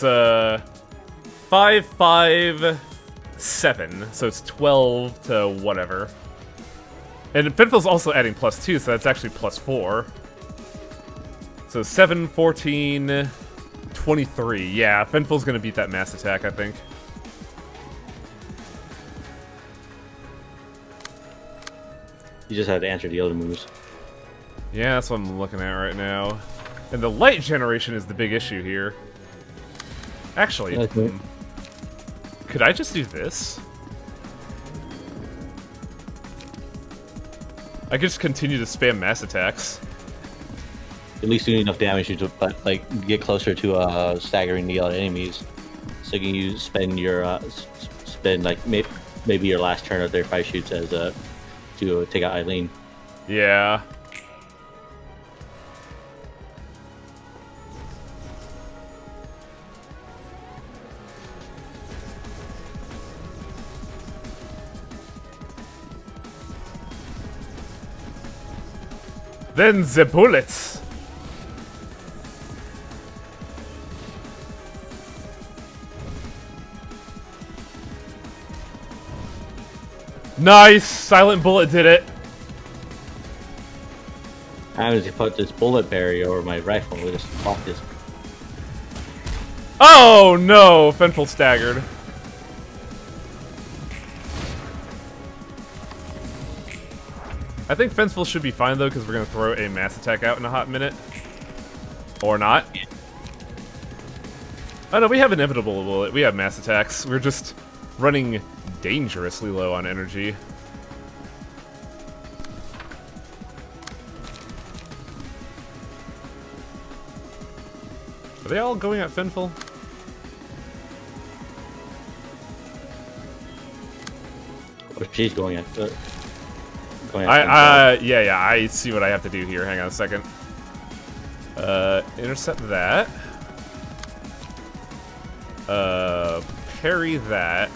5, 5, 7. So it's 12 to whatever. And Fenfil's also adding +2, so that's actually +4. So 7, 14, 23. Yeah, Fenfil's gonna beat that mass attack, I think. You just have to answer the other moves. Yeah, that's what I'm looking at right now. And the light generation is the big issue here. Actually, could I just do this? I could just continue to spam mass attacks. At least do enough damage to like get closer to staggering the other enemies, so you can spend your like maybe your last turn of their 5 shoots as to take out Eileen. Yeah. Then the bullets. Nice! Silent bullet did it. I was to put this bullet barrier over my rifle. We just pop this. Oh no! Fenfil staggered. I think Fenfil should be fine though, because we're gonna throw a mass attack out in a hot minute. Or not. Oh no, we have inevitable bullet. We have mass attacks. We're just running dangerously low on energy. Are they all going at Fenfil? Or she's going at. Yeah, I see what I have to do here. Hang on a second. Intercept that. carry that.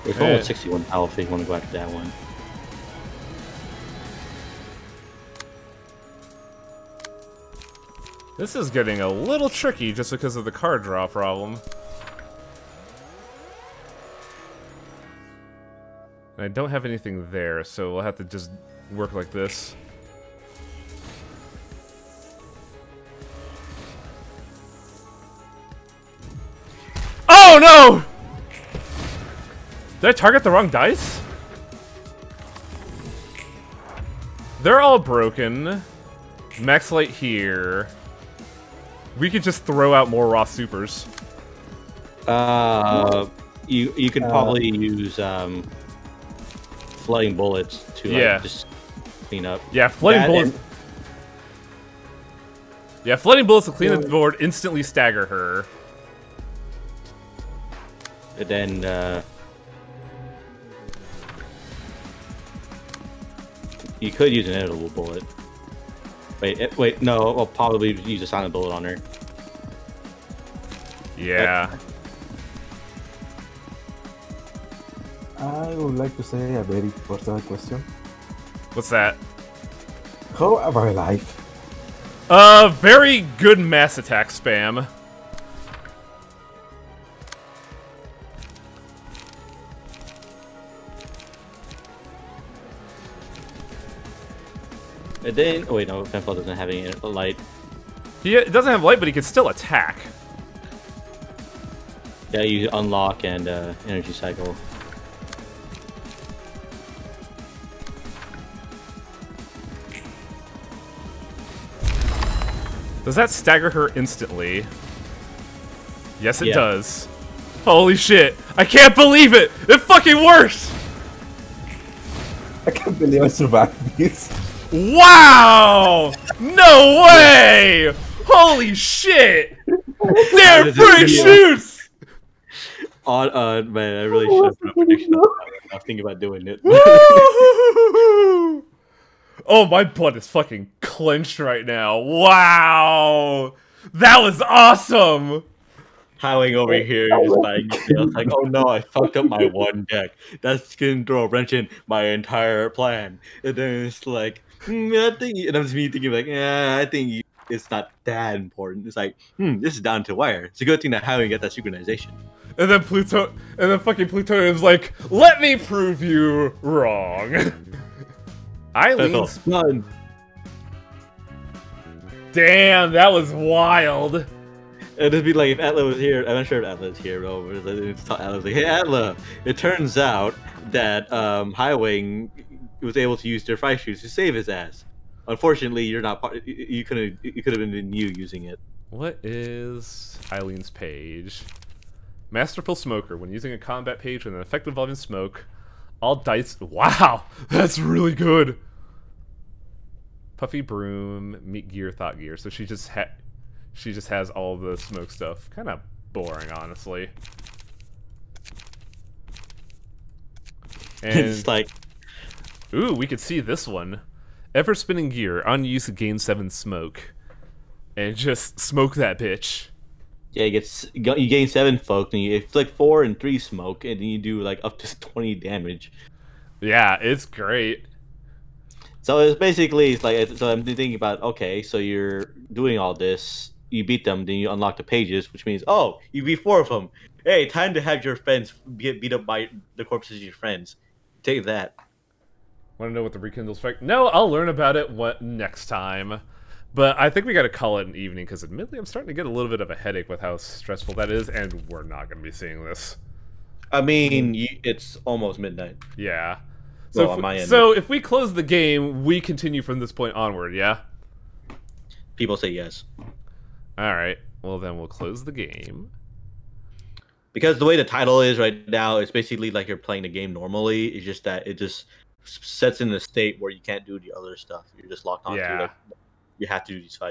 There's one with 61 health if you want to go after that one. This is getting a little tricky just because of the card draw problem. And I don't have anything there, so we'll have to just work like this. Oh no! Did I target the wrong dice? They're all broken. Max light here. We could just throw out more raw supers. You could probably use flooding bullets to like, just clean up. Yeah, flooding bullets. Yeah, flooding bullets will clean the board, instantly stagger her. And then you could use an edible bullet. Wait, no, I'll probably use a silent bullet on her. Yeah. I would like to say a very personal question. What's that? How about life? Very good mass attack spam. And then, oh wait, no, Penfold doesn't have any light. He doesn't have light, but he can still attack. Yeah, you unlock and energy cycle. Does that stagger her instantly? Yes, it does. Holy shit. I can't believe it! It fucking worked! I can't believe I survived this. Wow! No way! Holy shit! Damn free shoots! Man, I really should have put a prediction on that. I was thinking about doing it. Oh, my blood is fucking clenched right now. Wow! That was awesome! Howling over here, just buying sales. Like, oh no, I fucked up my one deck. That's gonna throw a wrench in my entire plan. And then it's like, I think, and I'm just me thinking like, yeah, I think it's not that important. It's like, this is down to wire. It's a good thing that Howling got that synchronization. And then fucking Plutonium's like, let me prove you wrong. Eileen's fun. Damn, that was wild. It'd be like if Atla was here. I'm not sure if Atla's here, bro. It's Atla's like, hey Atla, it turns out that Highwing was able to use their fire shoes to save his ass. Unfortunately, you're not part. You could have been you using it. What is Eileen's page? Masterful Smoker. When using a combat page with an effect involving smoke, all dice. Wow, that's really good. Puffy Broom, Meat Gear, Thought Gear. So she just has all the smoke stuff. Kind of boring, honestly. And it's like, ooh, we could see this one. Ever spinning gear, unused gain 7 smoke, and just smoke that bitch. Yeah, you gain 7 smoke, and it's like 4 and 3 smoke, and then you do like up to 20 damage. Yeah, it's great. So it's basically so I'm thinking about, okay, so you're doing all this, you beat them, then you unlock the pages, which means, oh, you beat 4 of them. Hey, time to have your friends get beat up by the corpses of your friends. Take that. Want to know what the rekindle strike? No, I'll learn about it next time. But I think we got to call it an evening because admittedly I'm starting to get a little bit of a headache with how stressful that is, and we're not going to be seeing this. I mean, it's almost midnight. Yeah. So, well, on my end. So if we close the game, we continue from this point onward, yeah? People say yes. Alright, well then we'll close the game. Because the way the title is right now, it's basically like you're playing the game normally. It's just that it just sets in a state where you can't do the other stuff. You're just locked onto it. You have to do these fights.